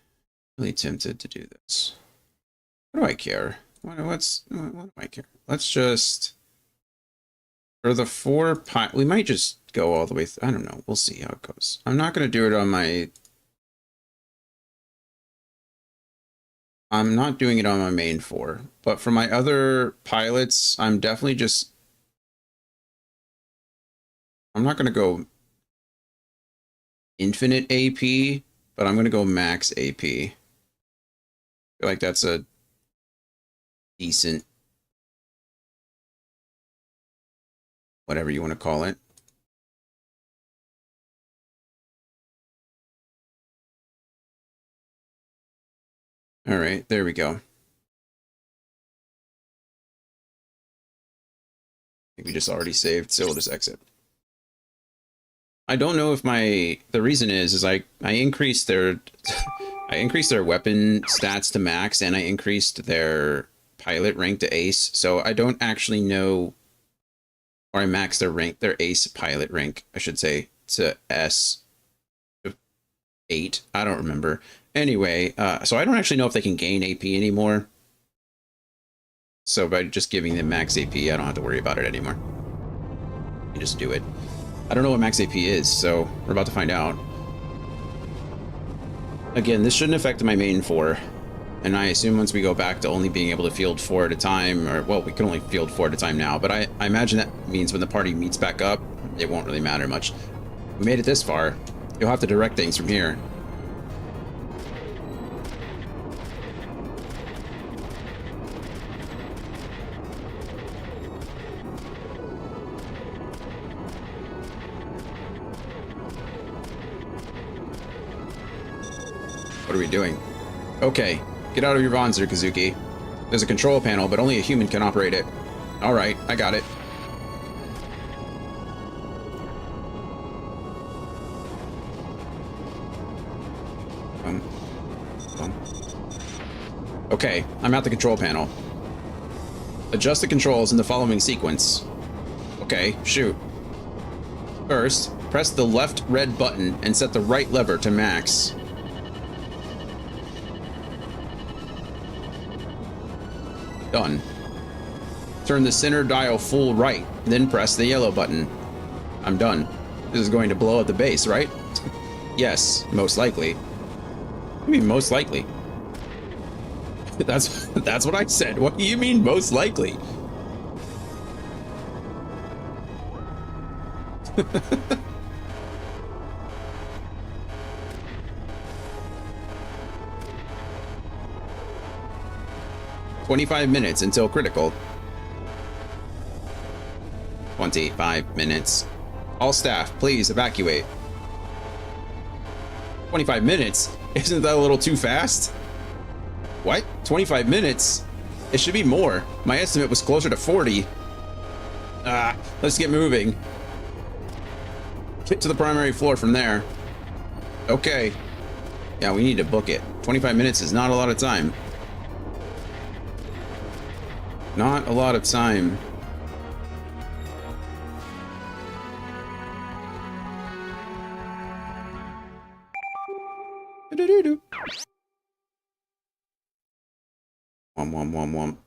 really tempted to do this. What do I care? What do I care? Let's just, for the 4 we might just go all the way I don't know. We'll see how it goes. I'm not going to do it on my, I'm not doing it on my main 4, but for my other pilots, I'm definitely just, I'm not going to go infinite AP, but I'm going to go max AP. I feel like that's a decent, whatever you want to call it. All right, there we go. I think we just already saved, so we'll just exit. I don't know if the reason is I increased their I increased their weapon stats to max, and I increased their pilot rank to ace, so I don't actually know, or I maxed their rank, their ace pilot rank, I should say, to S8. I don't remember. Anyway, so I don't actually know if they can gain AP anymore. So by just giving them max AP, I don't have to worry about it anymore. You just do it. I don't know what max AP is, so we're about to find out. Again, this shouldn't affect my main 4. And I assume once we go back to only being able to field 4 at a time, or, well, we can only field 4 at a time now, but I imagine that means when the party meets back up, it won't really matter much. We made it this far. You'll have to direct things from here. What are we doing? Okay, get out of your Vonzer, Kazuki. There's a control panel, but only a human can operate it. Alright, I got it. Okay, I'm at the control panel. Adjust the controls in the following sequence. Okay, shoot. First, press the left red button and set the right lever to max. Done. Turn the center dial full right, then press the yellow button. I'm done. This is going to blow up the base, right? Yes, most likely. I mean, most likely. That's what I said. What do you mean, most likely? "25 minutes until critical." 25 minutes. All staff, please evacuate. 25 minutes? Isn't that a little too fast? What? 25 minutes? It should be more. My estimate was closer to 40. Let's get moving. Get to the primary floor from there. Okay. Yeah, we need to book it. 25 minutes is not a lot of time. Not a lot of time. Wom.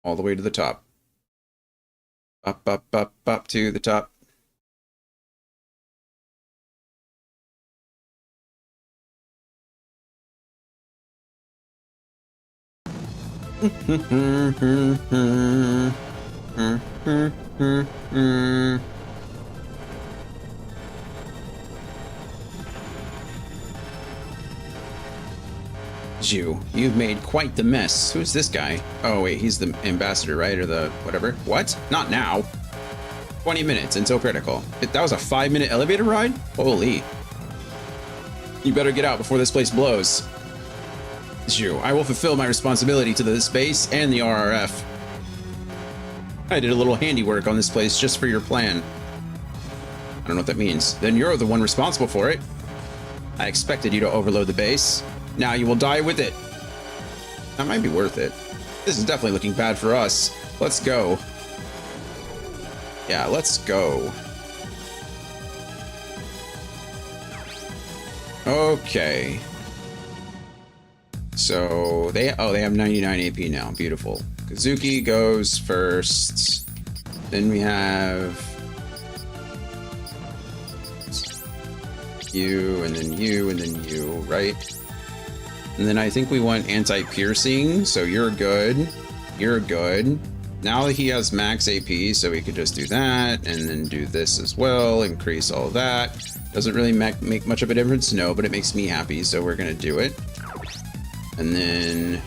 All the way to the top. Up to the top. You've made quite the mess. Who's this guy? Oh wait, he's the ambassador, right? Or the whatever. What? Not now. 20 minutes until critical. That was a 5-minute elevator ride? Holy. You better get out before this place blows. I will fulfill my responsibility to the space and the RRF. I did a little handiwork on this place just for your plan. I don't know what that means. Then you're the one responsible for it. I expected you to overload the base. Now you will die with it. That might be worth it. This is definitely looking bad for us. Let's go. Yeah, let's go. Okay. So they have 99 AP now. Beautiful. Kazuki goes first. Then we have you, and then you, and then you, right? And then I think we want anti-piercing, so you're good. You're good. Now he has max AP, so we could just do that, and then do this as well, increase all that. Doesn't really make much of a difference, no, but it makes me happy, so we're gonna do it. And then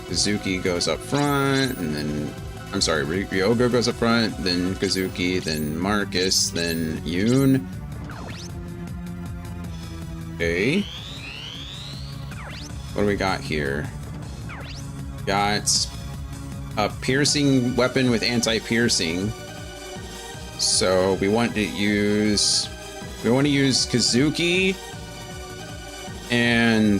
Kazuki goes up front, and then, I'm sorry, Ryogo goes up front, then Kazuki, then Marcus, then Yoon. Okay. What do we got here? Got a piercing weapon with anti-piercing. So we want to use Kazuki and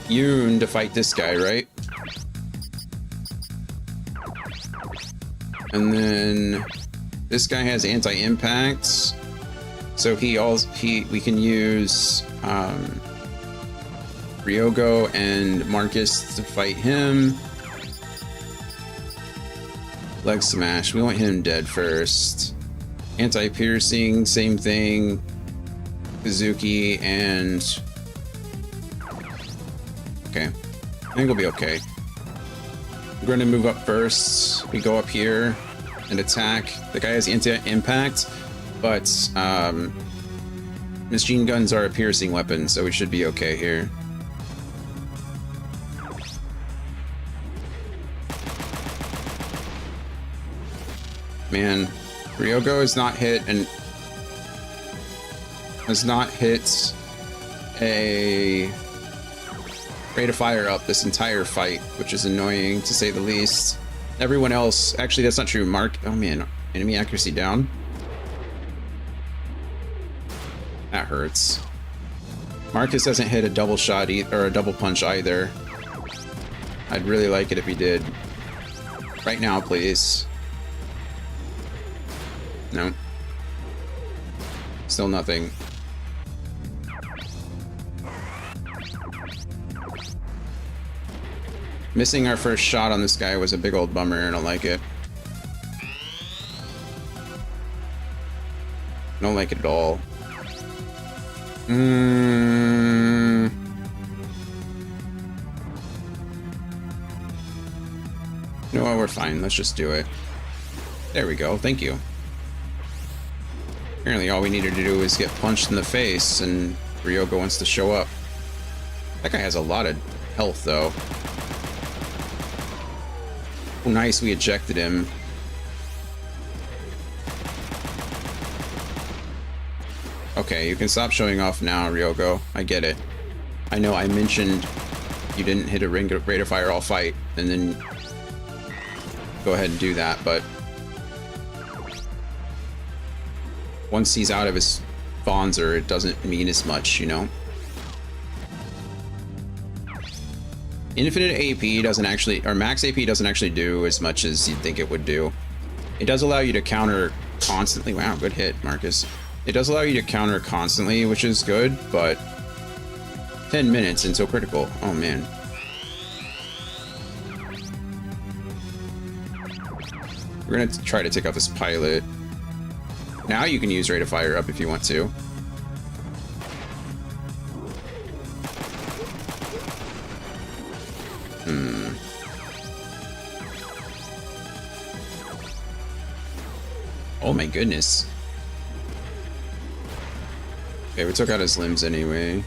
Yoon to fight this guy, right? And then this guy has anti-impacts. So we can use Ryogo and Marcus to fight him. Leg smash. We want him dead first. Anti-piercing, same thing. Kazuki and... Okay. I think we'll be okay. We're going to move up first. We go up here and attack. The guy has anti-impact, but machine guns are a piercing weapon, so we should be okay here. Man, Ryogo has not hit a rate of fire up this entire fight, which is annoying to say the least. Everyone else, actually that's not true. Oh man, enemy accuracy down. That hurts. Marcus hasn't hit a double shot or a double punch either. I'd really like it if he did. Right now, please. No. Still nothing. Missing our first shot on this guy was a big old bummer. I don't like it. I don't like it at all. No, we're fine. Let's just do it. There we go. Thank you. Apparently all we needed to do was get punched in the face, and Ryogo wants to show up. That guy has a lot of health, though. Oh, nice, we ejected him. Okay, you can stop showing off now, Ryogo. I get it. I know I mentioned you didn't hit a rate of fire all fight, and then go ahead and do that, but once he's out of his Bonzer, it doesn't mean as much, you know? Infinite AP doesn't actually, or max AP doesn't actually do as much as you'd think it would do. It does allow you to counter constantly. Wow, good hit, Marcus. It does allow you to counter constantly, which is good, but 10 minutes until critical. Oh, man. We're going to try to take out this pilot. Now you can use rate of fire up if you want to. Oh my goodness. Okay, we took out his limbs anyway.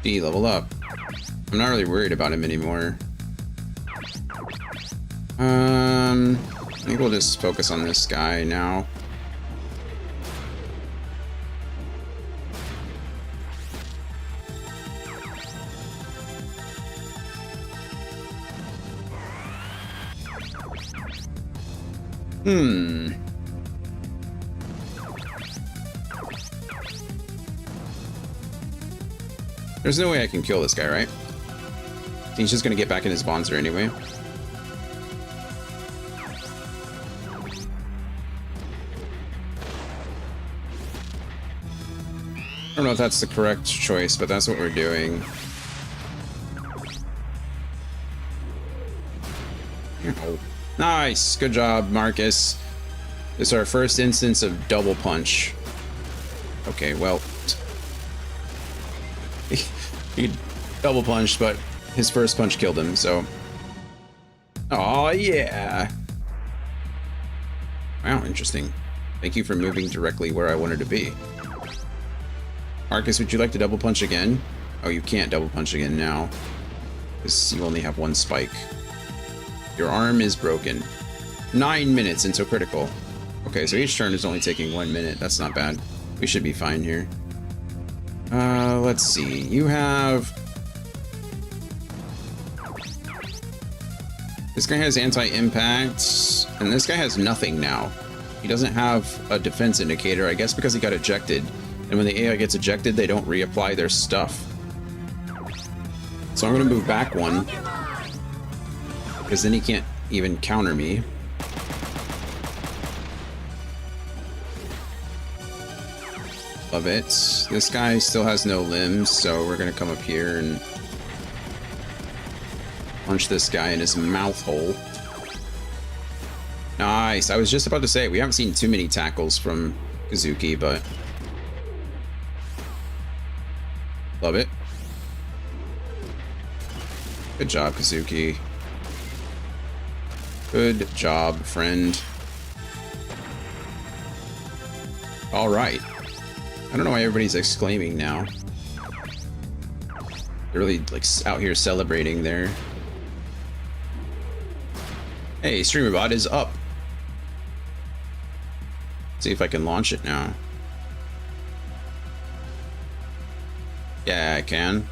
D, level up. I'm not really worried about him anymore. I think we'll just focus on this guy now. There's no way I can kill this guy, right? He's just gonna get back in his Bonzer anyway. I don't know if that's the correct choice, but that's what we're doing. Ow. Nice! Good job, Marcus. This is our first instance of double punch. Okay, well... he double punched, but his first punch killed him, so... Oh yeah! Wow, interesting. Thank you for moving directly where I wanted to be. Marcus, would you like to double punch again? Oh, you can't double punch again now, because you only have one spike. Your arm is broken. 9 minutes into critical. Okay, so each turn is only taking 1 minute. That's not bad. We should be fine here. Let's see. You have... This guy has anti-impact, and this guy has nothing now. He doesn't have a defense indicator, I guess because he got ejected. And when the AI gets ejected, they don't reapply their stuff. So I'm going to move back one, because then he can't even counter me. Love it. This guy still has no limbs, so we're going to come up here and punch this guy in his mouth hole. Nice. I was just about to say, we haven't seen too many tackles from Kazuki, but... Love it. Good job, Kazuki. Good job, friend. All right. I don't know why everybody's exclaiming now. They're really like out here celebrating there. Hey, StreamerBot is up. See if I can launch it now. Yeah, I can.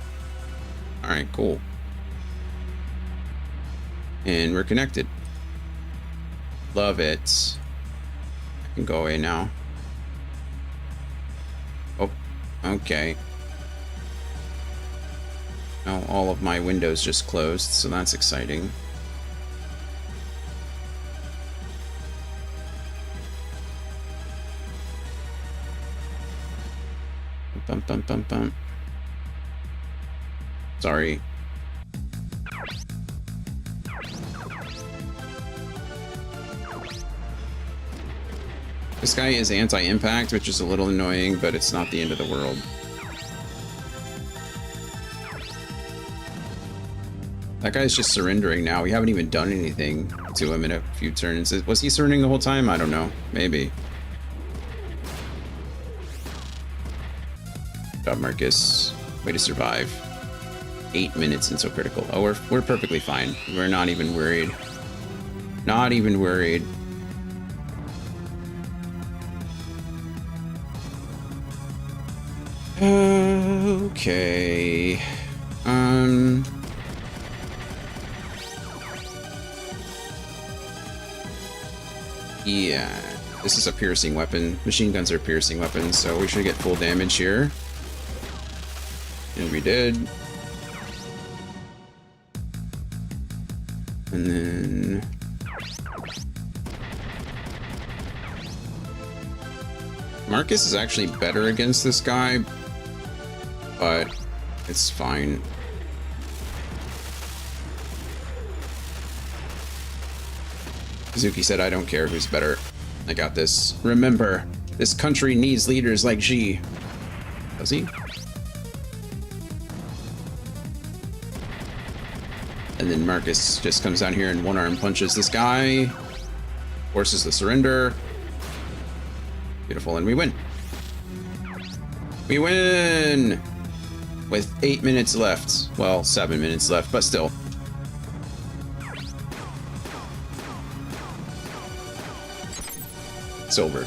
All right, cool. And we're connected. Love it. I can go away now. Oh, okay. Now all of my windows just closed, so that's exciting. Bum, bum, bum, bum. Sorry. This guy is anti-impact, which is a little annoying, but it's not the end of the world. That guy's just surrendering now. We haven't even done anything to him in a few turns. Was he surrendering the whole time? I don't know. Maybe. Good job, Marcus. Way to survive. 8 minutes until critical. Oh, we're perfectly fine. We're not even worried. Not even worried. Okay. Yeah. This is a piercing weapon. Machine guns are piercing weapons, so we should get full damage here. And we did. And then... Marcus is actually better against this guy, but it's fine. Kazuki said, I don't care who's better. I got this. Remember, this country needs leaders like G. Does he? And then Marcus just comes down here and one-arm punches this guy. Forces the surrender. Beautiful, and we win. We win! with 8 minutes left. Well, 7 minutes left, but still. Silver.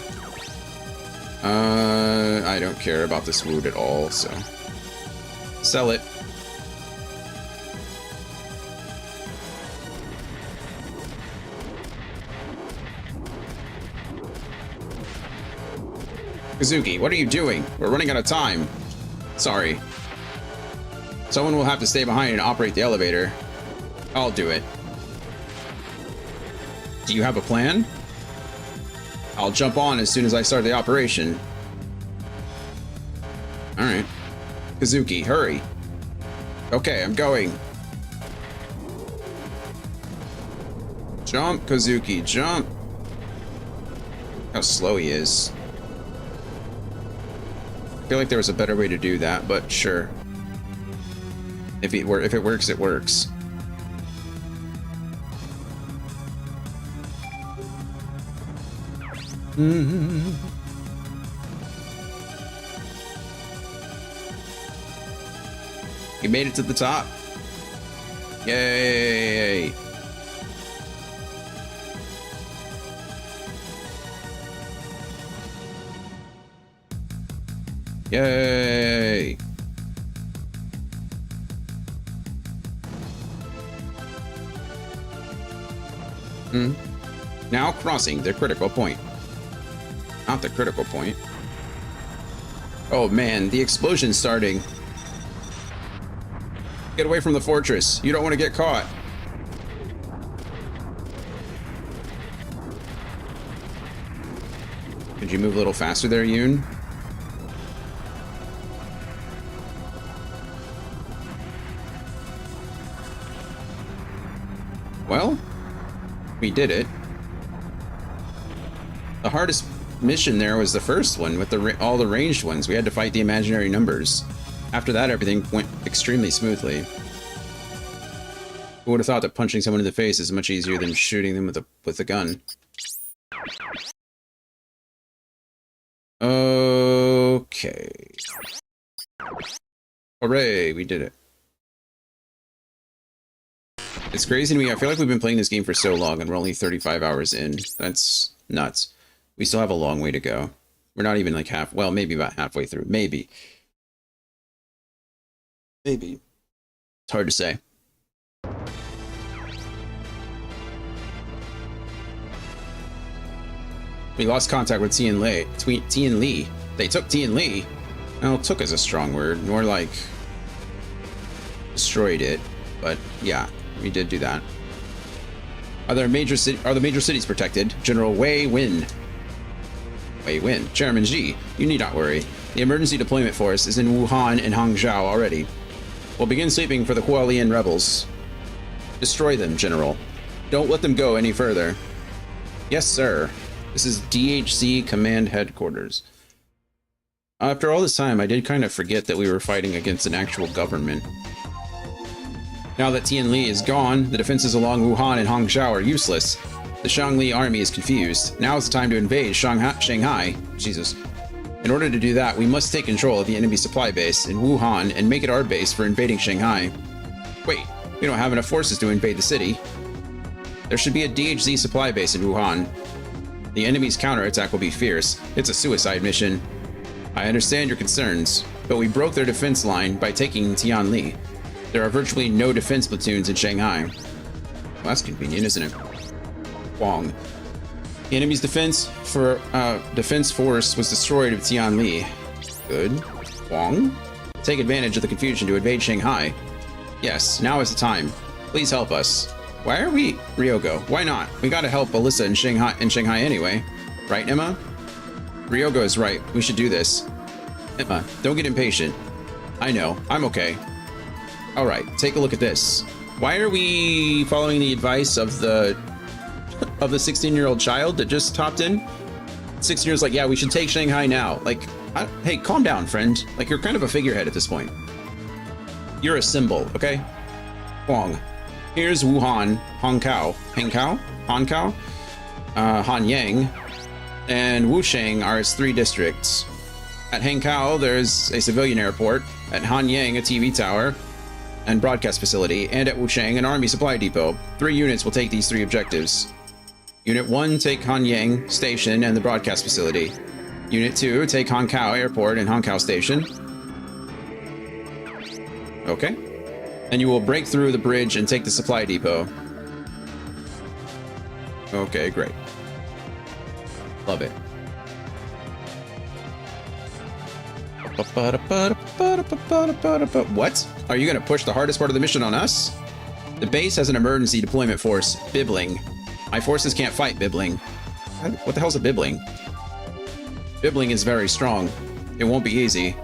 I don't care about this wood at all, so sell it. Kazuki, what are you doing? We're running out of time. Sorry. Someone will have to stay behind and operate the elevator. I'll do it. Do you have a plan? I'll jump on as soon as I start the operation. Alright. Kazuki, hurry. Okay, I'm going. Jump, Kazuki, jump. How slow he is. I feel like there was a better way to do that, but sure. If it works, it works. You made it to the top. Yay! Yay! Now crossing the critical point. Not the critical point. Oh man, the explosion's starting. Get away from the fortress. You don't want to get caught. Could you move a little faster there, Yoon? Well, we did it. The hardest mission there was the first one with all the ranged ones. We had to fight the imaginary numbers. After that, everything went extremely smoothly. Who would have thought that punching someone in the face is much easier than shooting them with a gun? Okay. Hooray, we did it. It's crazy to me. I feel like we've been playing this game for so long and we're only 35 hours in. That's nuts. We still have a long way to go. We're not even like well, maybe about halfway through. Maybe. Maybe. It's hard to say. We lost contact with Tian Li. They took Tian Li. Well, took is a strong word. More like destroyed it. But yeah, we did do that. Are the major cities protected? General Wei Win. Wei Win. Chairman Xi, you need not worry. The emergency deployment force is in Wuhan and Hangzhou already. We'll begin sweeping for the Hualien rebels. Destroy them, General. Don't let them go any further. Yes, sir. This is DHC Command Headquarters. After all this time, I did kind of forget that we were fighting against an actual government. Now that Tian Li is gone, the defenses along Wuhan and Hangzhou are useless. The Shangli army is confused. Now it's time to invade Shanghai. Jesus. In order to do that, we must take control of the enemy supply base in Wuhan and make it our base for invading Shanghai. Wait, we don't have enough forces to invade the city. There should be a DHZ supply base in Wuhan. The enemy's counterattack will be fierce. It's a suicide mission. I understand your concerns, but we broke their defense line by taking Tian Li. There are virtually no defense platoons in Shanghai. Well, that's convenient, isn't it? Wong. The enemy's defense force was destroyed with Tian Li. Good. Wong? Take advantage of the confusion to invade Shanghai. Yes, now is the time. Please help us. Why are we... Ryogo, why not? We gotta help Alyssa in Shanghai anyway. Right, Emma? Ryogo is right. We should do this. Emma, don't get impatient. I know. I'm okay. Alright, take a look at this. Why are we following the advice of the 16-year-old child that just hopped in? 16 years like, yeah, we should take Shanghai now. Like, hey, calm down, friend. Like, you're kind of a figurehead at this point. You're a symbol, okay? Huang. Here's Wuhan, Hangzhou, Hanyang, and Wusheng are its 3 districts. At Hangzhou, there's a civilian airport. At Hanyang, a TV tower and broadcast facility, and at Wuchang, an army supply depot. 3 units will take these 3 objectives. Unit 1, take Hanyang Station and the broadcast facility. Unit 2, take Hankow Airport and Hankow Station. Okay. And you will break through the bridge and take the supply depot. Okay, great. Love it. What? Are you going to push the hardest part of the mission on us? The base has an emergency deployment force, Bibbling. My forces can't fight Bibbling. What the hell's a Bibbling? Bibbling is very strong. It won't be easy.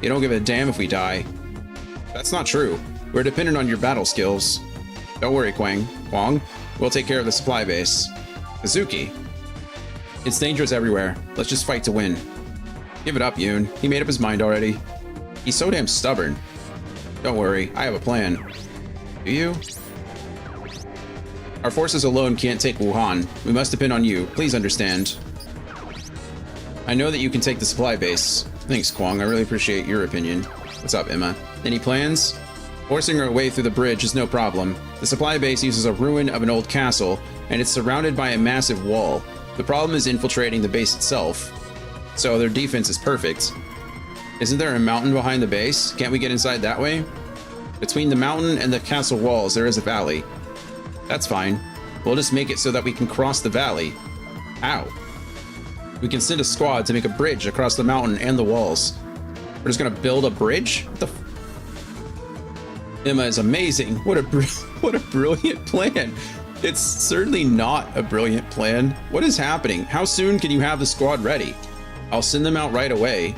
You don't give a damn if we die. That's not true. We're dependent on your battle skills. Don't worry, Kwang. We'll take care of the supply base. Kazuki. It's dangerous everywhere. Let's just fight to win. Give it up, Yoon. He made up his mind already. He's so damn stubborn. Don't worry, I have a plan. Do you? Our forces alone can't take Wuhan. We must depend on you. Please understand. I know that you can take the supply base. Thanks, Kwang. I really appreciate your opinion. What's up, Emma? Any plans? Forcing our way through the bridge is no problem. The supply base uses a ruin of an old castle, and it's surrounded by a massive wall. The problem is infiltrating the base itself. So their defense is perfect. Isn't there a mountain behind the base? Can't we get inside that way? Between the mountain and the castle walls, there is a valley. That's fine. We'll just make it so that we can cross the valley. How? We can send a squad to make a bridge across the mountain and the walls. We're just gonna build a bridge? What the Emma is amazing. What a brilliant plan. It's certainly not a brilliant plan. What is happening? How soon can you have the squad ready? I'll send them out right away.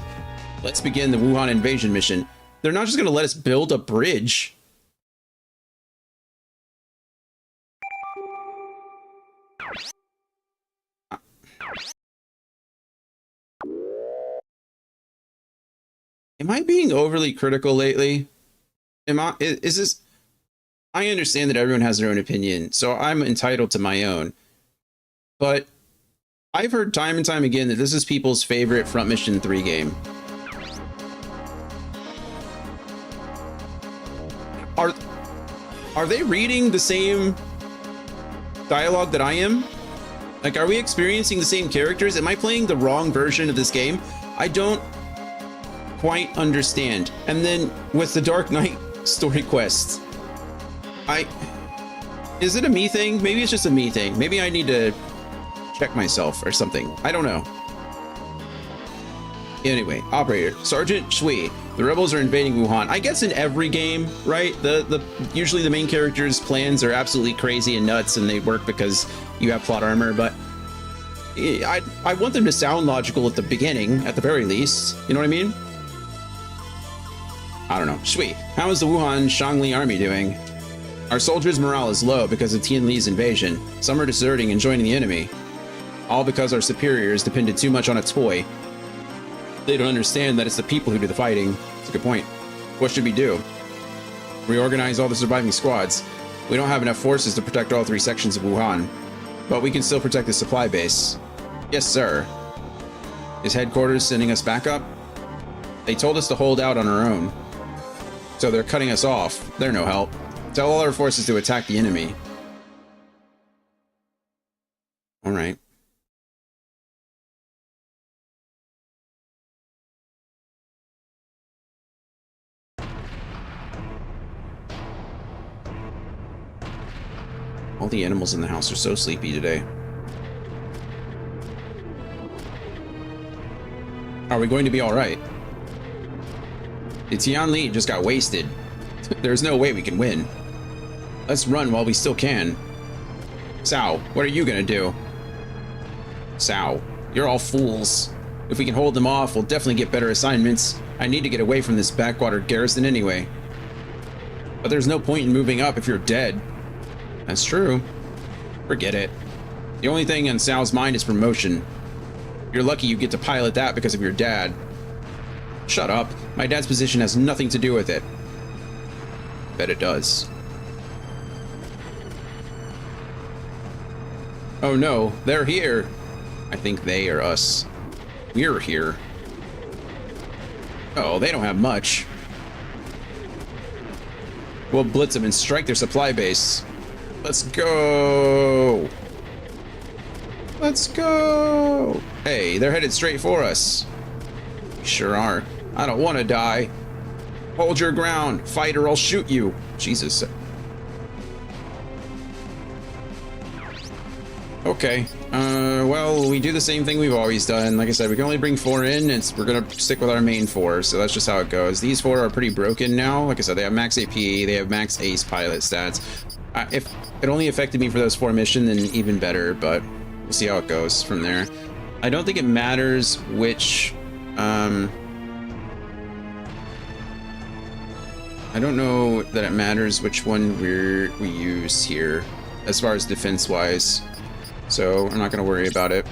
Let's begin the Wuhan invasion mission. They're not just going to let us build a bridge. Am I being overly critical lately? Is this... I understand that everyone has their own opinion, so I'm entitled to my own. But I've heard time and time again that this is people's favorite Front Mission 3 game. Are they reading the same dialogue that I am? Like, are we experiencing the same characters? Am I playing the wrong version of this game? I don't quite understand. And then with the Dark Knight story quests, is it a me thing? Maybe it's just a me thing. Maybe I need to check myself or something. I don't know. Anyway, operator, Sergeant Shui. The rebels are invading Wuhan. I guess in every game, right? Usually the main character's plans are absolutely crazy and nuts, and they work because you have plot armor. But I want them to sound logical at the beginning, at the very least. You know what I mean? I don't know. Shui, how is the Wuhan Shangli army doing? Our soldiers' morale is low because of Tian Li's invasion. Some are deserting and joining the enemy. All because our superiors depended too much on a toy. They don't understand that it's the people who do the fighting. It's a good point. What should we do? Reorganize all the surviving squads. We don't have enough forces to protect all 3 sections of Wuhan, but we can still protect the supply base. Yes, sir. Is headquarters sending us backup? They told us to hold out on our own. So they're cutting us off. They're no help. Tell all our forces to attack the enemy. All right. All the animals in the house are so sleepy today. Are we going to be all right? The Tian Li just got wasted. There's no way we can win. Let's run while we still can. Sao, what are you gonna do? Sao, you're all fools. If we can hold them off, we'll definitely get better assignments. I need to get away from this backwater garrison anyway. But there's no point in moving up if you're dead. That's true. Forget it. The only thing on Sao's mind is promotion. You're lucky you get to pilot that because of your dad. Shut up. My dad's position has nothing to do with it. Bet it does. Oh no, they're here. I think they are us. We're here. Oh, they don't have much. We'll blitz them and strike their supply base. Let's go. Let's go. Hey, they're headed straight for us. Sure are. I don't want to die. Hold your ground. Fight or I'll shoot you. Jesus. Okay. Well, we do the same thing we've always done. Like I said, we can only bring 4 in, and we're gonna stick with our main 4, so that's just how it goes. These 4 are pretty broken now. Like I said, they have max AP, they have max ace pilot stats. If it only affected me for those 4 missions, then even better, but we'll see how it goes from there. I don't think it matters which, I don't know that it matters which one we use here, as far as defense-wise. So I'm not going to worry about it.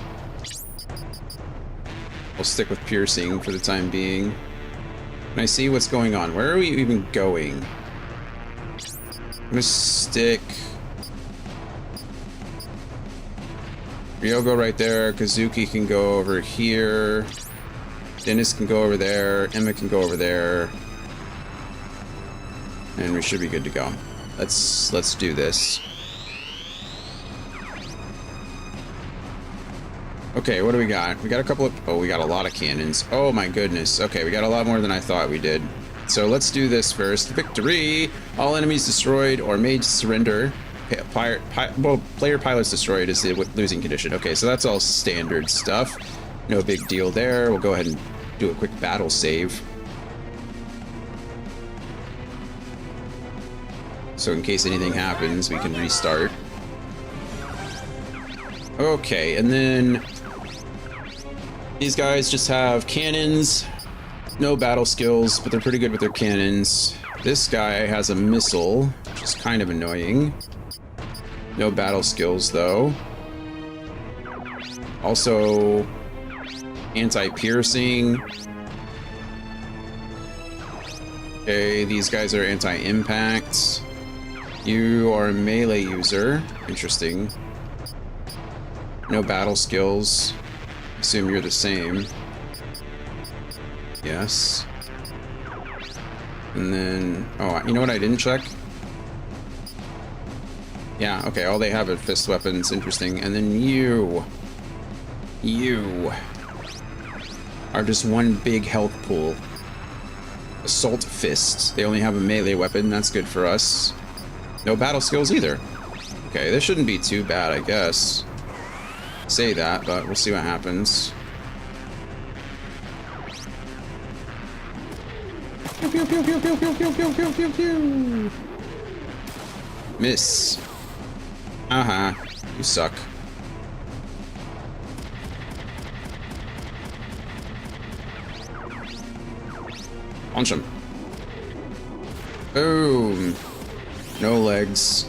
We'll stick with piercing for the time being. Can I see what's going on? Where are we even going? I'm going to stick Ryogo right there. Kazuki can go over here. Dennis can go over there. Emma can go over there. And we should be good to go. Let's do this. Okay, what do we got? We got a couple of... Oh, we got a lot of cannons. Oh my goodness. Okay, we got a lot more than I thought we did. So let's do this first. Victory! All enemies destroyed or made to surrender. Player pilots destroyed is the losing condition. Okay, so that's all standard stuff. No big deal there. We'll go ahead and do a quick battle save. So in case anything happens, we can restart. Okay, and then these guys just have cannons, no battle skills, but they're pretty good with their cannons. This guy has a missile, which is kind of annoying. No battle skills, though. Also, anti-piercing. Okay, these guys are anti-impact. You are a melee user. Interesting. No battle skills. Assume you're the same. Yes. And then... Oh, you know what I didn't check? Yeah, okay, all they have are fist weapons. Interesting. And then you... You... are just one big health pool. Assault Fist. They only have a melee weapon. That's good for us. No battle skills either. Okay, this shouldn't be too bad, I guess. Say that, but we'll see what happens. Pew, pew, pew, pew, pew, pew, pew, pew, pew, pew, pew. Miss. Uh-huh. You suck. Punch him. Boom. No legs.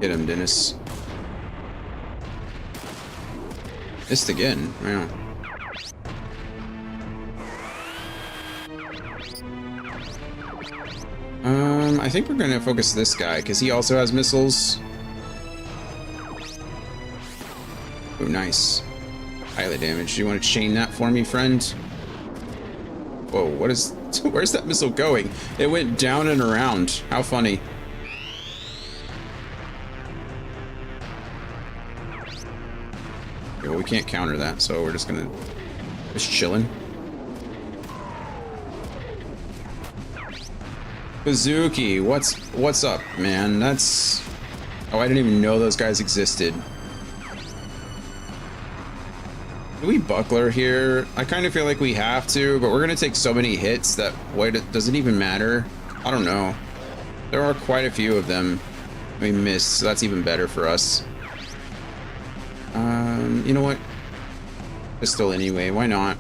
Get him, Dennis. Missed again. Wow. I think we're gonna focus this guy because he also has missiles. Oh, nice. Pilot damage. Do you want to chain that for me, friend? Whoa, what is... Where's that missile going? It went down and around. How funny. Okay, well, we can't counter that, so we're just gonna... Just chilling. Kazuki, what's up, man? That's... Oh, I didn't even know those guys existed. Do we buckler here? I kind of feel like we have to, but we're gonna take so many hits that does it even matter? I don't know. There are quite a few of them. We missed, so that's even better for us. You know what? Pistol anyway, why not?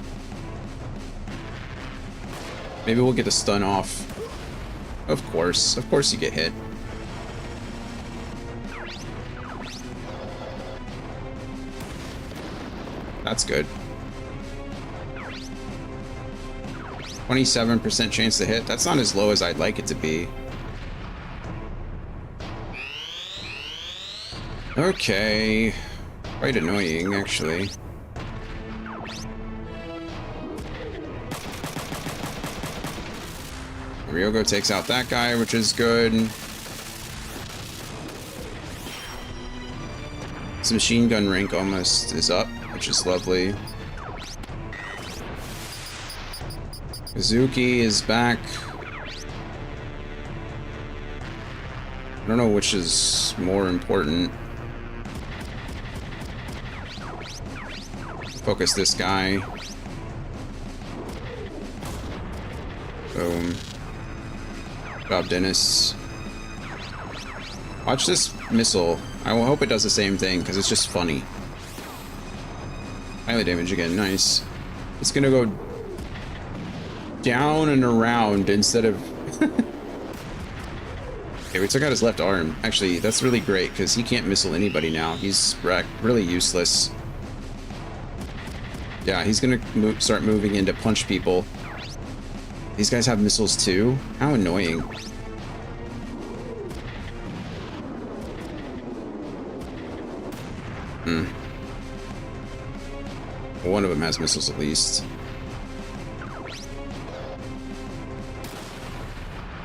Maybe we'll get the stun off. Of course you get hit. That's good. 27% chance to hit. That's not as low as I'd like it to be. Okay. Quite annoying, actually. Ryogo takes out that guy, which is good. His machine gun rank almost is up, which is lovely. Kazuki is back. I don't know which is more important. Focus this guy. Boom. Good job, Dennis. Watch this missile. I will hope it does the same thing, because it's just funny. Highly damage again, nice. It's gonna go down and around instead of... Okay, we took out his left arm. Actually, that's really great, because he can't missile anybody now. He's really useless. Yeah, he's gonna start moving in to punch people. These guys have missiles too? How annoying. One of them has missiles at least.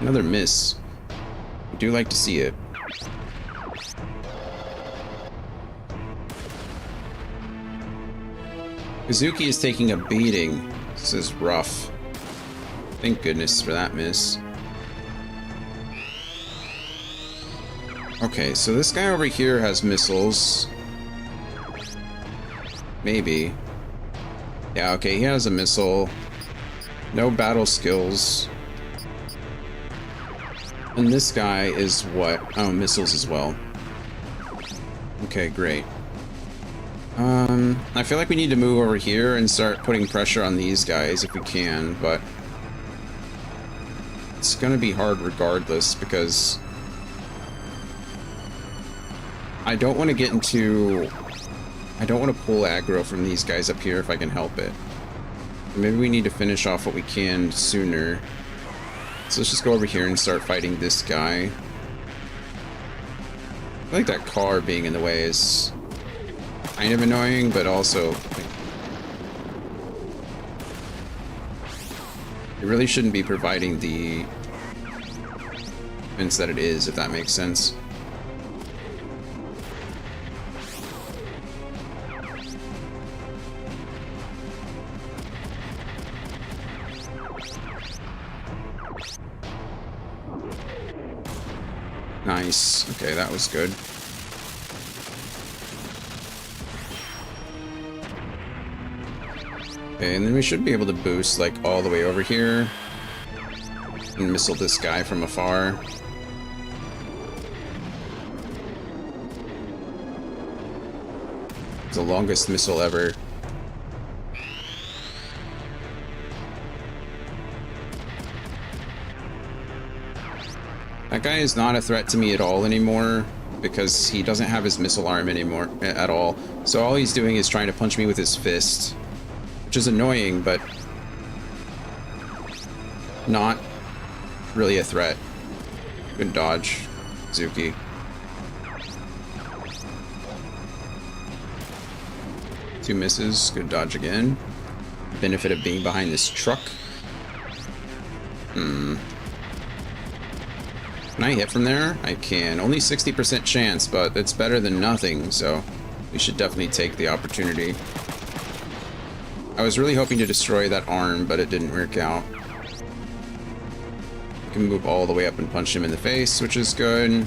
Another miss. I do like to see it. Kazuki is taking a beating. This is rough. Thank goodness for that miss. Okay, so this guy over here has missiles. Maybe. Yeah, okay, he has a missile. No battle skills. And this guy is what? Oh, missiles as well. Okay, great. I feel like we need to move over here and start putting pressure on these guys if we can, but it's gonna be hard regardless because I don't want to get into... I don't want to pull aggro from these guys up here if I can help it. Maybe we need to finish off what we can sooner. So let's just go over here and start fighting this guy. I like that car being in the way is kind of annoying, but also... it really shouldn't be providing the defense that it is, if that makes sense. Nice. Okay, that was good. Okay, and then we should be able to boost, like, all the way over here. And missile this guy from afar. It's the longest missile ever. That guy is not a threat to me at all anymore because he doesn't have his missile arm anymore at all. So all he's doing is trying to punch me with his fist, which is annoying, but not really a threat. Good dodge, Zuki. Two misses, good dodge again. Benefit of being behind this truck. Can I hit from there? I can. Only 60% chance, but it's better than nothing, so we should definitely take the opportunity. I was really hoping to destroy that arm, but it didn't work out. I can move all the way up and punch him in the face, which is good.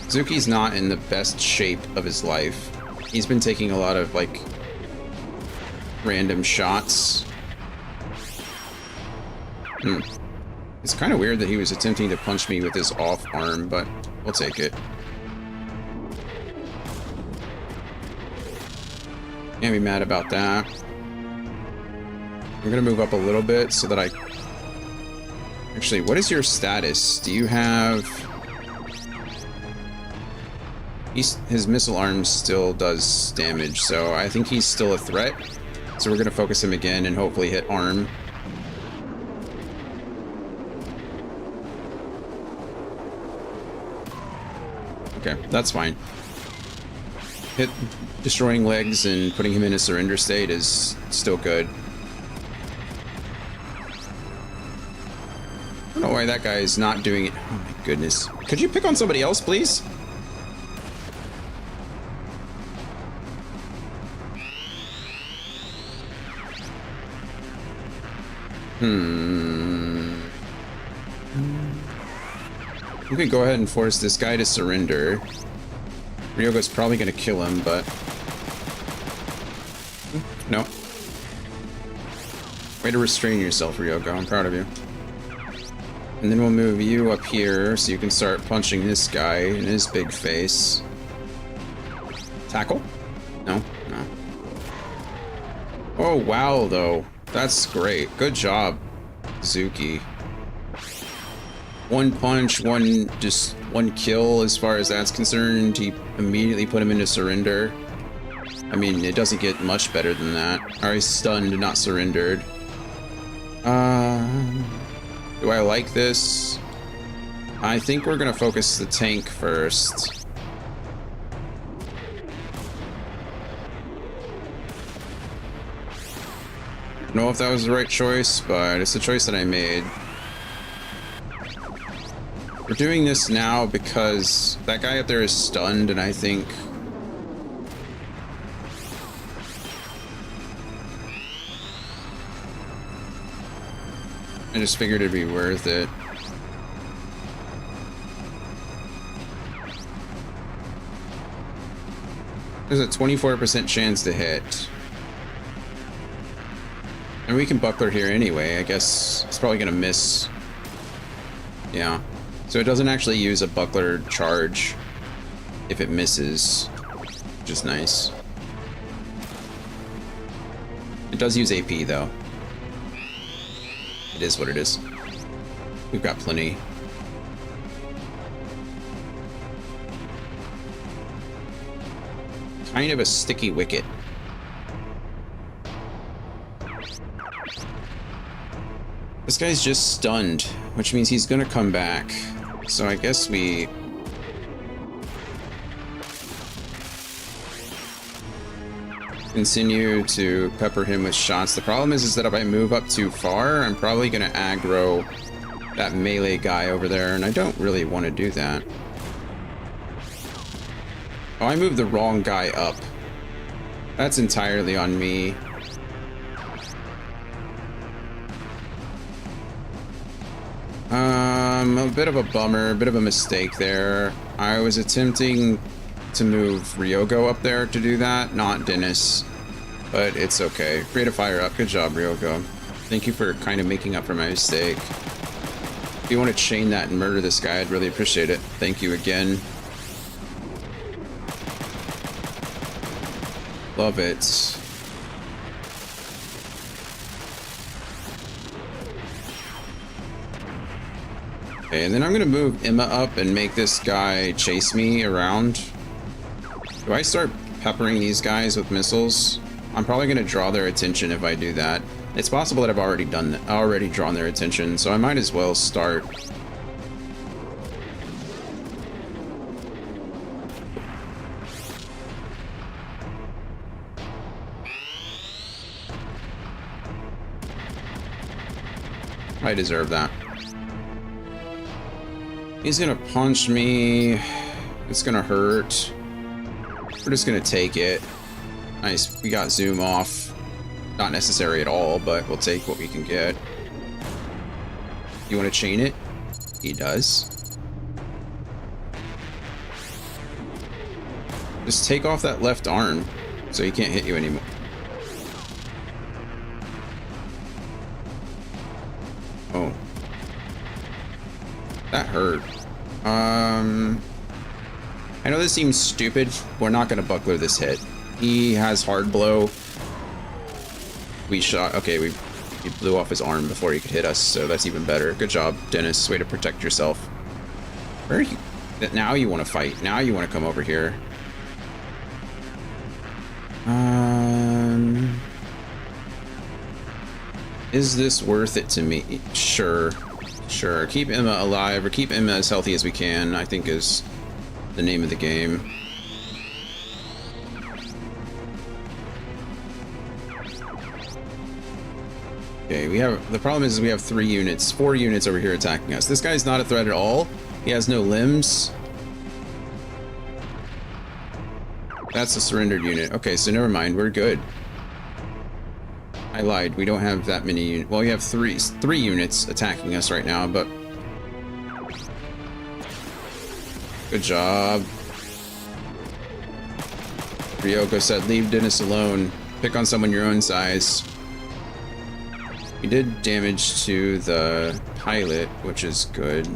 Zuki's not in the best shape of his life. He's been taking a lot of, like, random shots. It's kind of weird that he was attempting to punch me with his off arm, but we'll take it. Can't be mad about that. I'm gonna move up a little bit so that I... Actually, what is your status? Do you have... His missile arm still does damage, so I think he's still a threat. So we're gonna focus him again and hopefully hit arm. Okay, that's fine. Destroying legs and putting him in a surrender state is still good. why that guy is not doing it. Oh my goodness. Could you pick on somebody else, please? We could go ahead and force this guy to surrender. Ryogo's probably going to kill him, but... No. Way to restrain yourself, Ryogo. I'm proud of you. And then we'll move you up here so you can start punching this guy in his big face. Tackle? No? No. Oh, wow, though. That's great. Good job, Zuki. One punch, one kill as far as that's concerned. He immediately put him into surrender. I mean, it doesn't get much better than that. Or he's stunned, not surrendered. Do I like this? I think we're gonna focus the tank first. I don't know if that was the right choice, but it's the choice that I made. We're doing this now because that guy up there is stunned, and I think... I just figured it'd be worth it. There's a 24% chance to hit. And we can buckler here anyway. I guess it's probably gonna miss. Yeah. So it doesn't actually use a buckler charge if it misses, which is nice. It does use AP though. It is what it is. We've got plenty. Kind of a sticky wicket. This guy's just stunned, which means he's gonna come back. So I guess we... continue to pepper him with shots. The problem is that if I move up too far, I'm probably gonna aggro that melee guy over there, and I don't really want to do that. Oh, I moved the wrong guy up. That's entirely on me. A bit of a bummer, a bit of a mistake there. I was attempting to move Ryogo up there to do that, not Dennis. But it's okay. Rate of fire up. Good job, Ryogo. Thank you for kind of making up for my mistake. If you want to chain that and murder this guy, I'd really appreciate it. Thank you again. Love it. Okay, and then I'm gonna move Emma up and make this guy chase me around. Do I start peppering these guys with missiles? I'm probably gonna draw their attention if I do that. It's possible that I've already drawn their attention, so I might as well start. I deserve that. He's gonna punch me. It's gonna hurt. We're just gonna take it. Nice, we got zoom off. Not necessary at all, but we'll take what we can get. You wanna chain it? He does. Just take off that left arm so he can't hit you anymore. Oh. That hurt. I know this seems stupid. We're not gonna buckler this hit. He has hard blow. We shot. Okay, we blew off his arm before he could hit us, so that's even better. Good job, Dennis. Way to protect yourself. Where are you? Now you want to fight. Now you want to come over here. Is this worth it to me? Sure. Sure. Keep Emma alive, or keep Emma as healthy as we can, I think is the name of the game. Okay, the problem is we have 4 units over here attacking us. This guy's not a threat at all. He has no limbs. That's a surrendered unit. Okay, so never mind, we're good. I lied, we don't have that many units. Well, we have three units attacking us right now, but... Good job. Ryoko said, leave Dennis alone. Pick on someone your own size. We did damage to the pilot, which is good.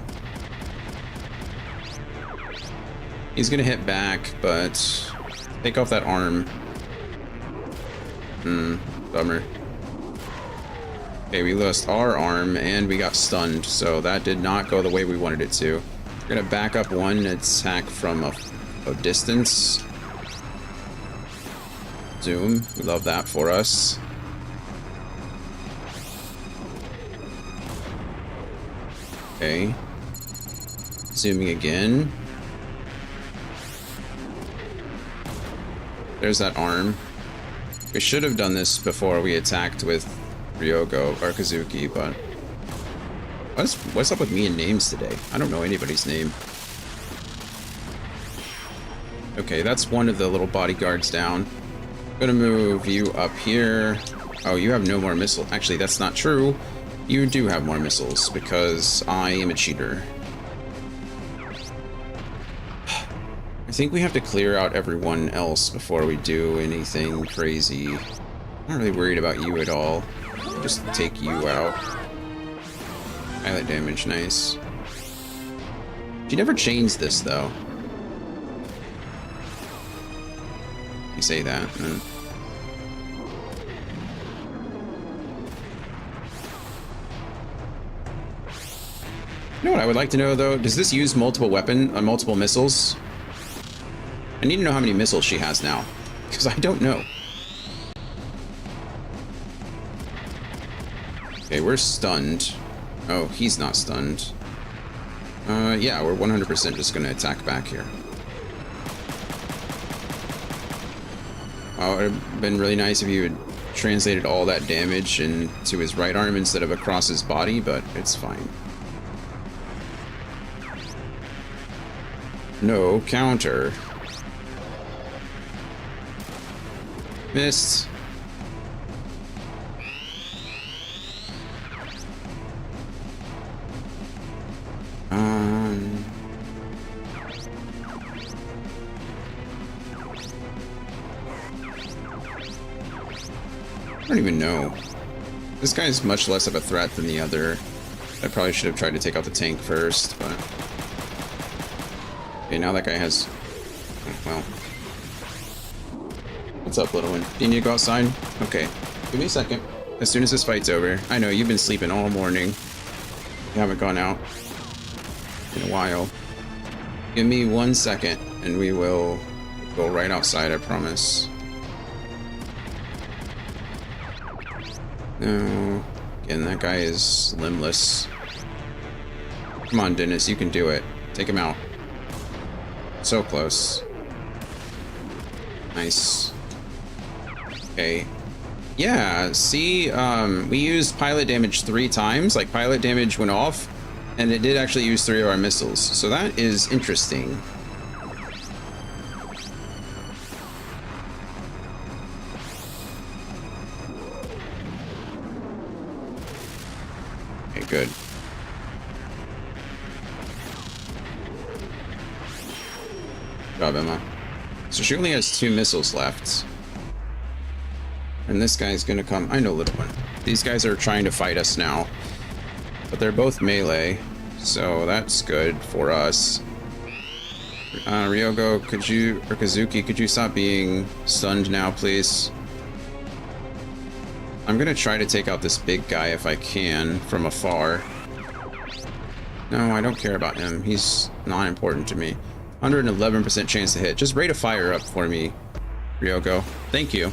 He's gonna hit back, but take off that arm. Bummer. Okay, we lost our arm and we got stunned, so that did not go the way we wanted it to. We're gonna back up one attack from a distance. Zoom, we love that for us. Okay. Zooming again. There's that arm. We should have done this before we attacked with Ryoko or Kazuki, but... What's up with me and names today? I don't know anybody's name. Okay, that's one of the little bodyguards down. I'm gonna move you up here. Oh, you have no more missiles. Actually, that's not true. You do have more missiles, because I am a cheater. I think we have to clear out everyone else before we do anything crazy. I'm not really worried about you at all. I'll just take you out. Pilot damage, nice. She never changed this, though. You say that. You know what I would like to know, though? Does this use multiple multiple missiles? I need to know how many missiles she has now, because I don't know. Okay, we're stunned. Oh, he's not stunned. Yeah, we're 100% just gonna attack back here. Oh, it would have been really nice if you had translated all that damage into his right arm instead of across his body, but it's fine. No counter. Missed. I don't even know. This guy's much less of a threat than the other. I probably should have tried to take out the tank first, but... Okay, now that guy has... Well... What's up, little one? Do you need to go outside? Okay. Give me a second. As soon as this fight's over. I know, you've been sleeping all morning. You haven't gone out in a while. Give me 1 second, and we will go right outside, I promise. No. Again, that guy is limbless. Come on, Dennis, you can do it. Take him out. So close. Nice. Okay. Yeah, see, we used pilot damage 3 times. Like, pilot damage went off, and it did actually use 3 of our missiles. So that is interesting. Okay, good. Good job, Emma. So she only has 2 missiles left. And this guy's gonna come. I know, little one. These guys are trying to fight us now. But they're both melee. So that's good for us. Ryoko, could you, or Kazuki, could you stop being stunned now, please? I'm gonna try to take out this big guy if I can from afar. No, I don't care about him. He's not important to me. 111% chance to hit. Just rate a fire up for me, Ryoko. Thank you.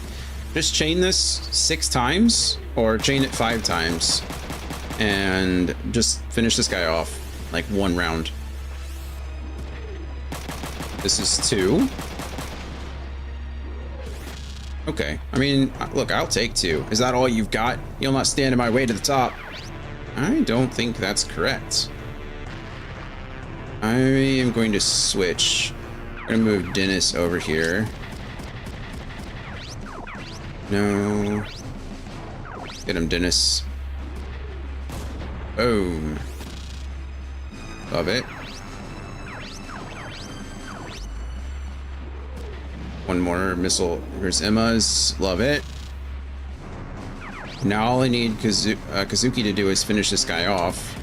Just chain this 6 times, or chain it 5 times, and just finish this guy off, like 1 round. This is 2. Okay. I mean, look, I'll take 2. Is that all you've got? You'll not stand in my way to the top. I don't think that's correct. I am going to switch. I'm going to move Dennis over here. No. Get him, Dennis. Boom. Love it. One more missile. Here's Emma's. Love it. Now all I need Kazuki to do is finish this guy off.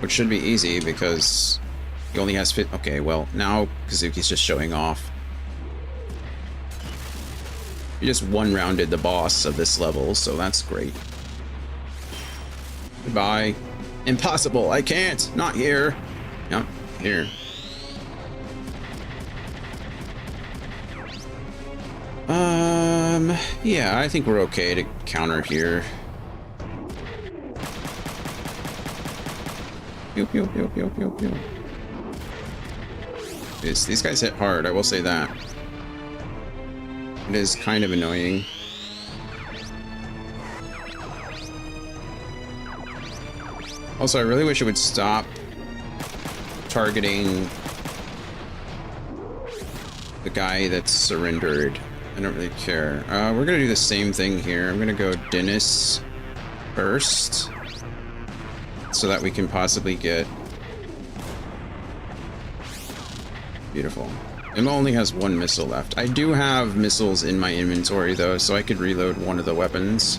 Which should be easy because he only has okay, well, now Kazuki's just showing off. He just one-rounded the boss of this level, so that's great. Goodbye. Impossible! I can't! Not here! Yep, here. Yeah, I think we're okay to counter here. Pew, pew, pew, pew, pew, pew. These guys hit hard, I will say that. It is kind of annoying. Also, I really wish it would stop targeting the guy that's surrendered. I don't really care. We're gonna do the same thing here. I'm gonna go Dennis first, so that we can possibly get... Beautiful. Emma only has 1 missile left. I do have missiles in my inventory though, so I could reload one of the weapons.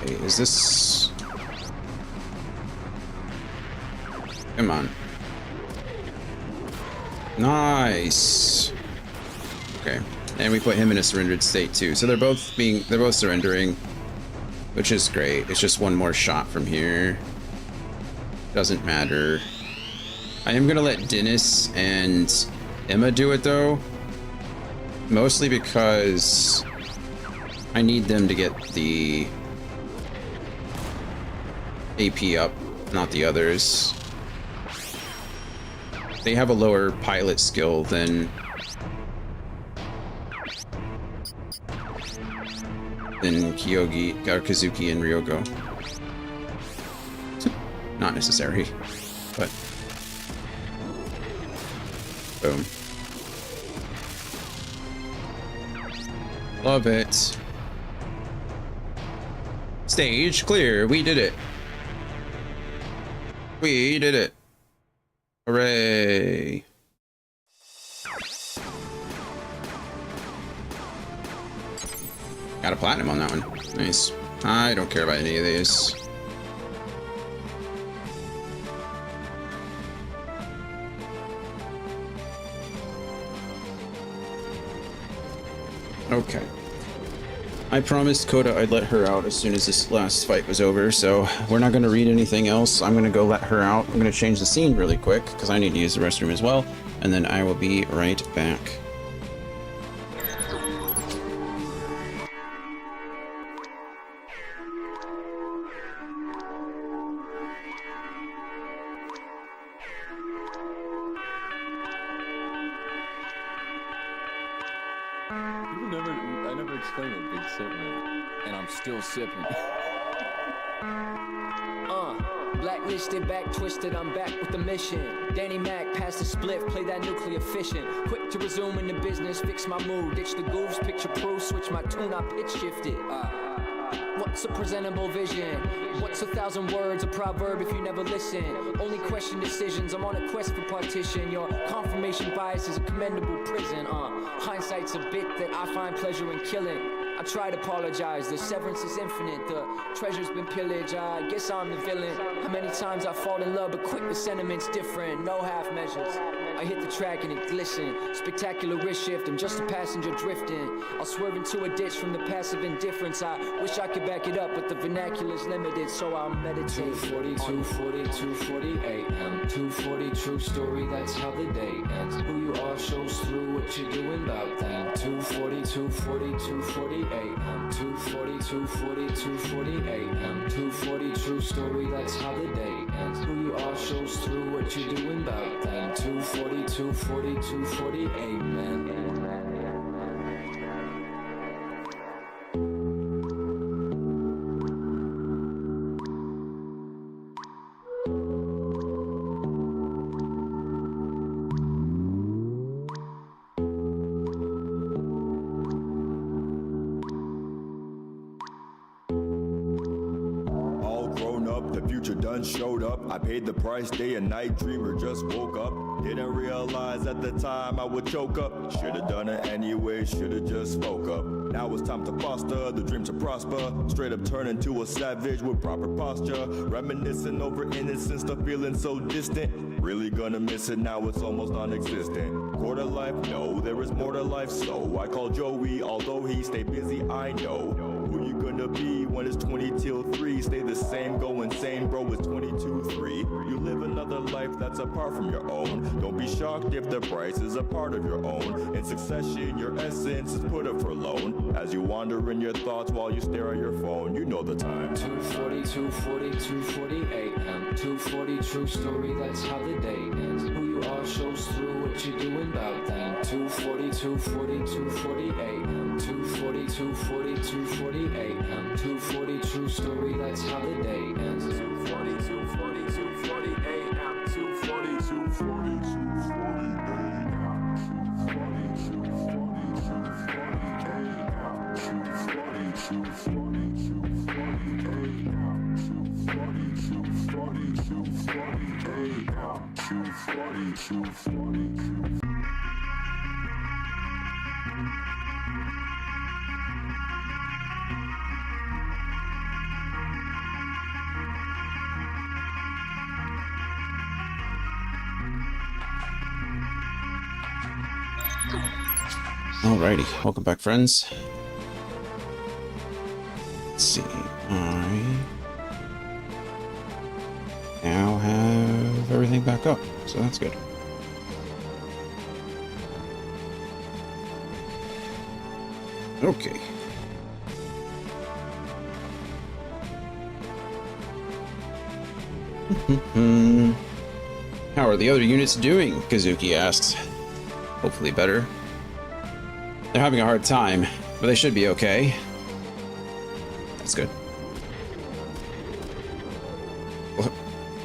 Okay, is this... Come on. Nice. Okay. And we put him in a surrendered state too. So they're both surrendering, which is great. It's just one more shot from here. Doesn't matter. I am gonna let Dennis and Emma do it though. Mostly because I need them to get the AP up, not the others. They have a lower pilot skill than Kyogi, or Kazuki and Ryogo. Not necessary, but boom. Love it. Stage clear. We did it. We did it. Hooray. Got a platinum on that one. Nice. I don't care about any of these. Okay. I promised Coda I'd let her out as soon as this last fight was over, so we're not going to read anything else. I'm going to go let her out. I'm going to change the scene really quick, because I need to use the restroom as well, and then I will be right back. I never explained what Big Sip meant. And I'm still sipping. Blacklisted, back twisted, I'm back with the mission. Danny Mac, pass the spliff, play that nuclear fission. Quick to resume in the business, fix my mood, ditch the goofs, picture proof, switch my tune, I pitch shifted. What's a presentable vision? What's 1,000 words, a proverb if you never listen? Only question decisions, I'm on a quest for partition. Your confirmation bias is a commendable prison. Hindsight's a bit that I find pleasure in killing. I try to apologize, the severance is infinite. The treasure's been pillaged, I guess I'm the villain. How many times I fall in love, but quick, the sentiment's different. No half measures. I hit the track and it glistened. Spectacular wrist shift, I'm just a passenger drifting. I'll swerve into a ditch from the passive indifference. I wish I could back it up, but the vernacular's limited, so I'll meditate. 240, 240, 240 AM. 240, true story, that's how the day ends. Who you are shows through what you're doing about that. 240, 240, 240 AM. 240, 240, 240 AM. 240, true story, that's how the day ends. Who you are shows through what you're doing about that. 240, 240, 240 amen. Showed up, I paid the price, day and night dreamer, just woke up. Didn't realize at the time I would choke up. Should've done it anyway, should've just spoke up. Now it's time to foster the dream to prosper. Straight up turn into a savage with proper posture. Reminiscing over innocence, the feeling so distant. Really gonna miss it, now it's almost non-existent. Quarter life, no, there is more to life, so I call Joey, although he stay busy, I know. Who you gonna be when it's 20 till 3? Stay the same, go insane, bro, it's 22-3. You live another life that's apart from your own. Don't be shocked if the price is a part of your own. In succession, your essence is put up for loan. As you wander in your thoughts while you stare at your phone, you know the time. 240, 240, 240 AM. 240, true story, that's how the day ends. Who you are shows through what you're doing about that. 240, 240, 240 AM. 240, 240, 240 AM. 240, true story, that's how the day ends. 240, 240, 240 AM. 240, 240, 240 AM. 240, 240, 240 AM. 240, 240, 240 AM. 240, 240, 240 AM. Alrighty, welcome back, friends. Let's see, I now have everything back up, so that's good. Okay. How are the other units doing? Kazuki asks. Hopefully better. They're having a hard time, but they should be okay. That's good.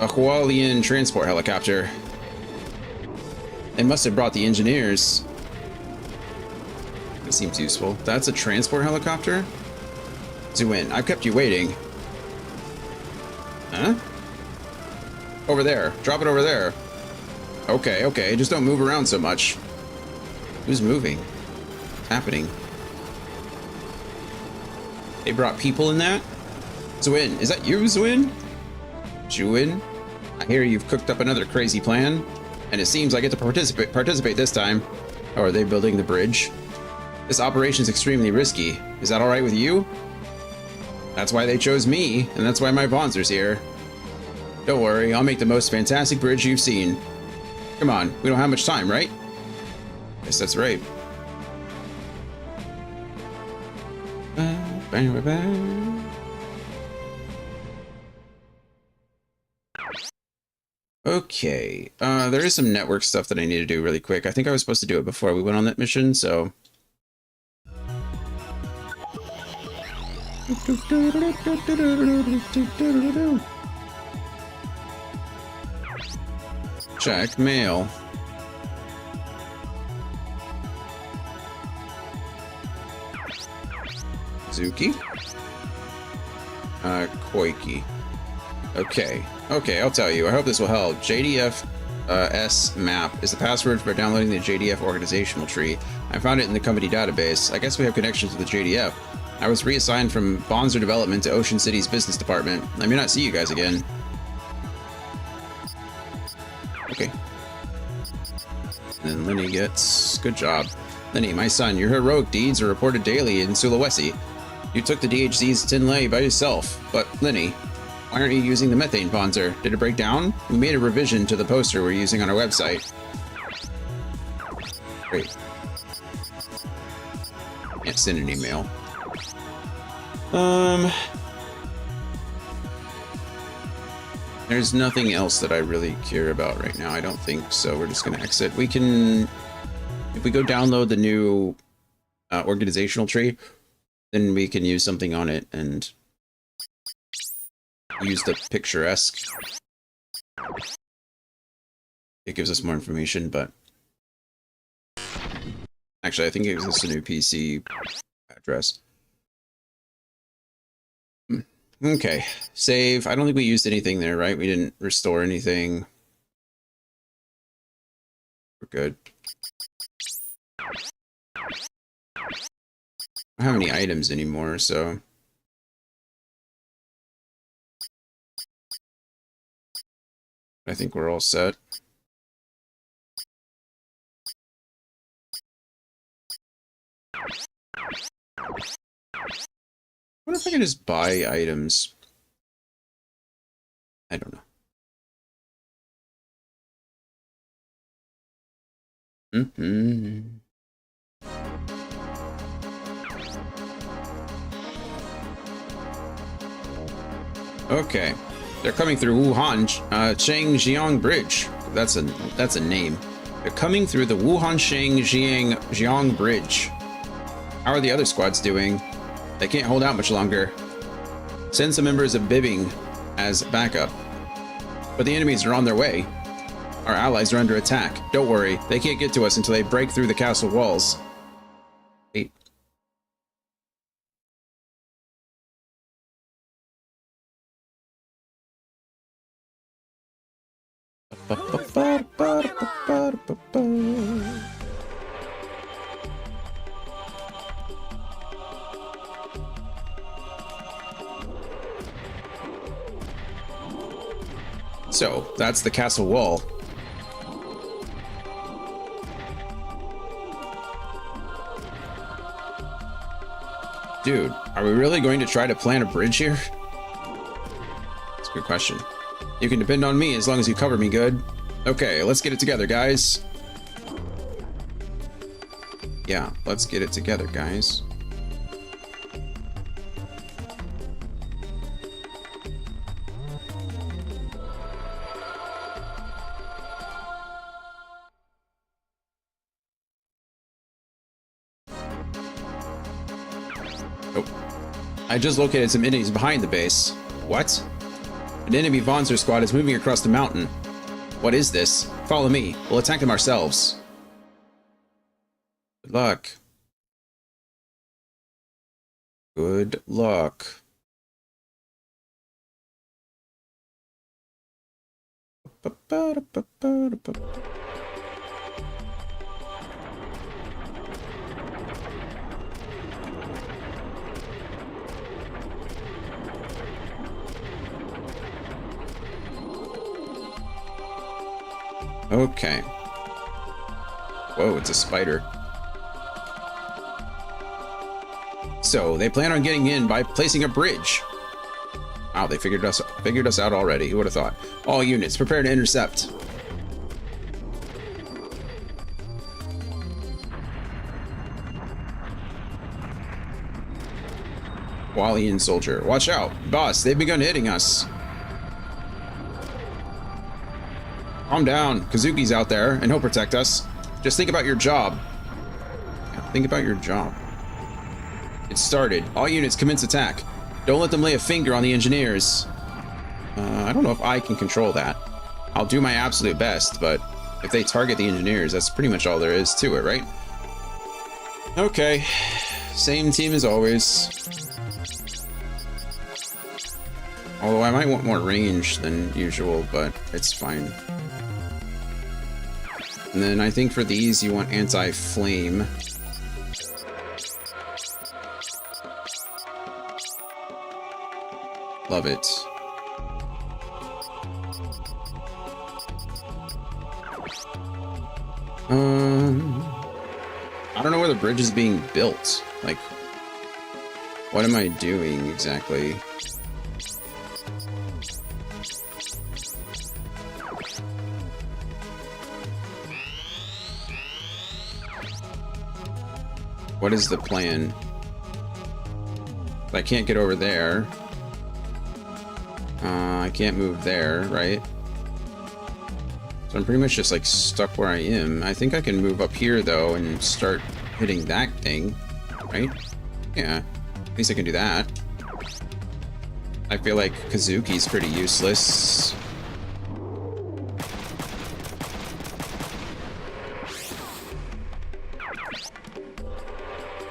A Hualian transport helicopter. They must have brought the engineers. That seems useful. That's a transport helicopter? Zuin, I've kept you waiting. Huh? Over there. Drop it over there. Okay, okay. Just don't move around so much. Who's moving? Happening. They brought people in that? Zuin, is that you, Zuin? Juin? I hear you've cooked up another crazy plan, and it seems I get to participate this time. Oh, are they building the bridge? This operation's extremely risky. Is that alright with you? That's why they chose me, and that's why my Bonzer's here. Don't worry, I'll make the most fantastic bridge you've seen. Come on, we don't have much time, right? Yes, that's right. Okay, there is some network stuff that I need to do really quick. I think I was supposed to do it before we went on that mission, so... Check mail. Zuki? Koiki. Okay. Okay, I'll tell you. I hope this will help. JDF S map is the password for downloading the JDF organizational tree. I found it in the company database. I guess we have connections with the JDF. I was reassigned from Bonzer Development to Ocean City's business department. I may not see you guys again. Okay. And then Lenny gets... Good job. Lenny, my son, your heroic deeds are reported daily in Sulawesi. You took the DHZ's Tinlay by yourself. But, Lenny, why aren't you using the methane bonzer? Did it break down? We made a revision to the poster we're using on our website. Great. Can't send an email. There's nothing else that I really care about right now. I don't think so. We're just gonna exit. We can, if we go download the new organizational tree, then we can use something on it and use the picturesque. It gives us more information, but actually I think it gives us a new PC address. Okay, save. I don't think we used anything there, right? We didn't restore anything. We're good. I don't have any items anymore, so... I think we're all set. I wonder if I can just buy items. I don't know. Okay. They're coming through Wuhan Shangjiang Bridge. That's a name. They're coming through the Wuhan Shangjiang Bridge. How are the other squads doing? They can't hold out much longer. Send some members of Bibbing as backup. But the enemies are on their way. Our allies are under attack. Don't worry, they can't get to us until they break through the castle walls. Wait. So, that's the castle wall. Dude, are we really going to try to plant a bridge here? That's a good question. You can depend on me as long as you cover me good. Okay, let's get it together, guys. Yeah, let's get it together, guys. I just located some enemies behind the base. What? An enemy Vonzer squad is moving across the mountain. What is this? Follow me. We'll attack them ourselves. Good luck. Good luck. Okay. Whoa, it's a spider. So, they plan on getting in by placing a bridge. Wow, they figured us out already. Who would have thought? All units, prepare to intercept. Walian soldier. Watch out. Boss, they've begun hitting us. Calm down. Kazuki's out there, and he'll protect us. Just think about your job. Yeah, think about your job. It started. All units commence attack. Don't let them lay a finger on the engineers. I don't know if I can control that. I'll do my absolute best, but if they target the engineers, that's pretty much all there is to it, right? Okay. Same team as always. Although I might want more range than usual, but it's fine. And then I think for these you want anti-flame. Love it. where the bridge is being built. Like, what am I doing exactly? What is the plan? I can't get over there. I can't move there, right? So I'm pretty much just like stuck where I am. I think I can move up here though and start hitting that thing, right? Yeah, at least I can do that. I feel like Kazuki's pretty useless.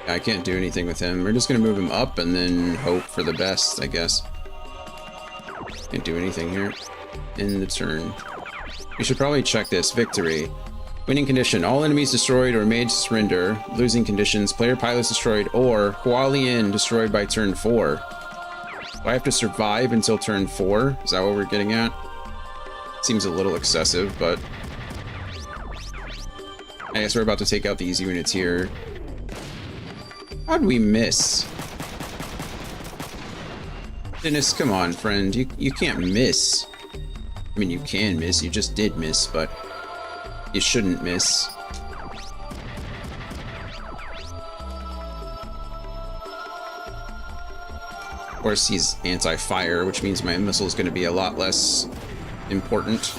I can't do anything with him. We're just gonna move him up and then hope for the best, I guess. Can't do anything here in the turn. We should probably check this. Victory. Winning condition. All enemies destroyed or made to surrender. Losing conditions. Player pilots destroyed or Hualien destroyed by turn 4. Do I have to survive until turn 4? Is that what we're getting at? Seems a little excessive, but I guess we're about to take out the easy units here. How'd we miss? Dennis, come on, friend. You can't miss. I mean, you can miss. You just did miss, but you shouldn't miss. Of course, he's anti-fire, which means my missile is going to be a lot less important.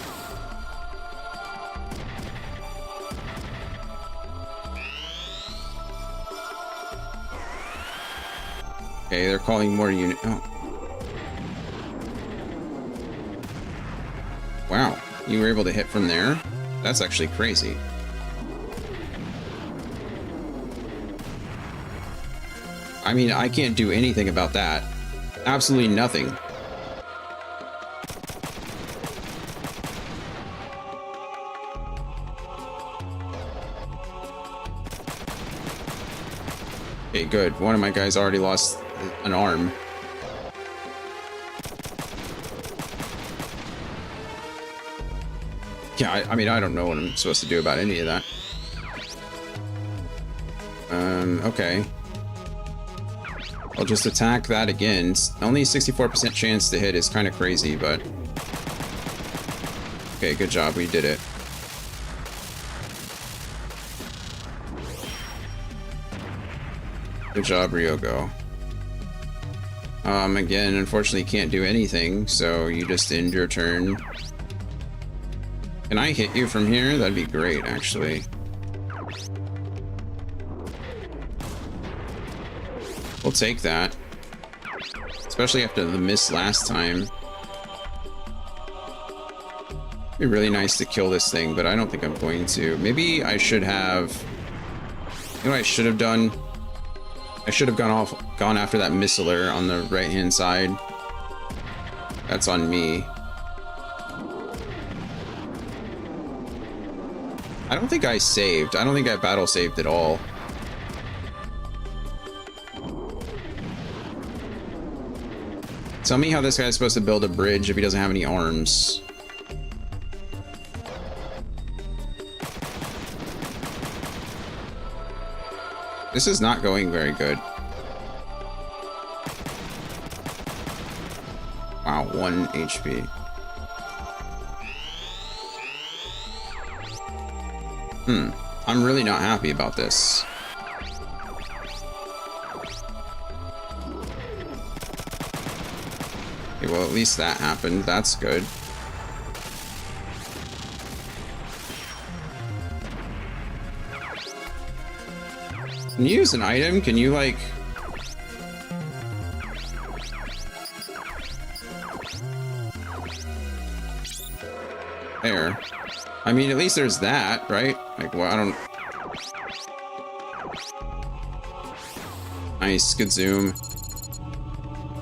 Okay, they're calling more unit. Oh. Wow, you were able to hit from there? That's actually crazy. I mean, I can't do anything about that. Absolutely nothing. Okay, good. One of my guys already lost an arm. Yeah, I mean, I don't know what I'm supposed to do about any of that. Okay. I'll just attack that again. Only 64% chance to hit is kind of crazy, but... Okay, good job, we did it. Good job, Ryogo. Again, unfortunately can't do anything, so you just end your turn. Can I hit you from here? That'd be great, actually. We'll take that. Especially after the miss last time. It'd be really nice to kill this thing, but I don't think I'm going to. Maybe I should have... You know what I should have done? I should have gone after that missiler on the right-hand side. That's on me. I don't think I saved. I don't think I battle saved at all. Tell me how this guy's supposed to build a bridge if he doesn't have any arms. This is not going very good. Wow, 1 HP. I'm really not happy about this. Okay, well, at least that happened. That's good. Can you use an item? Can you, like... There. I mean, at least there's that, right? Like, well, I don't... Nice, good zoom.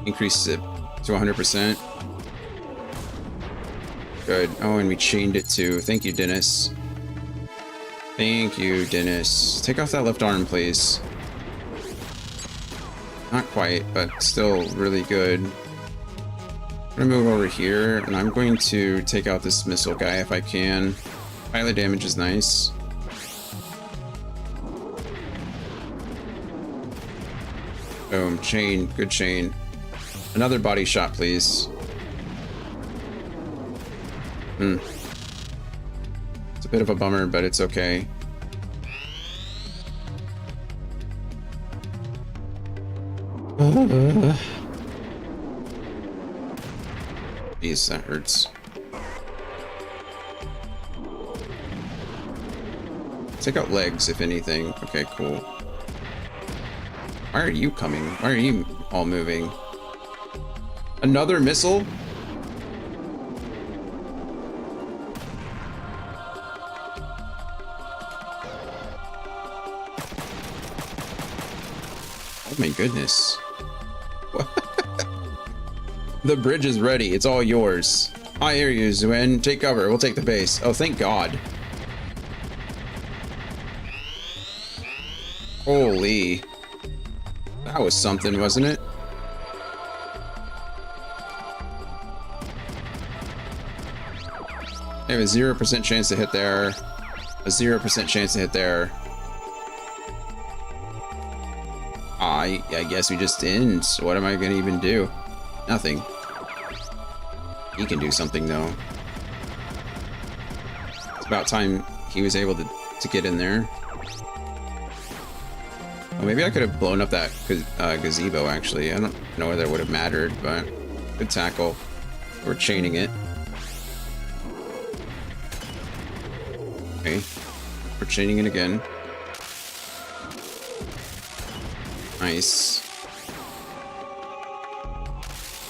Increases it to 100%. Good. Oh, and we chained it too. Thank you, Dennis. Thank you, Dennis. Take off that left arm, please. Not quite, but still really good. I'm gonna move over here, and I'm going to take out this missile guy if I can. Pilot damage is nice. Boom. Chain. Good chain. Another body shot, please. It's a bit of a bummer, but it's okay. Jeez, that hurts. Take out legs, if anything. Okay, cool. Why are you coming? Why are you all moving? Another missile? Oh my goodness. The bridge is ready. It's all yours. I hear you, Zuen. Take cover. We'll take the base. Oh, thank God. Holy. That was something, wasn't it? I have a 0% chance to hit there. A 0% chance to hit there. I guess we just end. What am I gonna even do? Nothing. He can do something though. It's about time he was able to get in there. Oh, maybe I could have blown up that gazebo actually. I don't know whether it would have mattered, but good tackle. We're chaining it. Okay. We're chaining it again. Nice.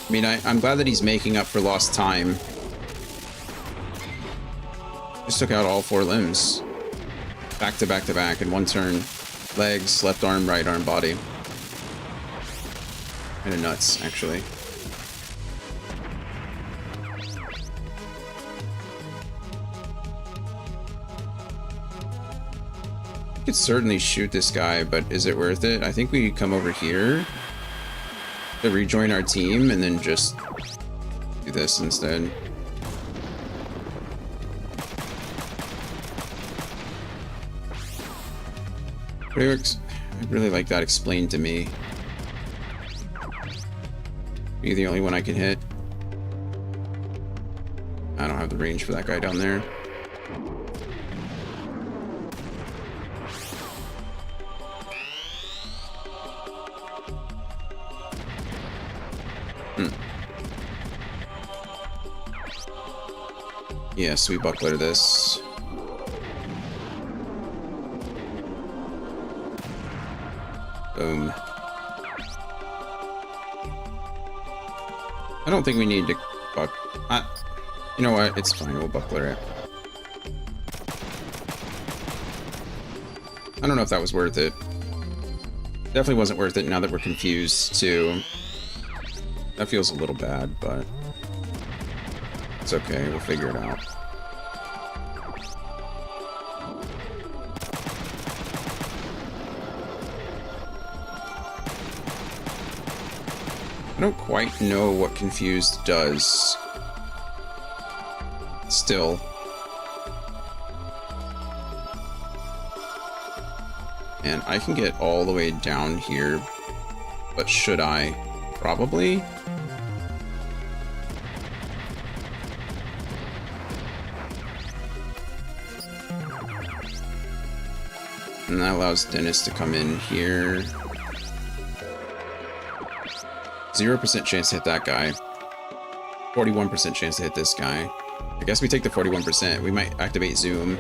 I mean, I'm glad that he's making up for lost time. Just took out all 4 limbs. Back to back to back in one turn. Legs, left arm, right arm, body. Kinda nuts, actually. I could certainly shoot this guy, but is it worth it? I think we come over here to rejoin our team and then just do this instead. I'd really like that explained to me. Be the only one I can hit. I don't have the range for that guy down there. Yes, we buckler this. Boom. I don't think we need to you know what? It's fine. We'll buckler it. I don't know if that was worth it. Definitely wasn't worth it now that we're confused, too. That feels a little bad, but it's okay. We'll figure it out. I don't quite know what confused does. Still. And I can get all the way down here, but should I? Probably. And that allows Dennis to come in here. 0% chance to hit that guy. 41% chance to hit this guy. I guess we take the 41%. We might activate Zoom.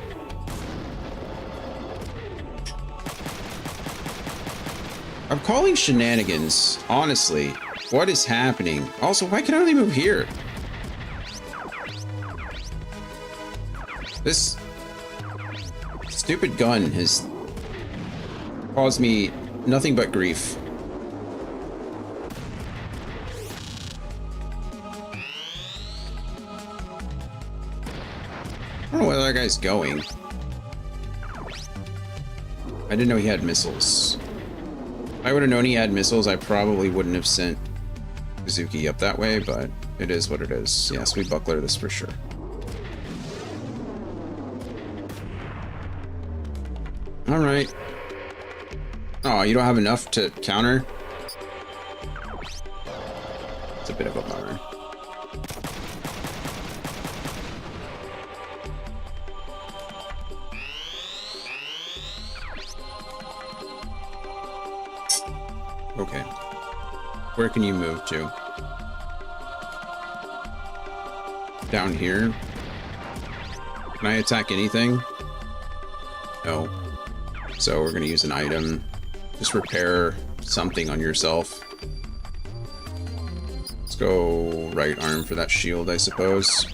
I'm calling shenanigans, honestly. What is happening? Also, why can I only move here? This stupid gun has caused me nothing but grief. I don't know where that guy's going. I didn't know he had missiles. If I would have known he had missiles, I probably wouldn't have sent Suzuki up that way, but it is what it is. Yes, we buckler this for sure. Alright. Oh, you don't have enough to counter? It's a bit of a bummer. Okay. Where can you move to? Down here? Can I attack anything? No. So we're gonna use an item. Just repair something on yourself. Let's go right arm for that shield, I suppose.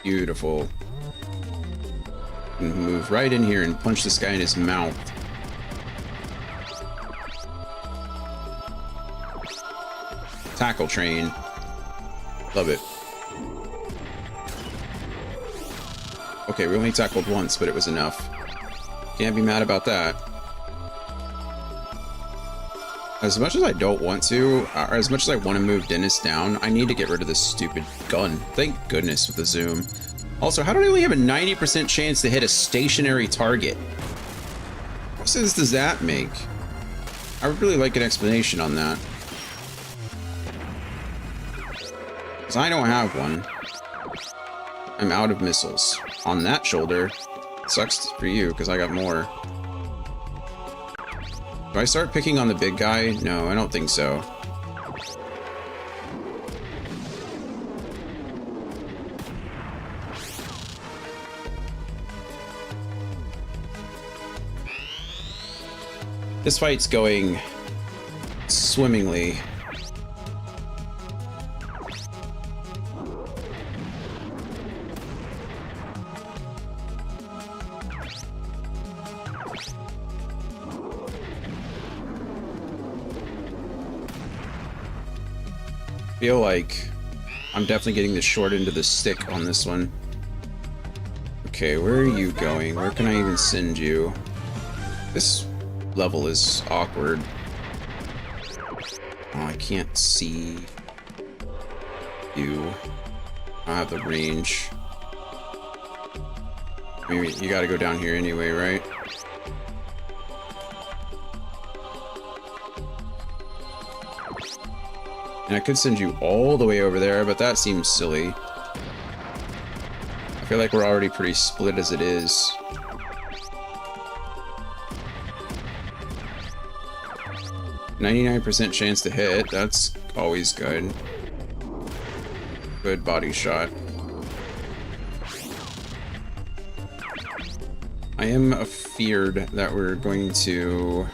Beautiful. And move right in here and punch this guy in his mouth. Tackle train. Love it. Okay, we only tackled once, but it was enough. Can't be mad about that. As much as I don't want to, or as much as I want to move Dennis down, I need to get rid of this stupid gun. Thank goodness with the zoom. Also, how do I only have a 90% chance to hit a stationary target? What sense does that make? I would really like an explanation on that. Because I don't have one. I'm out of missiles. On that shoulder, sucks for you because I got more. Do I start picking on the big guy? No, I don't think so. This fight's going swimmingly. Feel like I'm definitely getting the short end of the stick on this one. Okay, where are you going? Where can I even send you? This level is awkward. Oh, I can't see you. I don't have the range. Maybe you gotta go down here anyway, right? And I could send you all the way over there, but that seems silly. I feel like we're already pretty split as it is. %99% chance to hit, that's always good. Good body shot. I am afeared that we're going to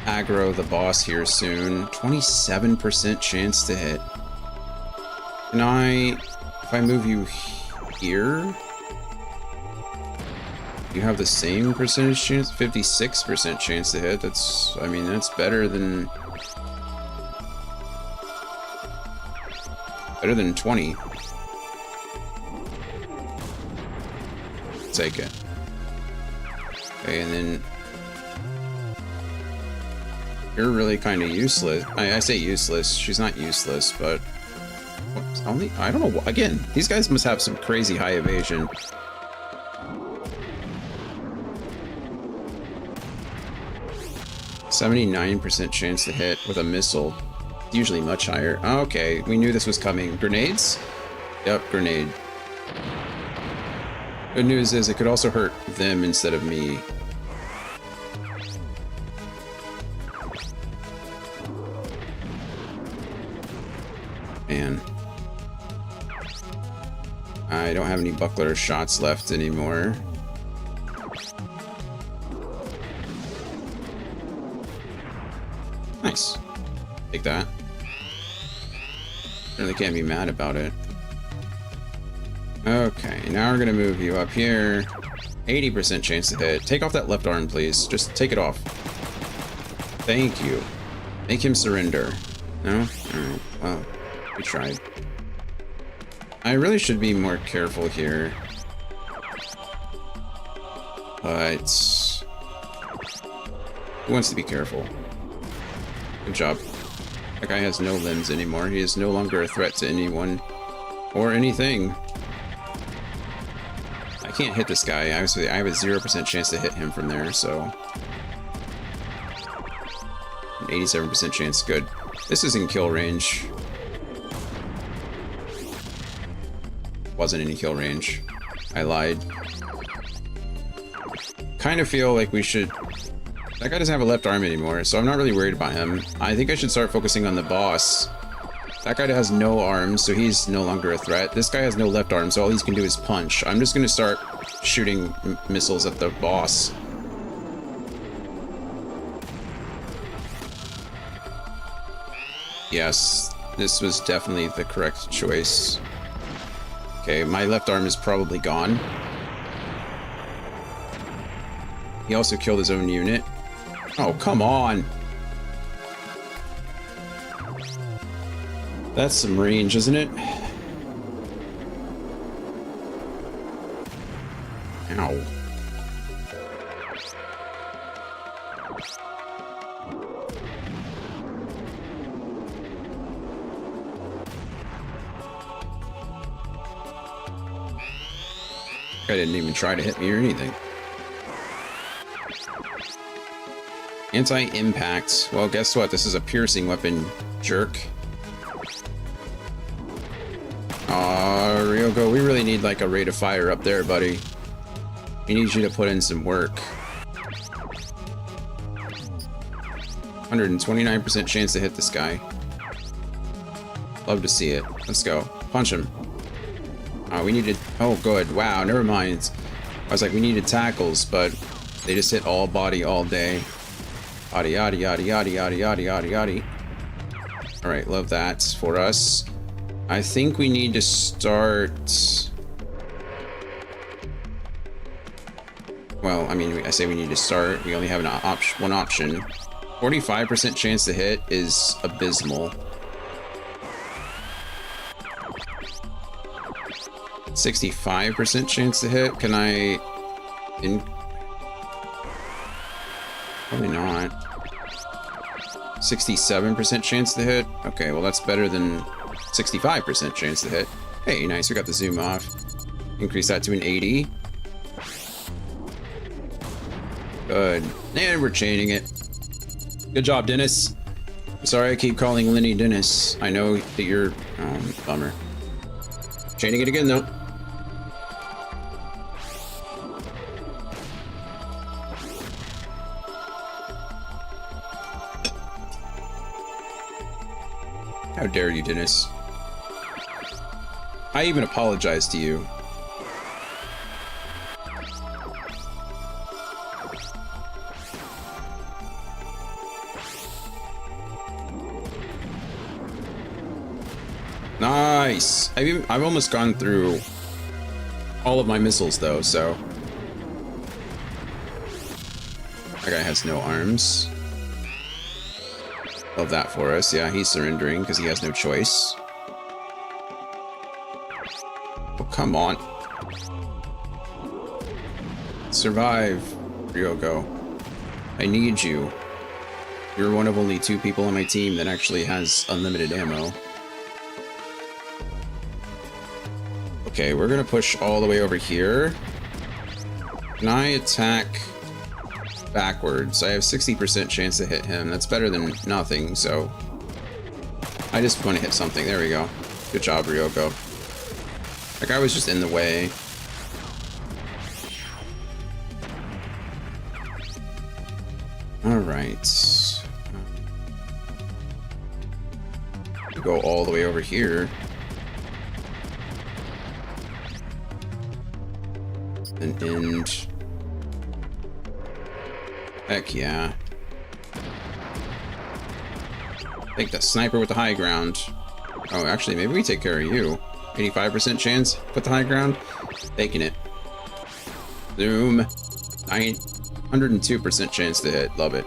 aggro the boss here soon. 27% chance to hit. Can I, if I move you here, you have the same percentage chance? 56% chance to hit. That's, I mean, that's better than 20. Take it. Okay, and then you're really kind of useless. I say useless. She's not useless, but only, I don't know. Again, these guys must have some crazy high evasion. %79% chance to hit with a missile. Usually much higher. Okay, we knew this was coming. Grenades? Yep, grenade. Good news is it could also hurt them instead of me. Man. I don't have any buckler shots left anymore. Nice. Take that. Really can't be mad about it. Okay, now we're gonna move you up here. 80% chance to hit. Take off that left arm, please. Just take it off. Thank you. Make him surrender. No? Alright, well, we tried. I really should be more careful here. But who wants to be careful? Good job. That guy has no limbs anymore. He is no longer a threat to anyone or anything. I can't hit this guy. Obviously, I have a 0% chance to hit him from there, so. 87% chance. Good. This is in kill range. Wasn't in kill range. I lied. Kind of feel like we should... That guy doesn't have a left arm anymore, so I'm not really worried about him. I think I should start focusing on the boss. That guy has no arms, so he's no longer a threat. This guy has no left arm, so all he can do is punch. I'm just going to start shooting missiles at the boss. Yes, this was definitely the correct choice. Okay, my left arm is probably gone. He also killed his own unit. Oh, come on! That's some range, isn't it? Ow. I didn't even try to hit me or anything. Anti-impact. Well, guess what? This is a piercing weapon, jerk. Aw, Ryoko, we really need like a rate of fire up there, buddy. We need you to put in some work. 129% chance to hit this guy. Love to see it. Let's go. Punch him. Oh, we needed... Oh, good. Wow, never mind. I was like, we needed tackles, but they just hit all body all day. Yada, yada, yada, yada, yada, yada, yada, yada. Alright, love that for us. I think we need to start... Well, I mean, I say we need to start. We only have one option. 45% chance to hit is abysmal. 65% chance to hit. Can I... Probably not. 67% chance to hit. Okay, well that's better than 65% chance to hit. Hey, nice, we got the zoom off. Increase that to an 80. Good. And we're chaining it. Good job, Dennis. I'm sorry I keep calling Lenny Dennis. I know that you're... Oh, bummer. Chaining it again, though. How dare you, Dennis? I even apologized to you. Nice! I've almost gone through all of my missiles, though, so... That guy has no arms. Love that for us. Yeah, he's surrendering because he has no choice. Oh, come on. Survive, Ryoko. I need you. You're one of only 2 people on my team that actually has unlimited ammo. Okay, we're gonna push all the way over here. Can I attack backwards? I have 60% chance to hit him. That's better than nothing, so... I just want to hit something. There we go. Good job, Ryoko. That guy was just in the way. Alright. Go all the way over here. And end. Heck yeah. Take the sniper with the high ground. Oh, actually, maybe we take care of you. 85% chance with the high ground. Taking it. Zoom. 102% chance to hit. Love it.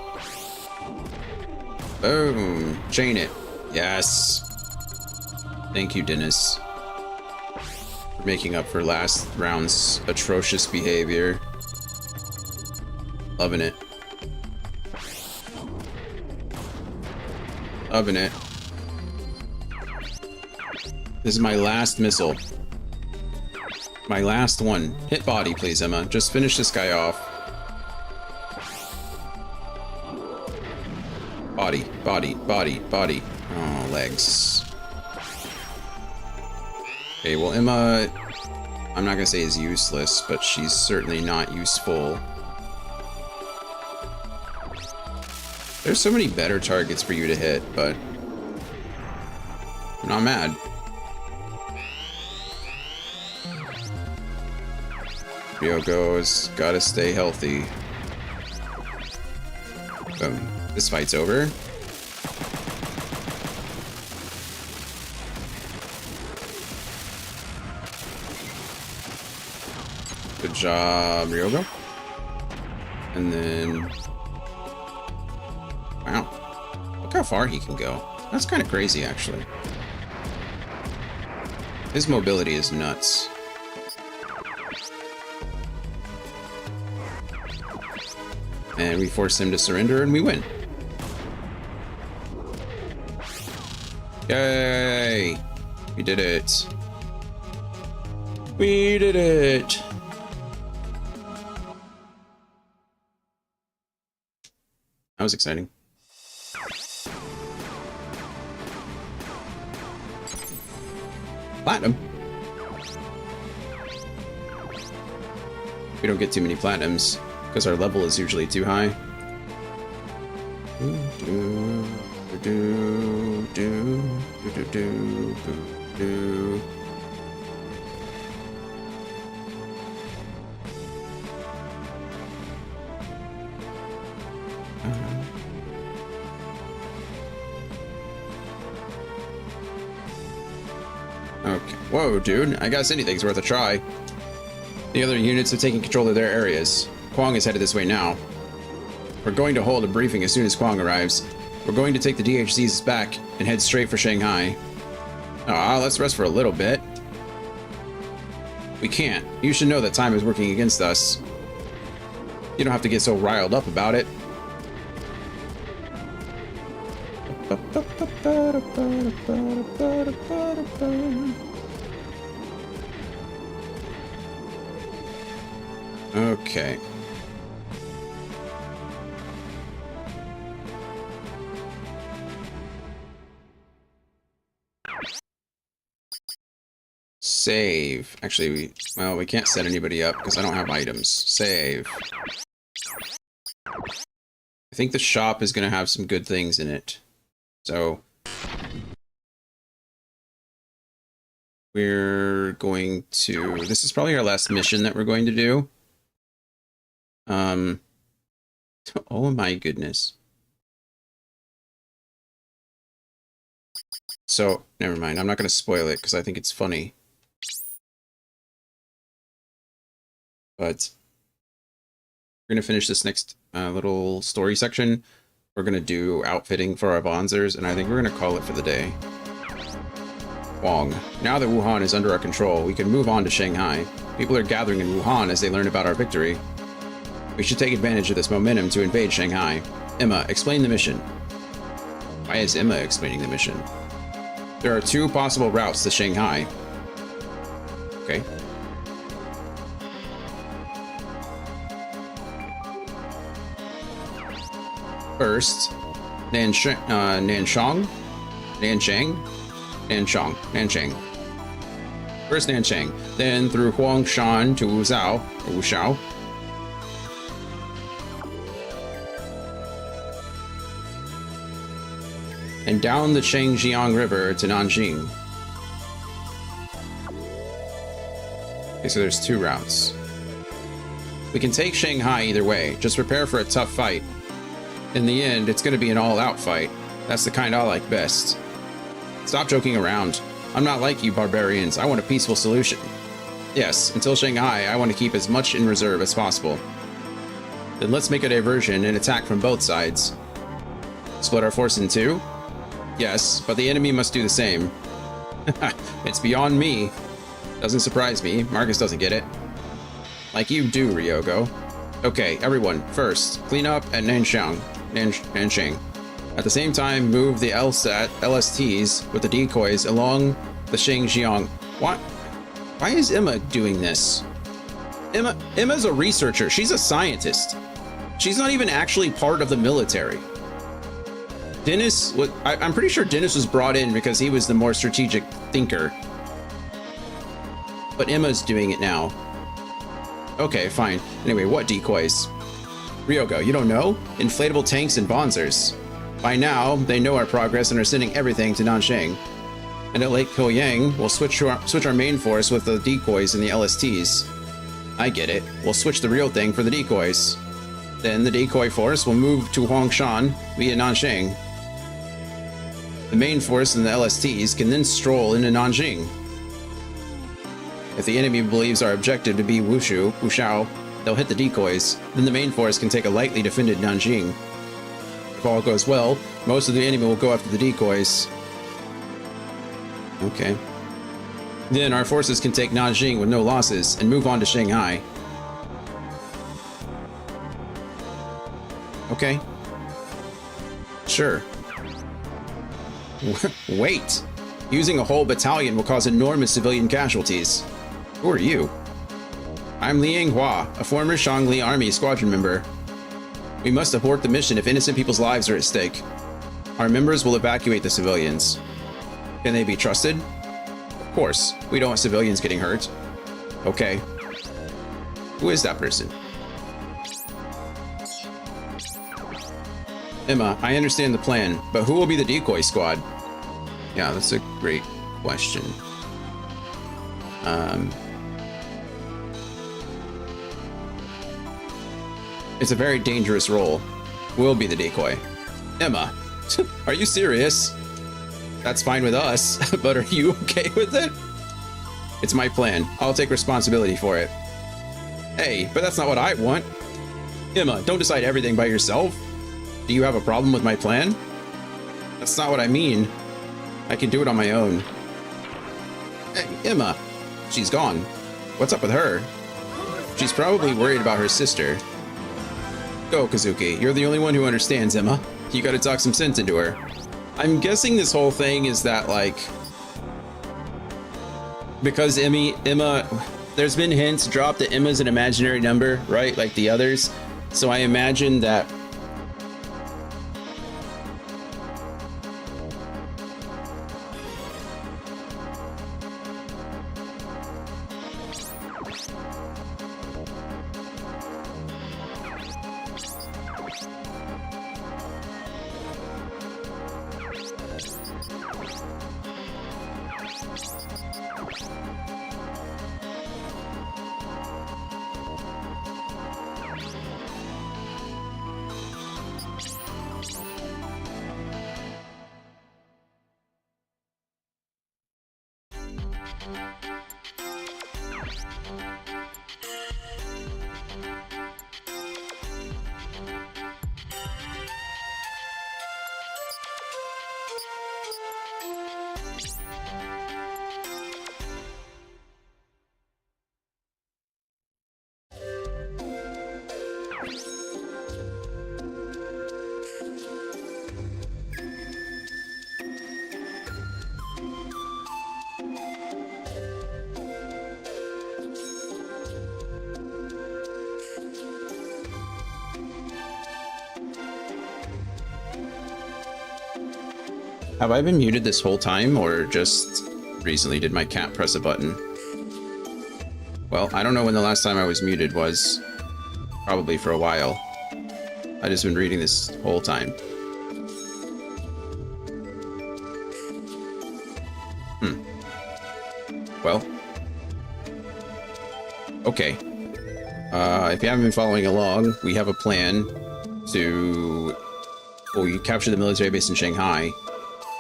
Boom. Chain it. Yes. Thank you, Dennis. For making up for last round's atrocious behavior. Loving it. Loving it. This is my last missile. My last one. Hit body, please, Emma. Just finish this guy off. Body, body, body, body. Oh, legs. Okay, well, Emma, I'm not gonna say is useless, but she's certainly not useful. There's so many better targets for you to hit, but I'm not mad. Ryogo's gotta stay healthy. Boom. This fight's over. Good job, Ryogo. And then... Wow. Look how far he can go. That's kind of crazy, actually. His mobility is nuts. And we force him to surrender, and we win. Yay! We did it. We did it! That was exciting. Platinum? We don't get too many platinums, because our level is usually too high. Okay. Whoa, dude. I guess anything's worth a try. The other units have taken control of their areas. Kwong is headed this way now. We're going to hold a briefing as soon as Kwong arrives. We're going to take the DHZs back and head straight for Shanghai. Ah, let's rest for a little bit. We can't. You should know that time is working against us. You don't have to get so riled up about it. Okay. Save. Actually, we can't set anybody up because I don't have items. Save. I think the shop is going to have some good things in it. So we're going to... This is probably our last mission that we're going to do. Oh my goodness. So, never mind. I'm not going to spoil it because I think it's funny. But we're going to finish this next little story section. We're going to do outfitting for our Bonzers, and I think we're going to call it for the day. Wong. Now that Wuhan is under our control, we can move on to Shanghai. People are gathering in Wuhan as they learn about our victory. We should take advantage of this momentum to invade Shanghai. Emma, explain the mission. Why is Emma explaining the mission? There are 2 possible routes to Shanghai. Okay. First, Nanchang? First Nanchang, then through Huangshan to Wushao. And down the Changjiang River to Nanjing. Okay, so there's 2 routes. We can take Shanghai either way. Just prepare for a tough fight. In the end, it's going to be an all-out fight. That's the kind I like best. Stop joking around. I'm not like you barbarians. I want a peaceful solution. Yes, until Shanghai, I want to keep as much in reserve as possible. Then let's make a diversion and attack from both sides. Split our force in 2? Yes, but the enemy must do the same. It's beyond me. Doesn't surprise me. Marcus doesn't get it. Like you do, Ryogo. Okay, everyone, first, clean up at Nanchang. At the same time, move the LSTs with the decoys along the Shangjiang. What? Why is Emma doing this? Emma's a researcher. She's a scientist. She's not even actually part of the military. Dennis was, I'm pretty sure Dennis was brought in because he was the more strategic thinker. But Emma's doing it now. Okay, fine. Anyway, what decoys? Ryogo, you don't know? Inflatable tanks and bonzers. By now, they know our progress and are sending everything to Nansheng. And at Lake Koyang, we'll switch our main force with the decoys and the LSTs. I get it. We'll switch the real thing for the decoys. Then the decoy force will move to Huangshan via Nansheng. The main force and the LSTs can then stroll into Nanjing. If the enemy believes our objective to be Wushao, they'll hit the decoys. Then the main force can take a lightly defended Nanjing. If all goes well, most of the enemy will go after the decoys. Okay. Then our forces can take Nanjing with no losses and move on to Shanghai. Okay. Sure. Wait! Using a whole battalion will cause enormous civilian casualties. Who are you? I'm Liang Hua, a former Shangli Army squadron member. We must abort the mission if innocent people's lives are at stake. Our members will evacuate the civilians. Can they be trusted? Of course. We don't want civilians getting hurt. Okay. Who is that person? Emma, I understand the plan, but who will be the decoy squad? Yeah, that's a great question. It's a very dangerous role. We'll be the decoy. Emma, are you serious? That's fine with us, but are you okay with it? It's my plan. I'll take responsibility for it. Hey, but that's not what I want. Emma, don't decide everything by yourself. Do you have a problem with my plan? That's not what I mean. I can do it on my own. Hey, Emma. She's gone. What's up with her? She's probably worried about her sister. Go, Kazuki. You're the only one who understands, Emma. You gotta talk some sense into her. I'm guessing this whole thing is that, like, because Emma, there's been hints dropped that Emma's an imaginary number, right? Like the others. So I imagine that have I been muted this whole time, or just recently did my cat press a button? Well, I don't know when the last time I was muted was. Probably for a while. I just been reading this whole time. Well. Okay. If you haven't been following along, we have a plan to... Well, we capture the military base in Shanghai.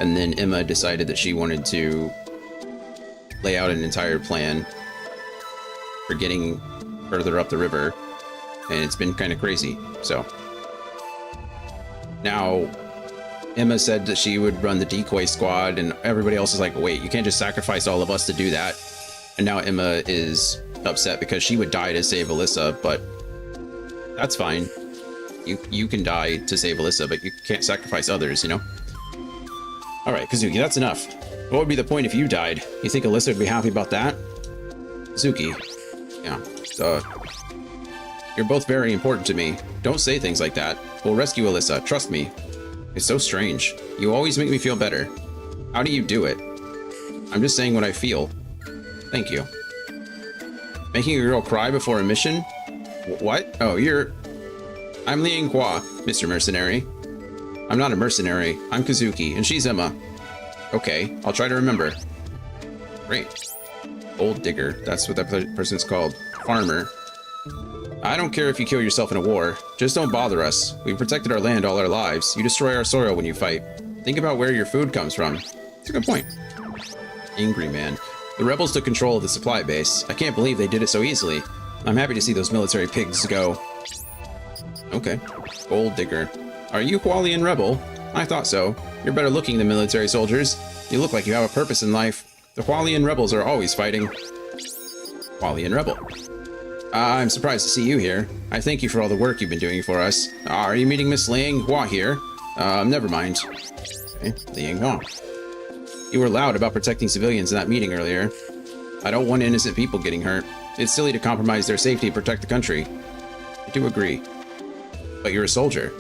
And then Emma decided that she wanted to lay out an entire plan for getting further up the river, and it's been kind of crazy. So now Emma said that she would run the decoy squad, and everybody else is like, wait, you can't just sacrifice all of us to do that. And now Emma is upset because she would die to save Alyssa, but that's fine. You can die to save Alyssa, but you can't sacrifice others, you know? Alright, Kazuki, that's enough. What would be the point if you died? You think Alyssa would be happy about that? Kazuki. Yeah, you're both very important to me. Don't say things like that. We'll rescue Alyssa, trust me. It's so strange. You always make me feel better. How do you do it? I'm just saying what I feel. Thank you. Making a girl cry before a mission? What? Oh, I'm Liang Hua, Mr. Mercenary. I'm not a mercenary. I'm Kazuki, and she's Emma. Okay, I'll try to remember. Great. Gold digger. That's what that person's called. Farmer. I don't care if you kill yourself in a war. Just don't bother us. We've protected our land all our lives. You destroy our soil when you fight. Think about where your food comes from. It's a good point. Angry man. The rebels took control of the supply base. I can't believe they did it so easily. I'm happy to see those military pigs go. Okay. Gold digger. Are you Hualian rebel? I thought so. You're better looking than military soldiers. You look like you have a purpose in life. The Hualian rebels are always fighting. Hualian rebel. I'm surprised to see you here. I thank you for all the work you've been doing for us. Are you meeting Miss Liang Hua here? Never mind. Okay, Liang Hua. You were loud about protecting civilians in that meeting earlier. I don't want innocent people getting hurt. It's silly to compromise their safety to protect the country. I do agree. But you're a soldier.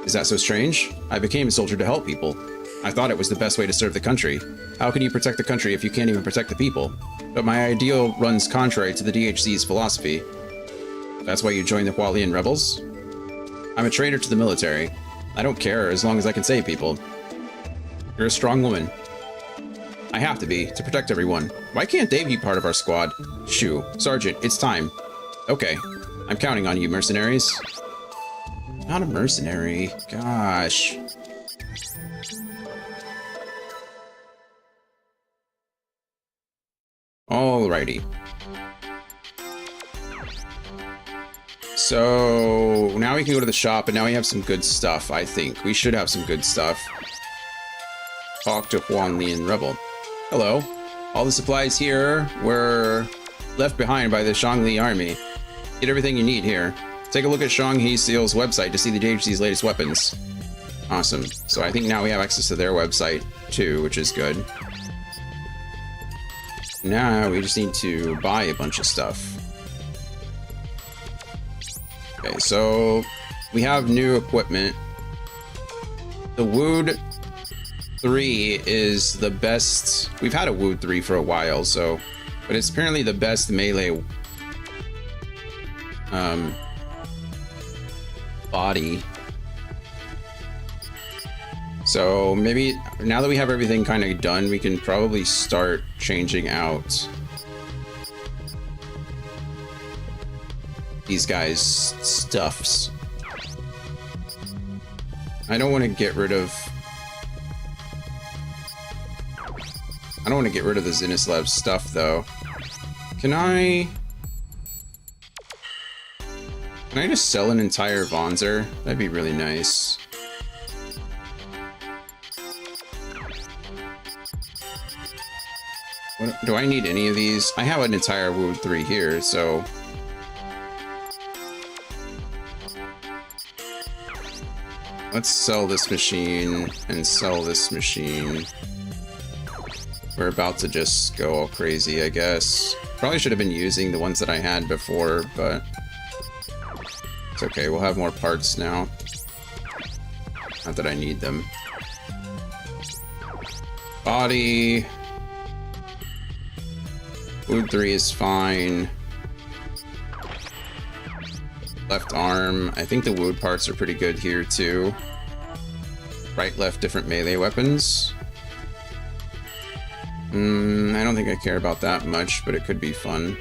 Is that so strange? I became a soldier to help people. I thought it was the best way to serve the country. How can you protect the country if you can't even protect the people? But my ideal runs contrary to the DHC's philosophy. That's why you joined the Hualian rebels? I'm a traitor to the military. I don't care as long as I can save people. You're a strong woman. I have to be, to protect everyone. Why can't they be part of our squad? Shoo. Sergeant, it's time. Okay. I'm counting on you, mercenaries. Not a mercenary. Gosh. Alrighty. So now we can go to the shop, and now we have some good stuff, I think. We should have some good stuff. Talk to Hualian Rebel. Hello. All the supplies here were left behind by the Shangli army. Get everything you need here. Take a look at Shanghi Seal's website to see the DHC's latest weapons. Awesome. So I think now we have access to their website too, which is good. Now we just need to buy a bunch of stuff. Okay, so we have new equipment. The Wood 3 is the best. We've had a Wood 3 for a while, so, but it's apparently the best melee body. So maybe now that we have everything kind of done, we can probably start changing out these guys' stuffs. I don't want to get rid of the Zenislav stuff though. Can I just sell an entire Vonzer? That'd be really nice. Do I need any of these? I have an entire Wood 3 here, so... Let's sell this machine and sell this machine. We're about to just go all crazy, I guess. Probably should have been using the ones that I had before, but... It's okay, we'll have more parts now. Not that I need them. Body... Wood 3 is fine. Left arm. I think the wood parts are pretty good here too. Right, left, different melee weapons. I don't think I care about that much, but it could be fun.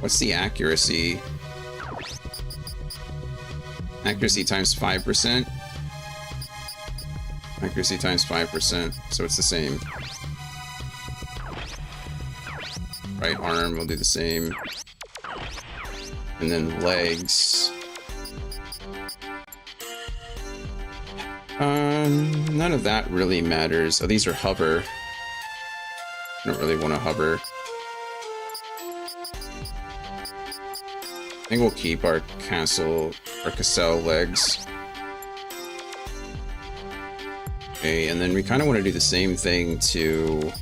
What's the accuracy? Accuracy times 5%. Accuracy times 5%, so it's the same. Right arm will do the same. And then legs. None of that really matters. Oh, these are hover. I don't really want to hover. I think we'll keep our cassell legs. Okay, and then we kind of want to do the same thing to...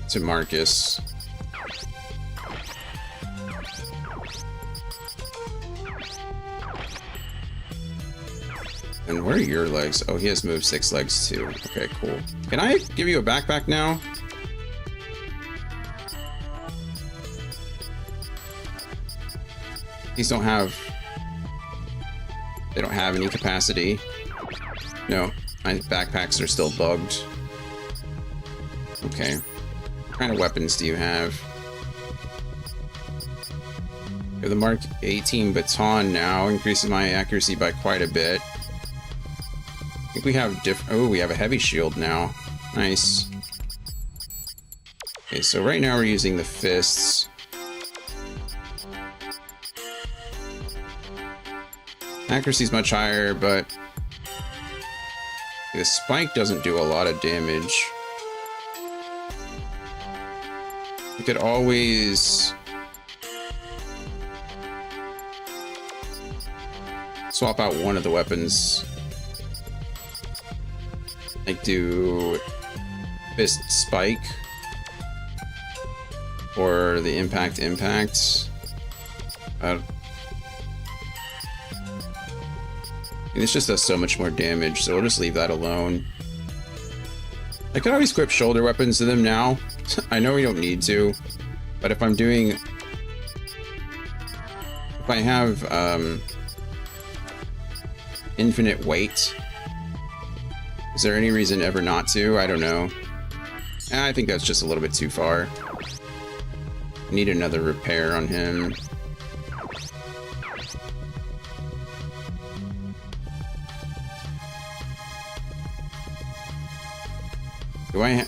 to Marcus. And where are your legs? Oh, he has move 6 legs too. Okay, cool. Can I give you a backpack now? These don't have... They don't have any capacity. No, my backpacks are still bugged. Okay. What kind of weapons do you have? You have the Mark 18 baton now. Increases my accuracy by quite a bit. I think we have oh, we have a heavy shield now. Nice. Okay, so right now we're using the fists. Accuracy's much higher, but the spike doesn't do a lot of damage. We could always swap out one of the weapons. Like do fist spike or the impact. This just does so much more damage, so we'll just leave that alone. I could always equip shoulder weapons to them now. I know we don't need to, but if I'm doing... If I have infinite weight, is there any reason ever not to? I don't know. I think that's just a little bit too far. I need another repair on him.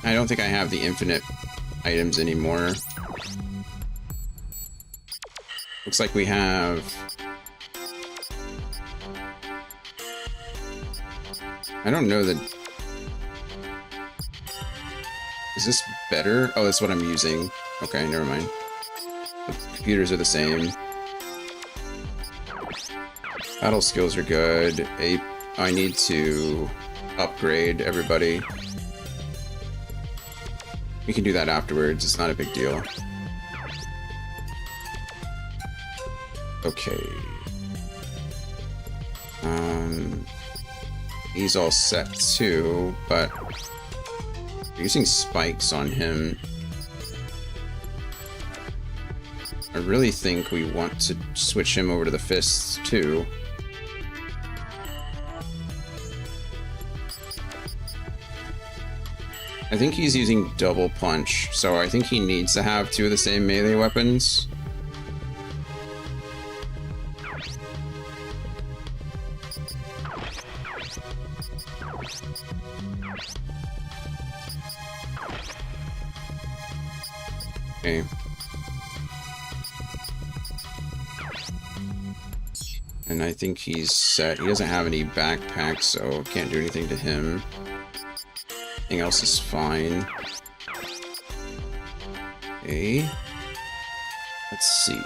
I don't think I have the infinite items anymore. Looks like we have... I don't know that... Is this better? Oh, that's what I'm using. Okay, never mind. The computers are the same. Battle skills are good. I need to upgrade everybody. We can do that afterwards, it's not a big deal. Okay. He's all set too, but we're using spikes on him. I really think we want to switch him over to the fists too. I think he's using double punch, so I think he needs to have 2 of the same melee weapons. Okay. And I think he's set. He doesn't have any backpacks, so can't do anything to him. Everything else is fine. Okay. Let's see.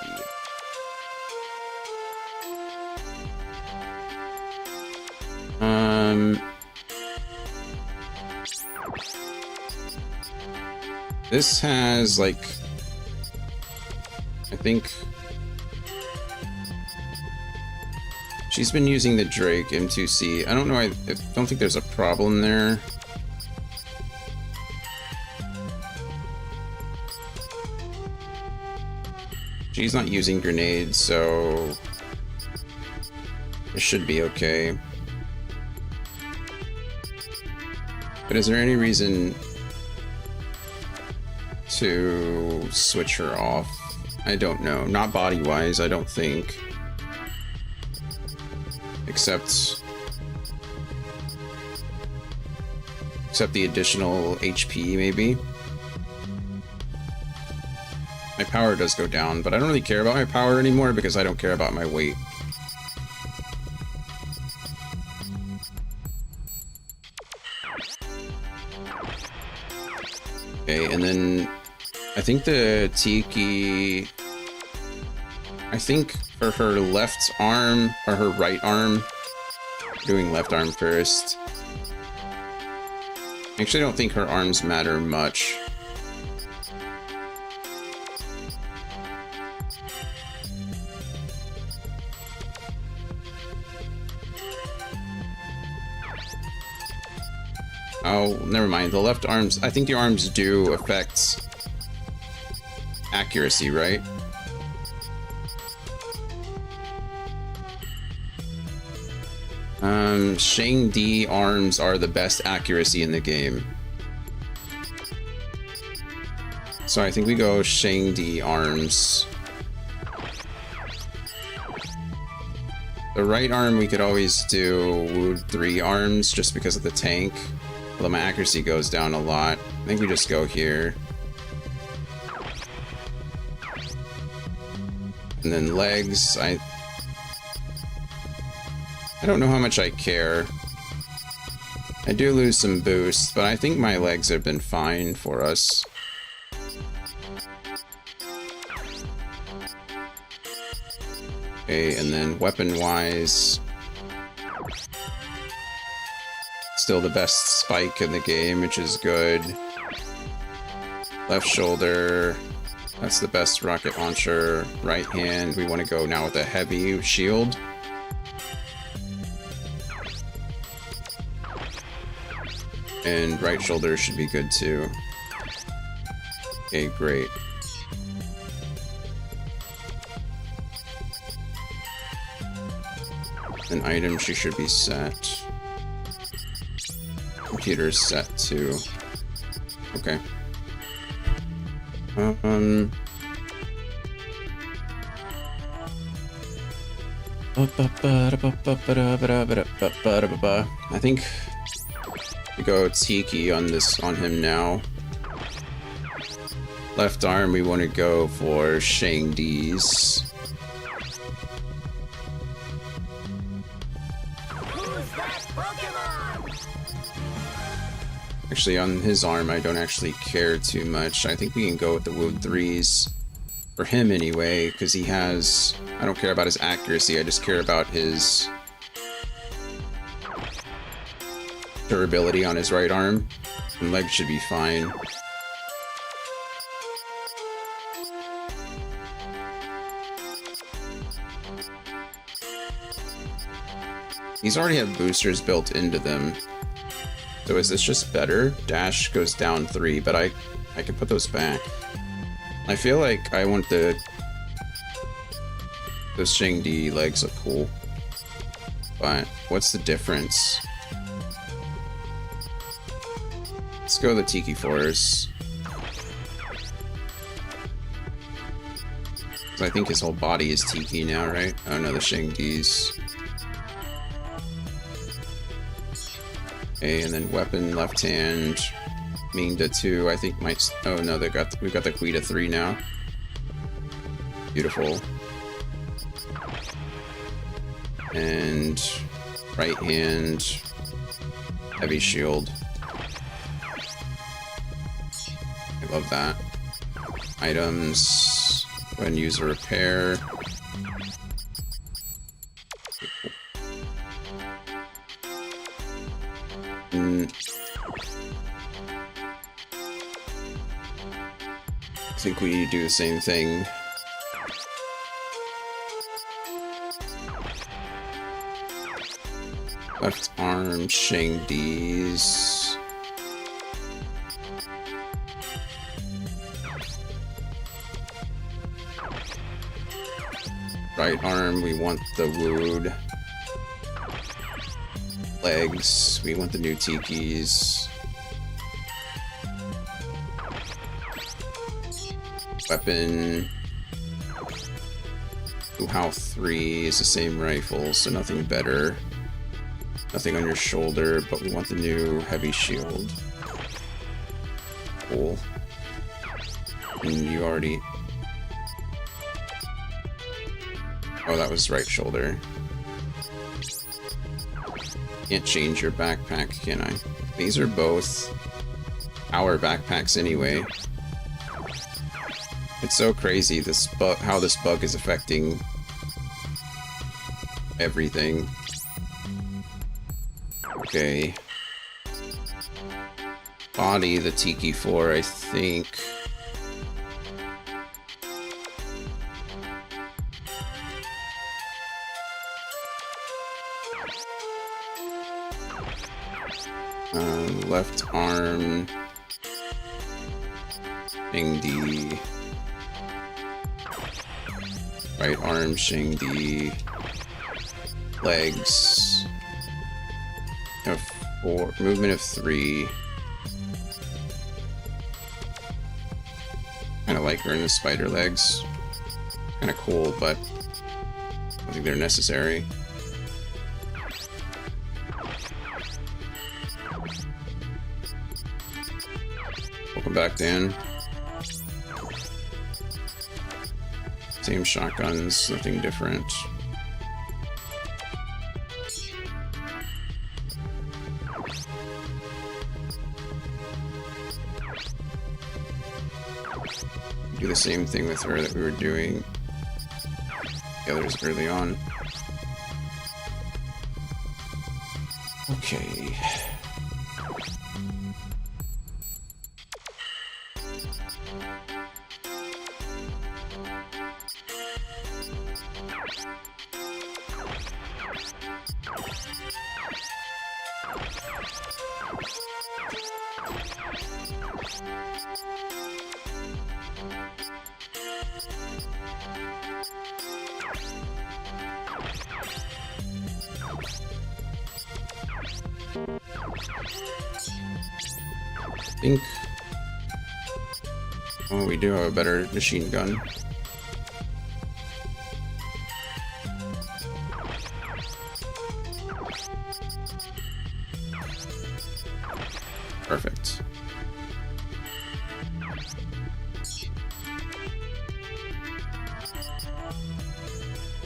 This has like, I think she's been using the Drake M2C. I don't know. I don't think there's a problem there. She's not using grenades, so it should be okay. But is there any reason to switch her off? I don't know. Not body-wise, I don't think. Except the additional HP, maybe. My power does go down, but I don't really care about my power anymore because I don't care about my weight. Okay, and then I think the Tiki... I think for her left arm, or her right arm, doing left arm first. I actually don't think her arms matter much. Oh, never mind. The left arms, I think the arms do affect accuracy, right? Shang Di arms are the best accuracy in the game. So I think we go Shang Di arms. The right arm we could always do Wood 3 arms just because of the tank. Although my accuracy goes down a lot. I think we just go here. And then legs, I don't know how much I care. I do lose some boost, but I think my legs have been fine for us. Okay, and then weapon-wise, still the best spike in the game, which is good. Left shoulder, that's the best rocket launcher. Right hand, we want to go now with a heavy shield. And right shoulder should be good too. Okay, great. An item, she should be set. Computer's set too. Okay. I think we go Tiki on him now. Left arm, we want to go for Shang Di's. Who's that Pokemon? Actually, on his arm, I don't actually care too much. I think we can go with the Wood 3s. For him, anyway, because he has... I don't care about his accuracy, I just care about his durability on his right arm. And legs should be fine. These already have boosters built into them. So is this just better? Dash goes down 3, but I can put those back. I feel like I want those Shang Di legs look cool. But what's the difference? Let's go the Tiki 4s. I think his whole body is Tiki now, right? Oh no, the Shang Di's. Okay, and then weapon left hand, Mingda 2. I think might. Oh no, we've got the Quita 3 now. Beautiful. And right hand, heavy shield. I love that. Items. Go ahead and use a repair. I think we do the same thing. Left arm, Shang Di's. Right arm, we want the Wood. Legs, we want the new Tikis. Weapon. How 3 is the same rifle, so nothing better. Nothing on your shoulder, but we want the new heavy shield. Cool. And you already... Oh, that was right shoulder. Can't change your backpack, can I? These are both our backpacks anyway. It's so crazy how this bug is affecting everything. Okay. Body, the Tiki 4, I think. Left arm. Shing Di. Right arm, Shing Di. Legs. Of 4. Movement of 3. Kind of like her in the spider legs. Kind of cool, but I don't think they're necessary. Welcome back, Dan. Same shotguns, nothing different. Do the same thing with her that we were doing the others early on. Okay. I think... Oh, we do have a better machine gun. Perfect.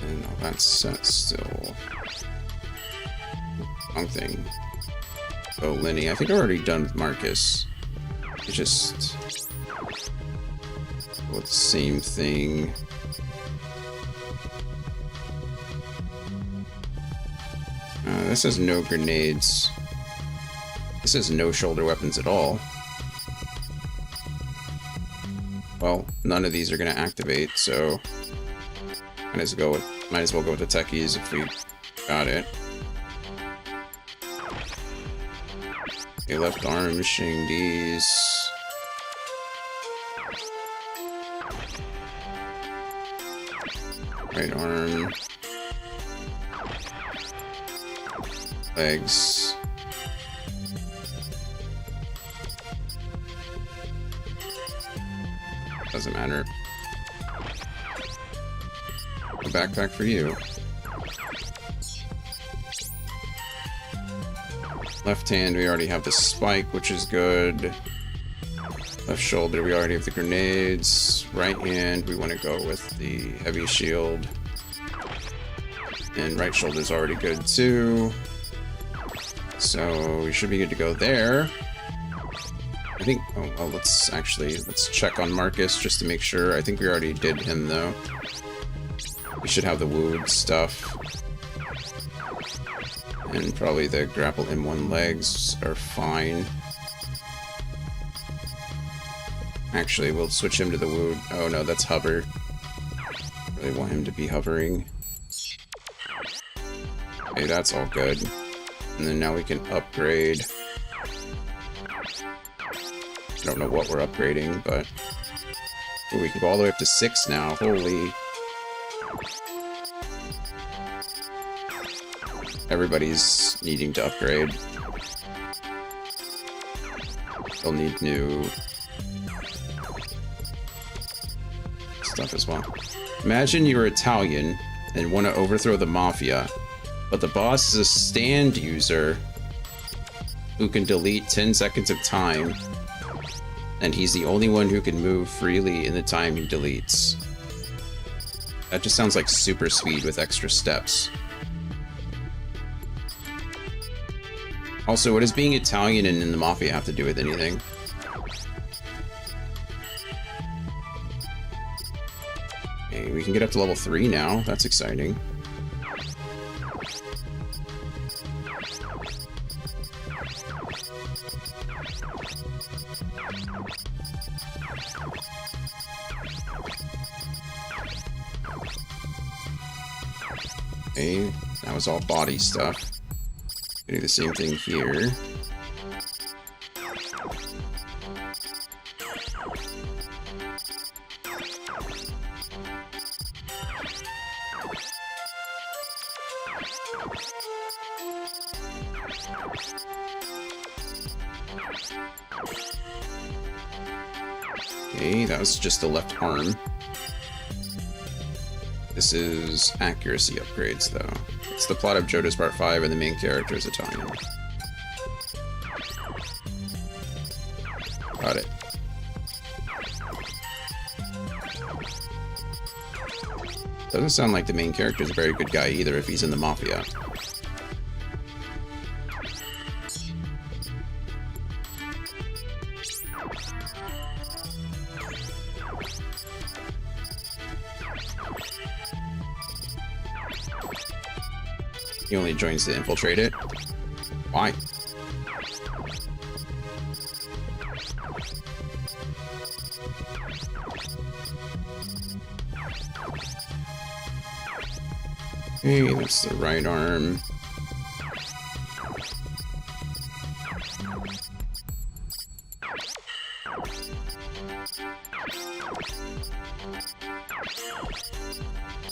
And all that's set still. Wrong thing. Oh, Lenny. I think I've already done with Marcus. It's just... the same thing. This has no grenades. This has no shoulder weapons at all. Well, none of these are going to activate, so might as well go with the techies if we got it. Okay, left arm, Shing Di's. Right arm. Legs. Doesn't matter. A backpack for you. Left hand, we already have the spike, which is good. Left shoulder, we already have the grenades. Right hand, we want to go with the heavy shield. And right shoulder's already good too. So we should be good to go there. I think, oh, well, let's check on Marcus just to make sure. I think we already did him though. We should have the wood stuff. And probably the grapple M1 legs are fine. Actually, we'll switch him to the wood. Oh no, that's hover. Really want him to be hovering. Okay, that's all good. And then now we can upgrade. I don't know what we're upgrading, but ooh, we can go all the way up to 6 now. Holy. Everybody's needing to upgrade. They'll need new stuff as well. Imagine you're Italian and want to overthrow the mafia, but the boss is a stand user who can delete 10 seconds of time, and he's the only one who can move freely in the time he deletes. That just sounds like super speed with extra steps. Also, what does being Italian and in the Mafia have to do with anything? Okay, we can get up to level 3 now. That's exciting. Okay, that was all body stuff. Do the same thing here. Okay, that was just the left arm. This is accuracy upgrades, though. It's the plot of JoJo's Part 5, and the main character is Italian. Got it. Doesn't sound like the main character is a very good guy either if he's in the Mafia. He only joins to infiltrate it. Why? Okay, that's the right arm.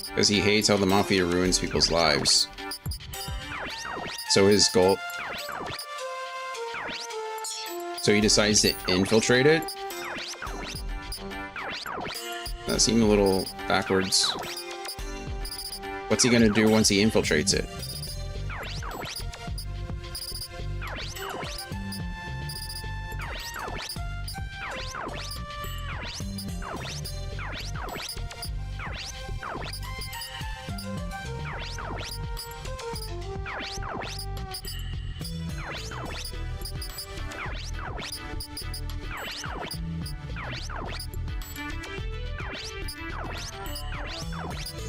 Because he hates how the Mafia ruins people's lives. So his goal... So he decides to infiltrate it? That seemed a little backwards. What's he gonna do once he infiltrates it?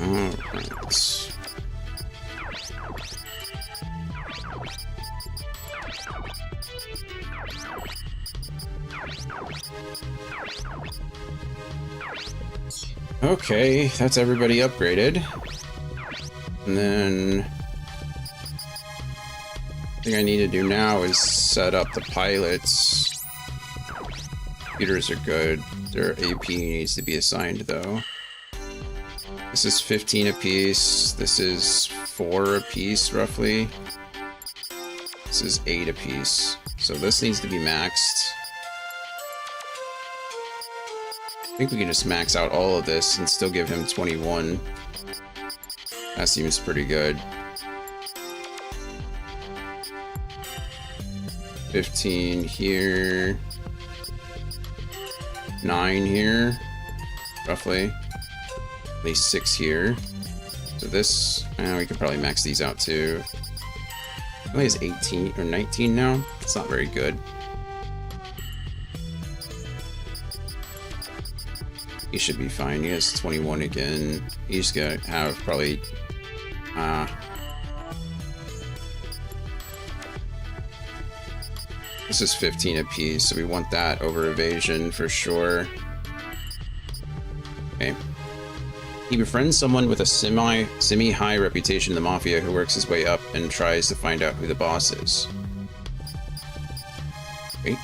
Alright. Okay, that's everybody upgraded. And then... the thing I need to do now is set up the pilots. Computers are good. Their AP needs to be assigned, though. This is 15 apiece. This is 4 apiece, roughly. This is 8 apiece. So this needs to be maxed. I think we can just max out all of this and still give him 21. That seems pretty good. 15 here. 9 here, roughly. At least 6 here. So this, we could probably max these out too. I think it's 18 or 19 now. It's not very good. He should be fine. He has 21 again. He's gonna have probably this is 15 apiece, so we want that over evasion for sure. Okay. He befriends someone with a semi-high reputation in the Mafia who works his way up and tries to find out who the boss is. Wait.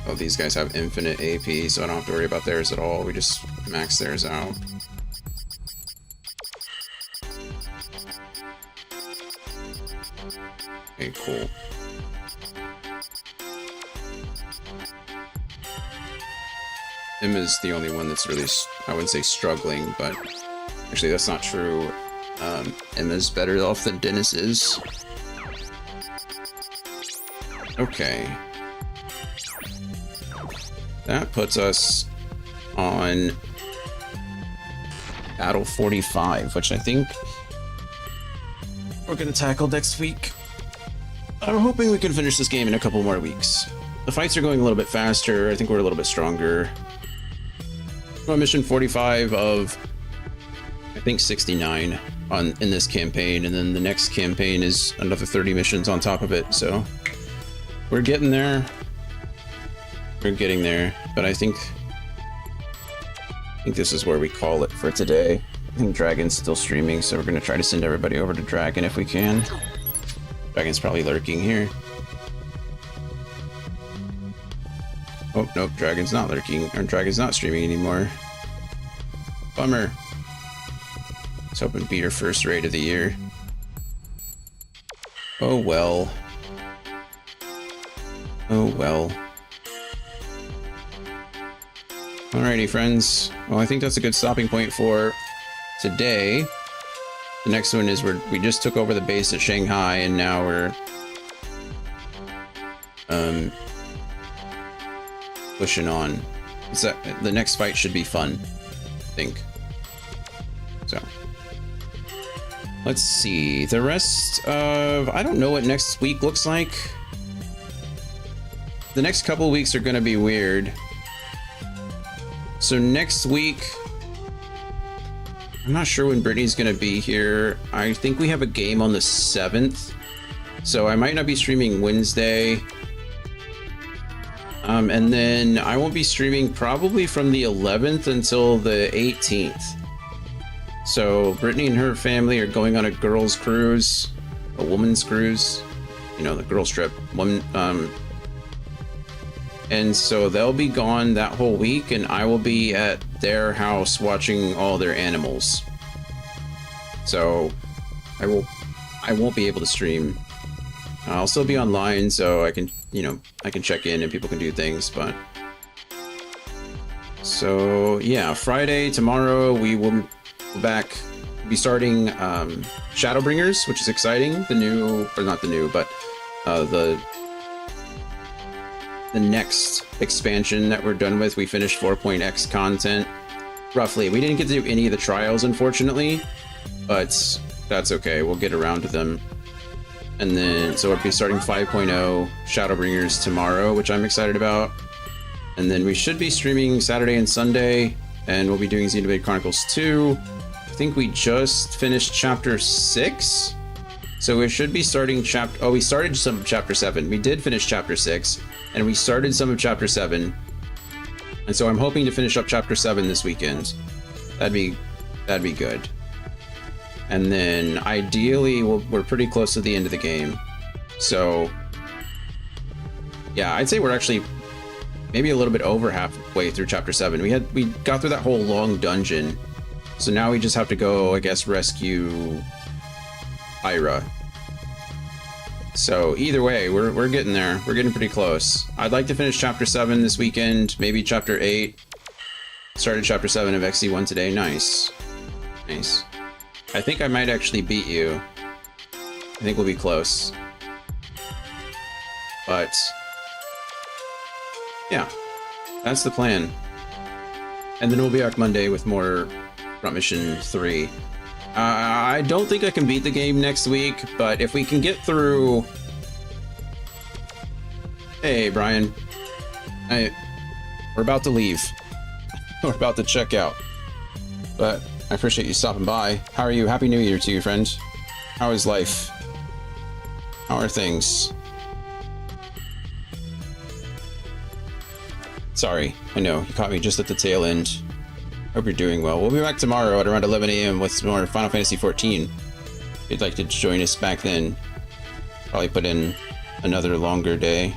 Oh, these guys have infinite AP, so I don't have to worry about theirs at all. We just max theirs out. Okay, cool. Him is the only one that's really, I wouldn't say struggling, but actually that's not true. Emma's better off than Dennis is. Okay. That puts us on Battle 45, which I think we're going to tackle next week. I'm hoping we can finish this game in a couple more weeks. The fights are going a little bit faster. I think we're a little bit stronger. We're on mission 45 of, I think, 69 in this campaign, and then the next campaign is another 30 missions on top of it, so we're getting there. We're getting there, but I think this is where we call it for today. I think Dragon's still streaming, so we're going to try to send everybody over to Dragon if we can. Dragon's probably lurking here. Oh, nope, Dragon's not lurking, or Dragon's not streaming anymore. Bummer. I was hoping to beat her first raid of the year. Oh well. Oh well. Alrighty, friends. Well, I think that's a good stopping point for today. The next one is we just took over the base at Shanghai, and now we're pushing on. The next fight should be fun, I think. So let's see the rest of. I don't know what next week looks like. The next couple weeks are going to be weird. So next week, I'm not sure when Brittany's going to be here. I think we have a game on the 7th. So I might not be streaming Wednesday. And then I won't be streaming probably from the 11th until the 18th. So Brittany and her family are going on a girls' cruise, a woman's cruise, you know, the girls' trip. And so they'll be gone that whole week, and I will be at their house watching all their animals. So I won't be able to stream. I'll still be online, so I can, you know, I can check in and people can do things, but... So, yeah, Friday, tomorrow, we will be starting Shadowbringers, which is exciting. The new, or not the new, but the next expansion that we're done with. We finished 4.x content, roughly. We didn't get to do any of the trials, unfortunately, but that's okay. We'll get around to them. And then, so we'll be starting 5.0 Shadowbringers tomorrow, which I'm excited about. And then we should be streaming Saturday and Sunday, and we'll be doing Xenoblade Chronicles 2. I think we just finished Chapter 6. So we should be starting we started some of Chapter 7. We did finish Chapter 6, and we started some of Chapter 7. And so I'm hoping to finish up Chapter 7 this weekend. That'd be good. And then ideally we're pretty close to the end of the game. So yeah, I'd say we're actually maybe a little bit over halfway through Chapter 7. We got through that whole long dungeon. So now we just have to go, I guess, rescue Ira. So either way, we're getting there. We're getting pretty close. I'd like to finish Chapter 7 this weekend, maybe Chapter 8. Started Chapter 7 of XC1 today. Nice. Nice. I think I might actually beat you. I think we'll be close. But yeah, that's the plan. And then we'll be back Monday with more Front Mission 3. I don't think I can beat the game next week, but if we can get through... Hey, Brian. We're about to leave. We're about to check out. But I appreciate you stopping by. How are you? Happy New Year to you, friend. How is life? How are things? Sorry, I know, you caught me just at the tail end. Hope you're doing well. We'll be back tomorrow at around 11 a.m. with some more Final Fantasy XIV. If you'd like to join us back then, probably put in another longer day.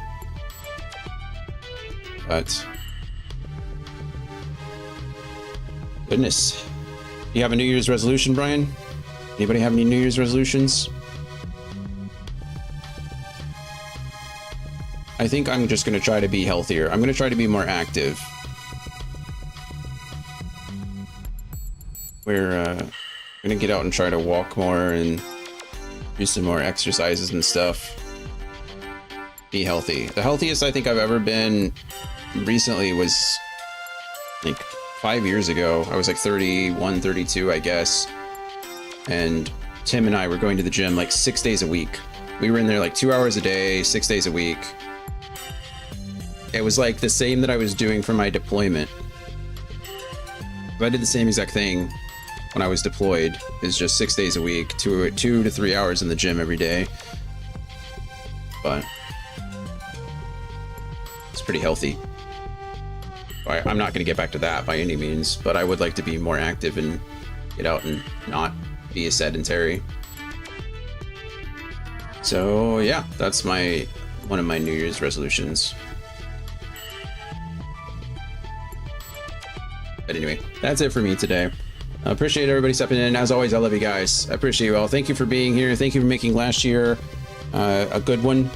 But... goodness. You have a New Year's resolution, Brian? Anybody have any New Year's resolutions? I think I'm just going to try to be healthier. I'm going to try to be more active. We're going to get out and try to walk more and do some more exercises and stuff. Be healthy. The healthiest I think I've ever been recently was like 5 years ago. I was like 31, 32, I guess. And Tim and I were going to the gym like 6 days a week. We were in there like 2 hours a day, 6 days a week. It was like the same that I was doing for my deployment. I did the same exact thing when I was deployed. It's just 6 days a week, 2 to 3 hours in the gym every day. But it's pretty healthy. I'm not going to get back to that by any means, but I would like to be more active and get out and not be a sedentary. So yeah, that's one of my New Year's resolutions. But anyway, that's it for me today. I appreciate everybody stepping in. As always, I love you guys. I appreciate you all. Thank you for being here. Thank you for making last year a good one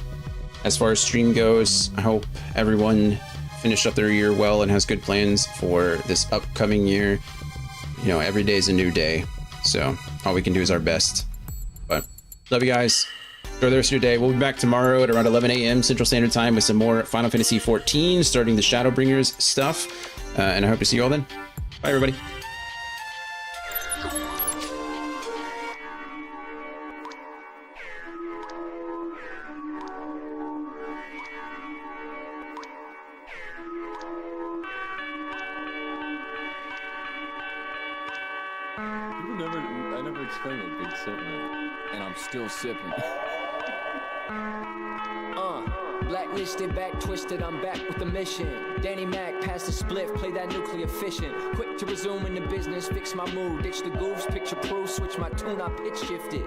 as far as stream goes. I hope everyone finished up their year well and has good plans for this upcoming year. You know, every day is a new day, so all we can do is our best. But love you guys. Enjoy the rest of your day. We'll be back tomorrow at around 11 a.m. Central Standard Time with some more Final Fantasy XIV, starting the Shadowbringers stuff. And I hope to see you all then. Bye, everybody. I never explained what big sip meant. And I'm still sipping. Blacklisted, back twisted, I'm back with the mission. Danny Mac, pass the spliff, play that nuclear fission. Quick to resume in the business, fix my mood, ditch the goofs, picture proof, switch my tune, I pitch shifted.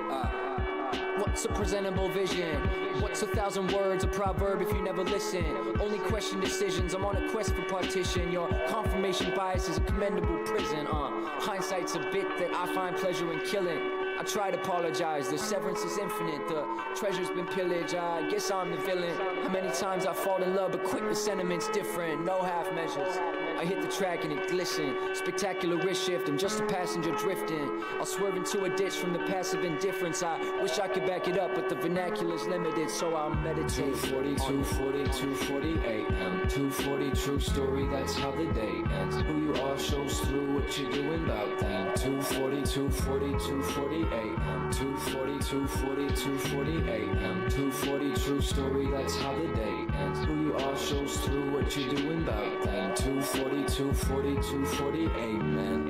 What's a presentable vision? What's 1,000 words, a proverb if you never listen? Only question decisions, I'm on a quest for partition. Your confirmation bias is a commendable prison. Hindsight's a bit that I find pleasure in killing. I try to apologize, the severance is infinite. The treasure's been pillaged, I guess I'm the villain. How many times I fall in love, but quick the sentiment's different. No half measures. I hit the track and it glisten. Spectacular wrist shift, I'm just a passenger drifting. I'll swerve into a ditch from the passive indifference. I wish I could back it up, but the vernacular's limited, so I'll meditate. 240, 240, 248. 240, true story, that's how the day ends. Who you are shows through what you're doing about that. 240, 240, 248. 240, 240, 248. 240, true story, that's how the day ends. Who you are shows through what you're doing about that. 240, 240, 248, man.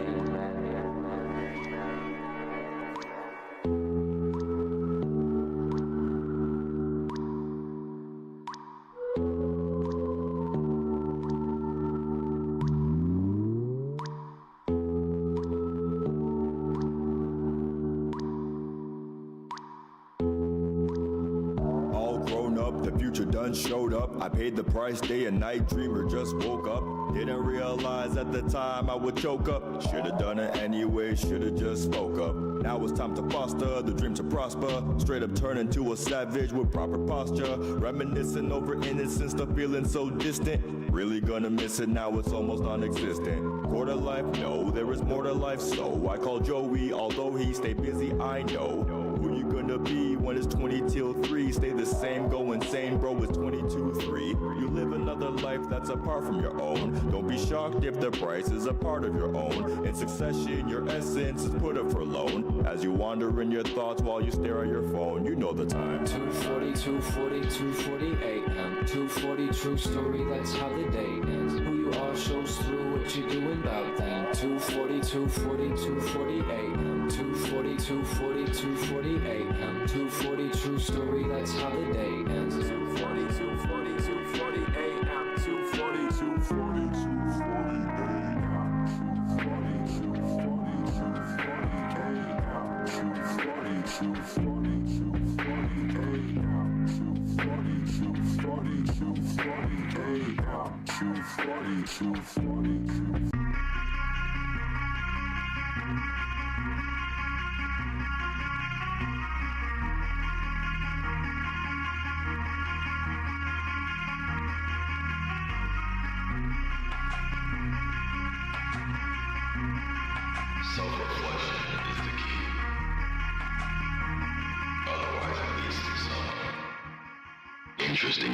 Showed up, I paid the price, day and night, dreamer just woke up. Didn't realize at the time I would choke up. Should've done it anyway, should've just spoke up. Now it's time to foster the dream to prosper. Straight up turn into a savage with proper posture. Reminiscing over innocence, the feeling so distant. Really gonna miss it, now it's almost non-existent. Quarter life, no, there is more to life, so I call Joey, although he stay busy, I know. Who you gonna be when it's 20 till 3? Stay the same, go insane, bro, it's 22-3. You live another life that's apart from your own. Don't be shocked if the price is a part of your own. In succession, your essence is put up for loan. As you wander in your thoughts while you stare at your phone, you know the time. 240, 240, 248. 240, true story, that's how the day ends. Who you are shows through what you're doing about that. 240, 240, 248. 240, 240, 248. 240, true story, that's how the day ends. 240, 240, 248. 240, 240, 248. Self-reflection is the key. Otherwise, it leads to some interesting